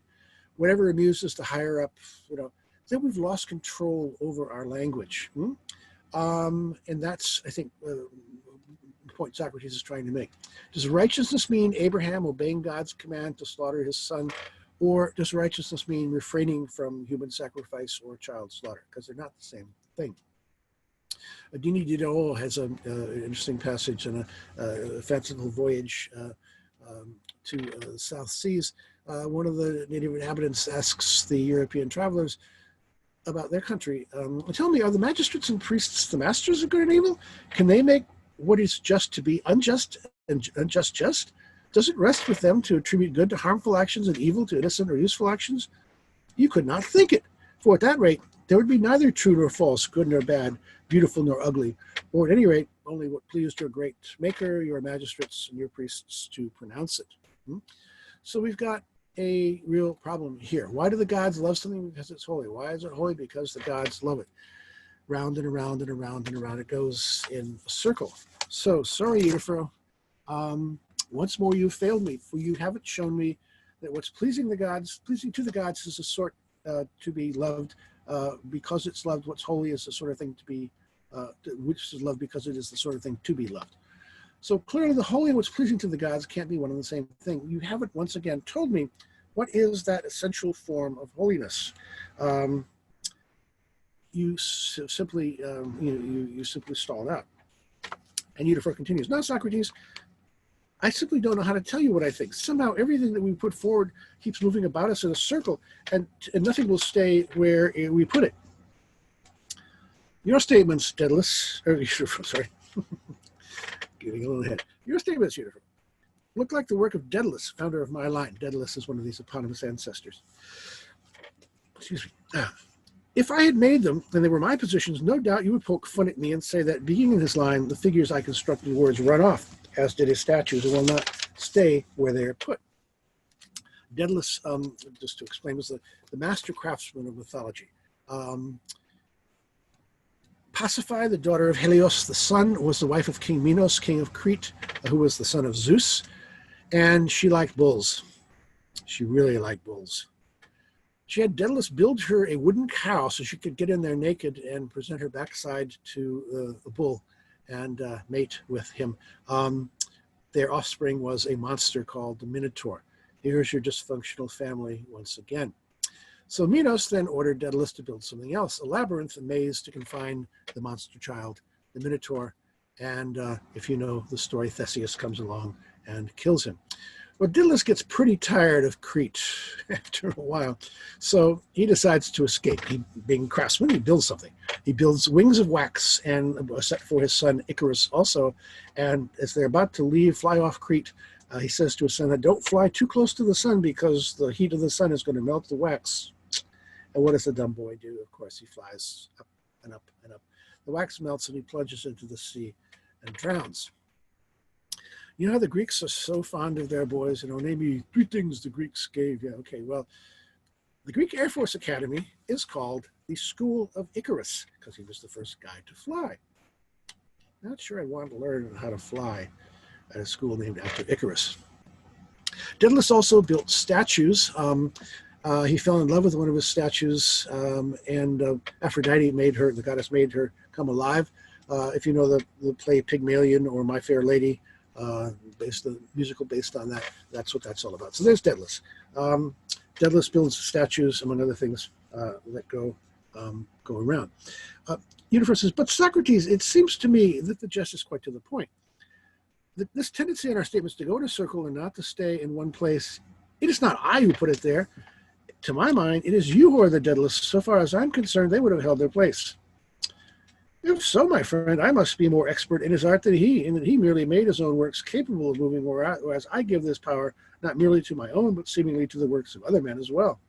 A: whatever amuses the higher up, then we've lost control over our language. And that's, I think, point Socrates is trying to make. Does righteousness mean Abraham obeying God's command to slaughter his son, or does righteousness mean refraining from human sacrifice or child slaughter? Because they're not the same thing. Denis Diderot has an interesting passage in a fanciful voyage to the South Seas. One of the native inhabitants asks the European travelers about their country. Tell me, are the magistrates and priests the masters of good and evil? Can they make what is just to be unjust and unjust just? Does it rest with them to attribute good to harmful actions and evil to innocent or useful actions? You could not think it, for at that rate there would be neither true nor false, good nor bad, beautiful nor ugly, or at any rate only what pleased your great maker, your magistrates, and your priests to pronounce it. So we've got a real problem here. Why do the gods love something? Because it's holy. Why is it holy? Because the gods love it. Round and around and around and around it goes in a circle. So, sorry, Euthyphro. Once more you failed me, for you haven't shown me that what's pleasing to the gods is a sort to be loved because it's loved. What's holy is the sort of thing to be, which is loved because it is the sort of thing to be loved. So clearly the holy and what's pleasing to the gods can't be one and the same thing. You haven't once again told me what is that essential form of holiness. You simply stalled out. And Euthyphro continues, now Socrates, I simply don't know how to tell you what I think. Somehow everything that we put forward keeps moving about us in a circle, and nothing will stay where we put it. Your statements, Daedalus, sorry, getting a little ahead. Your statements, Euthyphro, look like the work of Daedalus, founder of my line. Daedalus is one of these eponymous ancestors. Excuse me. If I had made them, and they were my positions, no doubt you would poke fun at me and say that being in his line, the figures I constructed in words run off, as did his statues, and will not stay where they are put. Daedalus, just to explain, was the master craftsman of mythology. Pasiphae, the daughter of Helios the sun, was the wife of King Minos, king of Crete, who was the son of Zeus, and she liked bulls. She really liked bulls. She had Daedalus build her a wooden cow so she could get in there naked and present her backside to the bull and mate with him. Their offspring was a monster called the Minotaur. Here's your dysfunctional family once again. So Minos then ordered Daedalus to build something else, a labyrinth, a maze to confine the monster child, the Minotaur, and if you know the story, Theseus comes along and kills him. Well, Daedalus gets pretty tired of Crete after a while, so he decides to escape. He, being a craftsman, he builds something. He builds wings of wax and a set for his son Icarus also, and as they're about to fly off Crete, he says to his son, don't fly too close to the sun because the heat of the sun is going to melt the wax. And what does the dumb boy do? Of course, he flies up and up and up. The wax melts and he plunges into the sea and drowns. You know how the Greeks are so fond of their boys, name me 3 things the Greeks gave. Yeah, okay, well, the Greek Air Force Academy is called the School of Icarus because he was the first guy to fly. Not sure I want to learn how to fly at a school named after Icarus. Daedalus also built statues. He fell in love with one of his statues, and Aphrodite the goddess made her come alive. If you know the play Pygmalion or My Fair Lady, the musical based on that, that's what that's all about. So there's Daedalus. Daedalus builds statues, among other things, that go around. Euthyphro says, but Socrates, it seems to me that the jest is quite to the point. This tendency in our statements to go in a circle and not to stay in one place, it is not I who put it there. To my mind, it is you who are the Daedalus. So far as I'm concerned, they would have held their place. If so, my friend, I must be more expert in his art than he, in that he merely made his own works capable of moving, whereas I give this power not merely to my own, but seemingly to the works of other men as well.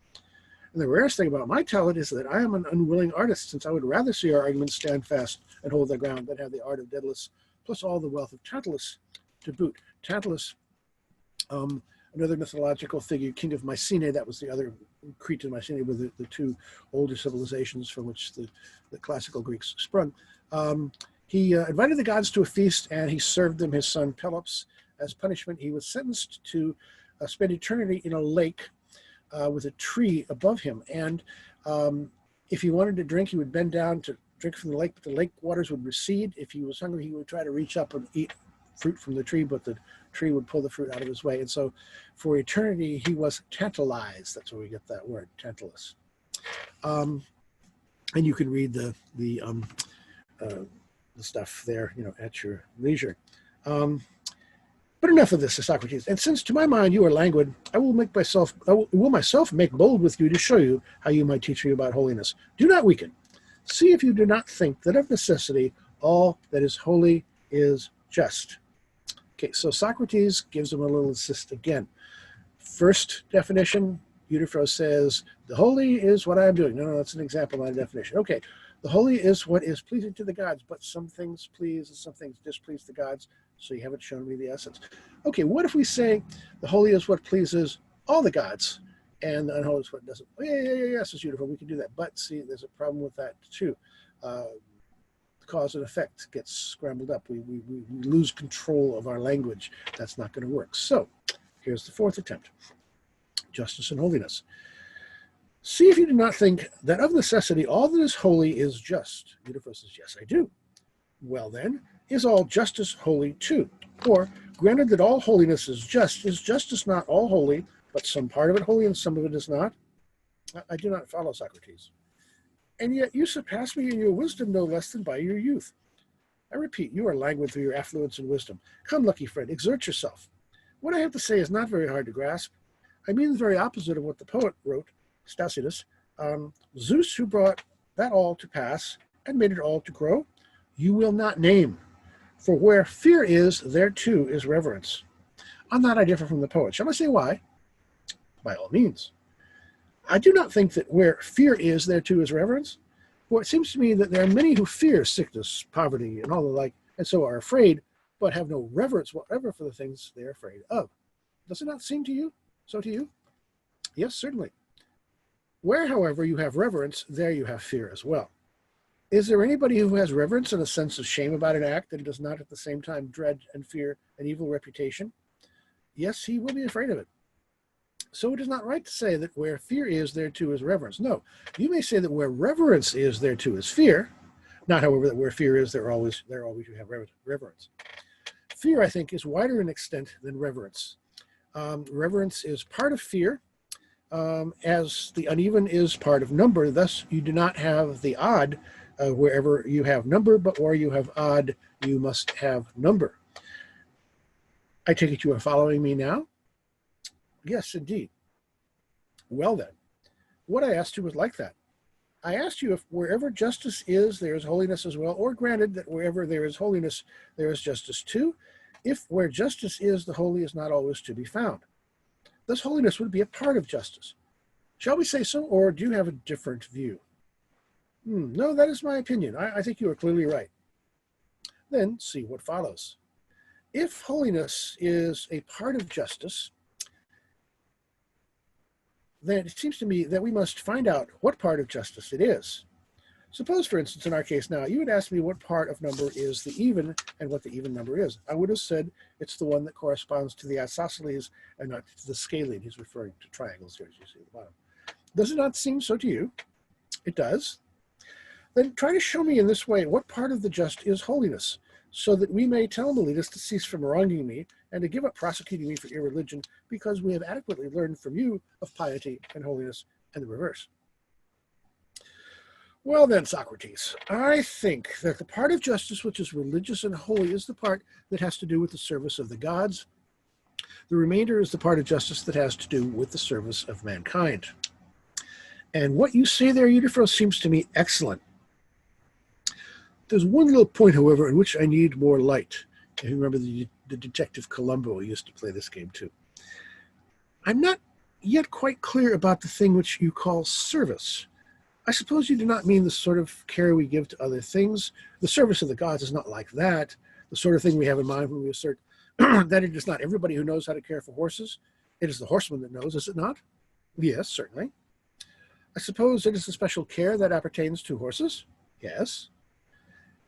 A: And the rarest thing about my talent is that I am an unwilling artist, since I would rather see our arguments stand fast and hold their ground than have the art of Daedalus, plus all the wealth of Tantalus to boot. Tantalus, another mythological figure, king of Mycenae, that was the other Crete and Mycenae were the 2 older civilizations from which the classical Greeks sprung. He invited the gods to a feast and he served them his son Peplos. As punishment, he was sentenced to spend eternity in a lake with a tree above him. And if he wanted to drink, he would bend down to drink from the lake, but the lake waters would recede. If he was hungry, he would try to reach up and eat fruit from the tree, but the tree would pull the fruit out of his way. And so for eternity, he was tantalized. That's where we get that word, tantalus. And you can read the stuff there, at your leisure. But enough of this, Socrates. And since to my mind you are languid, I will myself make bold with you to show you how you might teach me about holiness. Do not weaken. See if you do not think that of necessity all that is holy is just. Okay, so Socrates gives him a little assist again. First definition, Euthyphro says, the holy is what I am doing. No, that's an example, not a definition. Okay, the holy is what is pleasing to the gods, but some things please and some things displease the gods, so you haven't shown me the essence. Okay, what if we say the holy is what pleases all the gods, and the unholy is what doesn't? Oh, yeah, says Euthyphro, we can do that. But see, there's a problem with that too. Cause and effect gets scrambled up. We lose control of our language. That's not going to work. So here's the fourth attempt. Justice and holiness. See if you do not think that of necessity all that is holy is just. Euthyphro says, yes, I do. Well then, is all justice holy too? Or, granted that all holiness is justice not all holy, but some part of it holy and some of it is not? I do not follow, Socrates. And yet you surpass me in your wisdom no less than by your youth. I repeat, you are languid through your affluence and wisdom. Come, lucky friend, exert yourself. What I have to say is not very hard to grasp. I mean the very opposite of what the poet wrote, Stasidas. Zeus, who brought that all to pass and made it all to grow, you will not name. For where fear is, there too is reverence. On that I differ from the poet. Shall I say why? By all means. I do not think that where fear is, there too is reverence. For it seems to me that there are many who fear sickness, poverty, and all the like, and so are afraid, but have no reverence whatever for the things they are afraid of. Does it not seem to you? So to you? Yes, certainly. Where, however, you have reverence, there you have fear as well. Is there anybody who has reverence and a sense of shame about an act and does not at the same time dread and fear an evil reputation? Yes, he will be afraid of it. So it is not right to say that where fear is, there too is reverence. No, you may say that where reverence is, there too is fear. Not, however, that where fear is, there always you have reverence. Fear, I think, is wider in extent than reverence. Reverence is part of fear, as the uneven is part of number. Thus, you do not have the odd wherever you have number, but where you have odd, you must have number. I take it you are following me now? Yes, indeed. Well then, what I asked you was like that. I asked you if wherever justice is, there is holiness as well, or granted that wherever there is holiness, there is justice too, if where justice is, the holy is not always to be found. Thus holiness would be a part of justice. Shall we say so, or do you have a different view? No, that is my opinion. I think you are clearly right. Then see what follows. If holiness is a part of justice, then it seems to me that we must find out what part of justice it is. Suppose, for instance, in our case now, you would ask me what part of number is the even and what the even number is. I would have said it's the one that corresponds to the isosceles and not to the scalene. He's referring to triangles here, as you see at the bottom. Does it not seem so to you? It does. Then try to show me in this way what part of the just is holiness, so that we may tell Miletus to cease from wronging me and to give up prosecuting me for irreligion, because we have adequately learned from you of piety and holiness and the reverse. Well then, Socrates, I think that the part of justice which is religious and holy is the part that has to do with the service of the gods. The remainder is the part of justice that has to do with the service of mankind. And what you say there, Euthyphro, seems to me excellent. There's one little point, however, in which I need more light. If you remember the detective Columbo, who used to play this game too. I'm not yet quite clear about the thing which you call service. I suppose you do not mean the sort of care we give to other things. The service of the gods is not like that. The sort of thing we have in mind when we assert that it is not everybody who knows how to care for horses. It is the horseman that knows, is it not? Yes, certainly. I suppose it is a special care that appertains to horses? Yes.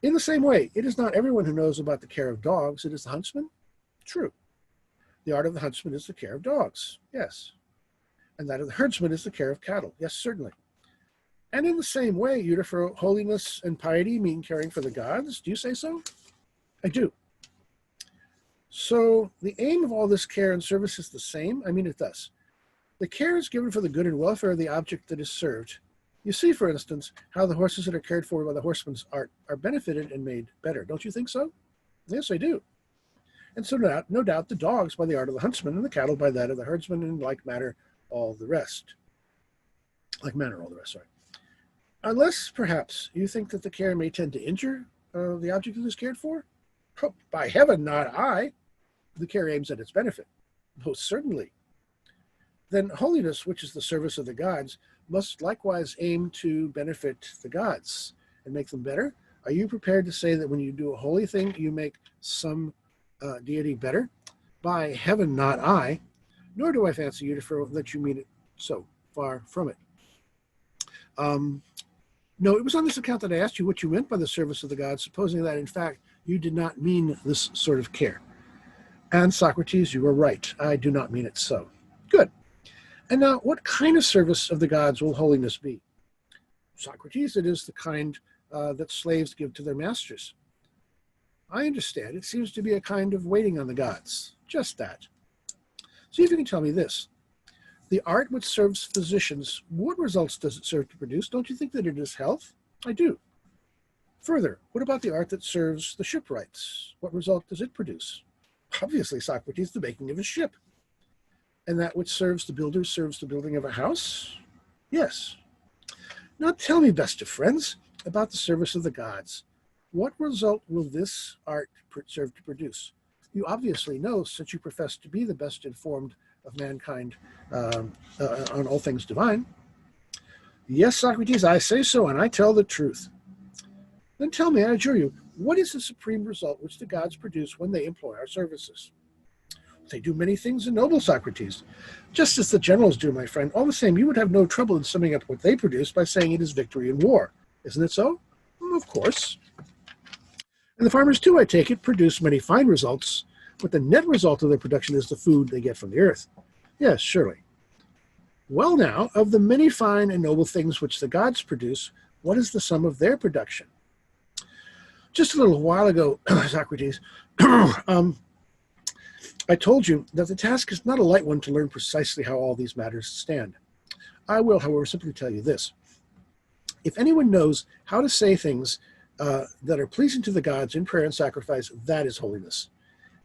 A: In the same way, it is not everyone who knows about the care of dogs. It is the huntsman? True. The art of the huntsman is the care of dogs. Yes. And that of the herdsman is the care of cattle. Yes, certainly. And in the same way, Euthyphro, holiness and piety mean caring for the gods. Do you say so? I do. So the aim of all this care and service is the same? I mean it thus. The care is given for the good and welfare of the object that is served. You see, for instance, how the horses that are cared for by the horseman's art are benefited and made better. Don't you think so? Yes, I do. And so no doubt the dogs by the art of the huntsman and the cattle by that of the herdsman, and like manner all the rest. Unless, perhaps, you think that the care may tend to injure the object that is cared for? Oh, by heaven, not I. The care aims at its benefit. Most certainly. Then holiness, which is the service of the gods, must likewise aim to benefit the gods and make them better. Are you prepared to say that when you do a holy thing, you make some deity better? By heaven, not I. Nor do I fancy, Euthyphro, that you mean it so. Far from it. No, it was on this account that I asked you what you meant by the service of the gods, supposing that, in fact, you did not mean this sort of care. And Socrates, you are right. I do not mean it so. Good. And now, what kind of service of the gods will holiness be? Socrates, it is the kind that slaves give to their masters. I understand. It seems to be a kind of waiting on the gods. Just that. See if you can tell me this. The art which serves physicians, what results does it serve to produce? Don't you think that it is health? I do. Further, what about the art that serves the shipwrights? What result does it produce? Obviously, Socrates, the making of a ship. And that which serves the builders serves the building of a house? Yes. Now tell me, best of friends, about the service of the gods. What result will this art serve to produce? You obviously know, since you profess to be the best informed of mankind on all things divine. Yes, Socrates, I say so, and I tell the truth. Then tell me, I adjure you, what is the supreme result which the gods produce when they employ our services? They do many things in noble, Socrates, just as the generals do, my friend. All the same, you would have no trouble in summing up what they produce by saying it is victory in war. Isn't it so? Of course. And the farmers, too, I take it, produce many fine results, but the net result of their production is the food they get from the earth. Yes, surely. Well now, of the many fine and noble things which the gods produce, what is the sum of their production? Just a little while ago, Socrates, I told you that the task is not a light one to learn precisely how all these matters stand. I will, however, simply tell you this. If anyone knows how to say things that are pleasing to the gods in prayer and sacrifice, that is holiness.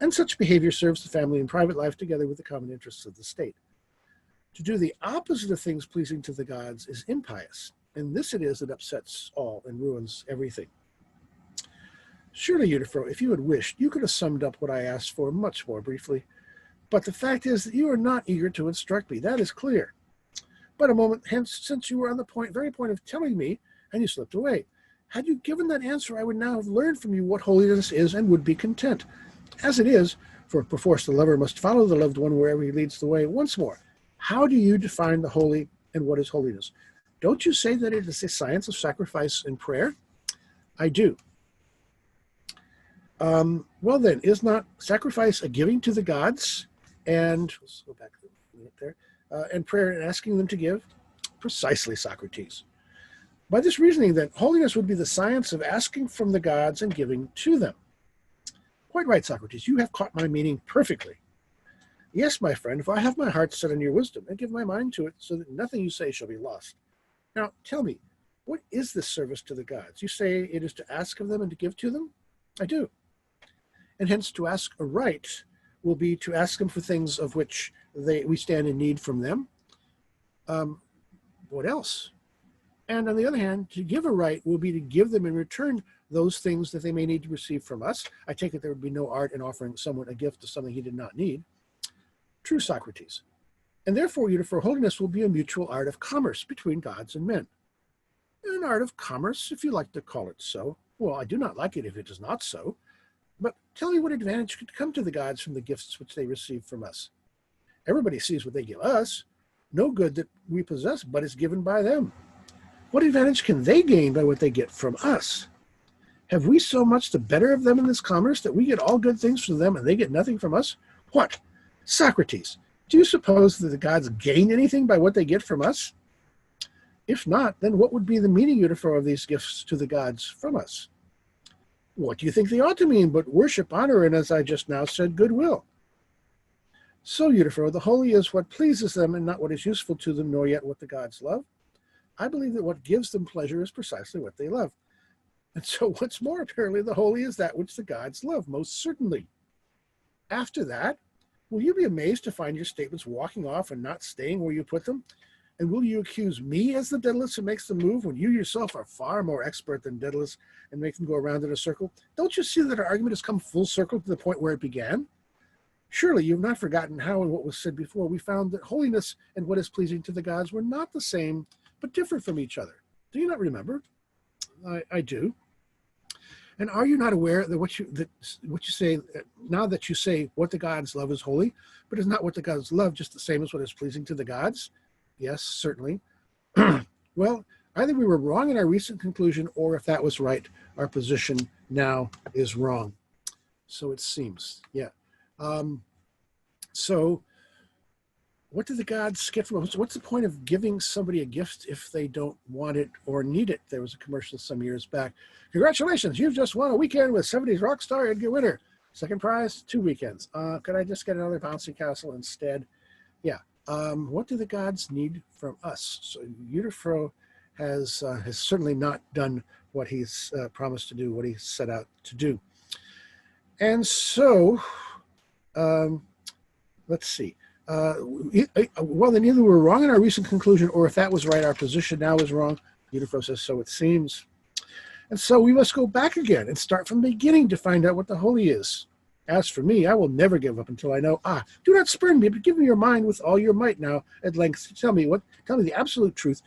A: And such behavior serves the family and private life together with the common interests of the state. To do the opposite of things pleasing to the gods is impious, and this it is that upsets all and ruins everything. Surely, Euthyphro, if you had wished, you could have summed up what I asked for much more briefly. But the fact is that you are not eager to instruct me. That is clear. But a moment hence, since you were on the very point of telling me, and you slipped away. Had you given that answer, I would now have learned from you what holiness is and would be content. As it is, for perforce the lover must follow the loved one wherever he leads the way. Once more, how do you define the holy and what is holiness? Don't you say that it is a science of sacrifice and prayer? I do. Well then, is not sacrifice a giving to the gods, and let's go back a minute there, and prayer and asking them to give? Precisely, Socrates. By this reasoning, then, holiness would be the science of asking from the gods and giving to them. Quite right, Socrates. You have caught my meaning perfectly. Yes, my friend, for I have my heart set on your wisdom and give my mind to it so that nothing you say shall be lost. Now, tell me, what is this service to the gods? You say it is to ask of them and to give to them? I do. And hence to ask aright will be to ask them for things of which we stand in need from them. What else? And on the other hand, to give aright will be to give them in return those things that they may need to receive from us. I take it there would be no art in offering someone a gift of something he did not need. True, Socrates. And therefore, Euthyphro, holiness will be a mutual art of commerce between gods and men. An art of commerce, if you like to call it so. Well, I do not like it if it is not so. But tell me what advantage could come to the gods from the gifts which they receive from us. Everybody sees what they give us. No good that we possess, but is given by them. What advantage can they gain by what they get from us? Have we so much the better of them in this commerce that we get all good things from them and they get nothing from us? What? Socrates, do you suppose that the gods gain anything by what they get from us? If not, then what would be the meaning, Euthyphro, of these gifts to the gods from us? What do you think they ought to mean but worship, honor, and as I just now said, goodwill? So, Euthyphro, the holy is what pleases them and not what is useful to them, nor yet what the gods love. I believe that what gives them pleasure is precisely what they love. And so what's more, apparently, the holy is that which the gods love, most certainly. After that, will you be amazed to find your statements walking off and not staying where you put them? And will you accuse me as the Daedalus who makes them move when you yourself are far more expert than Daedalus and make them go around in a circle? Don't you see that our argument has come full circle to the point where it began? Surely you have not forgotten how and what was said before. We found that holiness and what is pleasing to the gods were not the same, but different from each other. Do you not remember? I do. And are you not aware that what you say, now that you say what the gods love is holy, but is not what the gods love just the same as what is pleasing to the gods? Yes, certainly. Well, either we were wrong in our recent conclusion, or if that was right, our position now is wrong. So it seems, yeah. So what do the gods get from us? What's the point of giving somebody a gift if they don't want it or need it? There was a commercial some years back. Congratulations, you've just won a weekend with 70s rock star Edgar Winter. Second prize, 2 weekends. Could I just get another bouncy castle instead? Yeah. What do the gods need from us? So Euthyphro has certainly not done what he's promised to do, what he set out to do. And so, let's see. Well, then either we're wrong in our recent conclusion, or if that was right, our position now is wrong. Euthyphro says, so it seems. And so we must go back again and start from the beginning to find out what the holy is. As for me, I will never give up until I know. Do not spurn me, but give me your mind with all your might now at length. Tell me the absolute truth.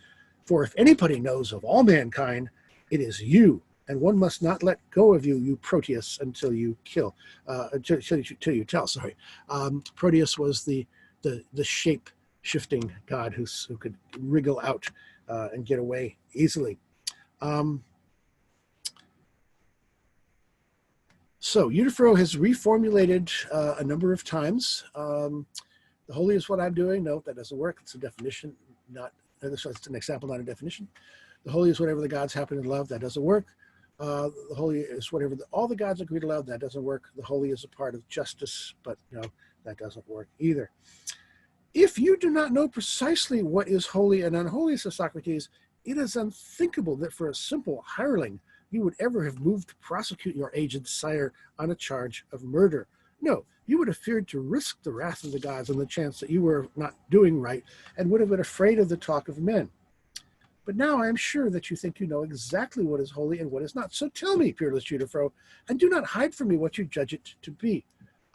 A: For if anybody knows of all mankind, it is you. And one must not let go of you, you Proteus, until you kill. Until you tell, sorry. Proteus was the shape-shifting god who could wriggle out and get away easily. So Euthyphro has reformulated a number of times. The holy is what I'm doing. No, that doesn't work. It's a definition, it's an example, not a definition. The holy is whatever the gods happen to love. That doesn't work. The holy is whatever all the gods agree to love. That doesn't work. The holy is a part of justice, but no, that doesn't work either. If you do not know precisely what is holy and unholy, says Socrates, it is unthinkable that for a simple hireling you would ever have moved to prosecute your aged sire on a charge of murder. No, you would have feared to risk the wrath of the gods on the chance that you were not doing right, and would have been afraid of the talk of men. But now I am sure that you think you know exactly what is holy and what is not. So tell me, peerless Euthyphro, and do not hide from me what you judge it to be.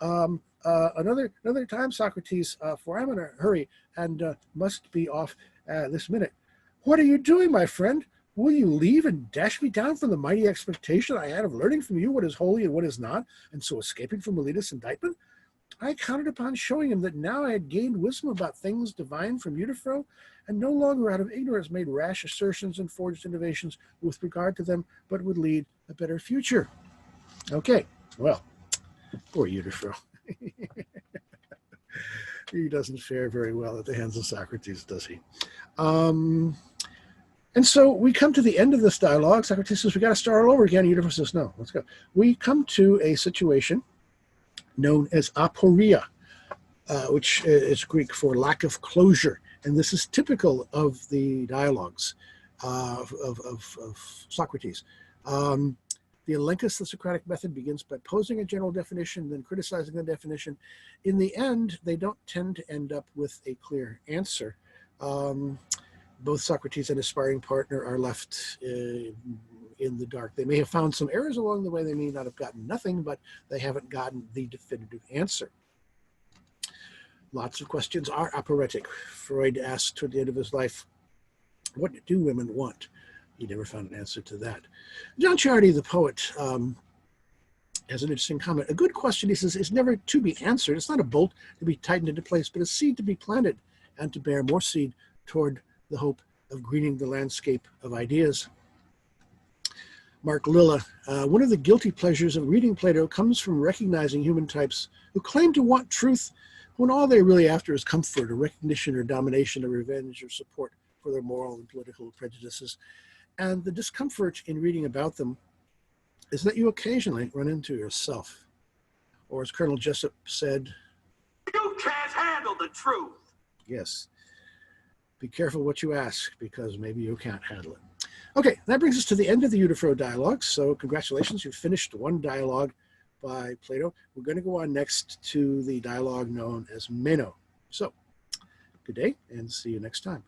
A: Another time, Socrates, for I'm in a hurry and must be off this minute. What are you doing, my friend? Will you leave and dash me down from the mighty expectation I had of learning from you what is holy and what is not, and so escaping from Meletus' indictment? I counted upon showing him that now I had gained wisdom about things divine from Euthyphro, and no longer out of ignorance made rash assertions and forged innovations with regard to them, but would lead a better future. Okay, well, poor Euthyphro. He doesn't fare very well at the hands of Socrates, does he? And so we come to the end of this dialogue. Socrates says, we got to start all over again. Euthyphro says, no, let's go. We come to a situation known as aporia, which is Greek for lack of closure. And this is typical of the dialogues of Socrates. The elenchus, the Socratic method, begins by posing a general definition, then criticizing the definition. In the end, they don't tend to end up with a clear answer. Both Socrates and his sparring partner are left in the dark. They may have found some errors along the way. They may not have gotten nothing, but they haven't gotten the definitive answer. Lots of questions are aporetic. Freud asked toward the end of his life, what do women want? He never found an answer to that. John Charity, the poet, has an interesting comment. A good question, he says, is never to be answered. It's not a bolt to be tightened into place, but a seed to be planted and to bear more seed toward the hope of greening the landscape of ideas. Mark Lilla, one of the guilty pleasures of reading Plato comes from recognizing human types who claim to want truth when all they're really after is comfort or recognition or domination or revenge or support for their moral and political prejudices. And the discomfort in reading about them is that you occasionally run into yourself. Or as Colonel Jessup said,
E: You can't handle the truth.
A: yes, be careful what you ask, because maybe you can't handle it. Okay, that brings us to the end of the Euthyphro dialogue. So congratulations, you finished one dialogue by Plato. We're going to go on next to the dialogue known as Meno. So good day and see you next time.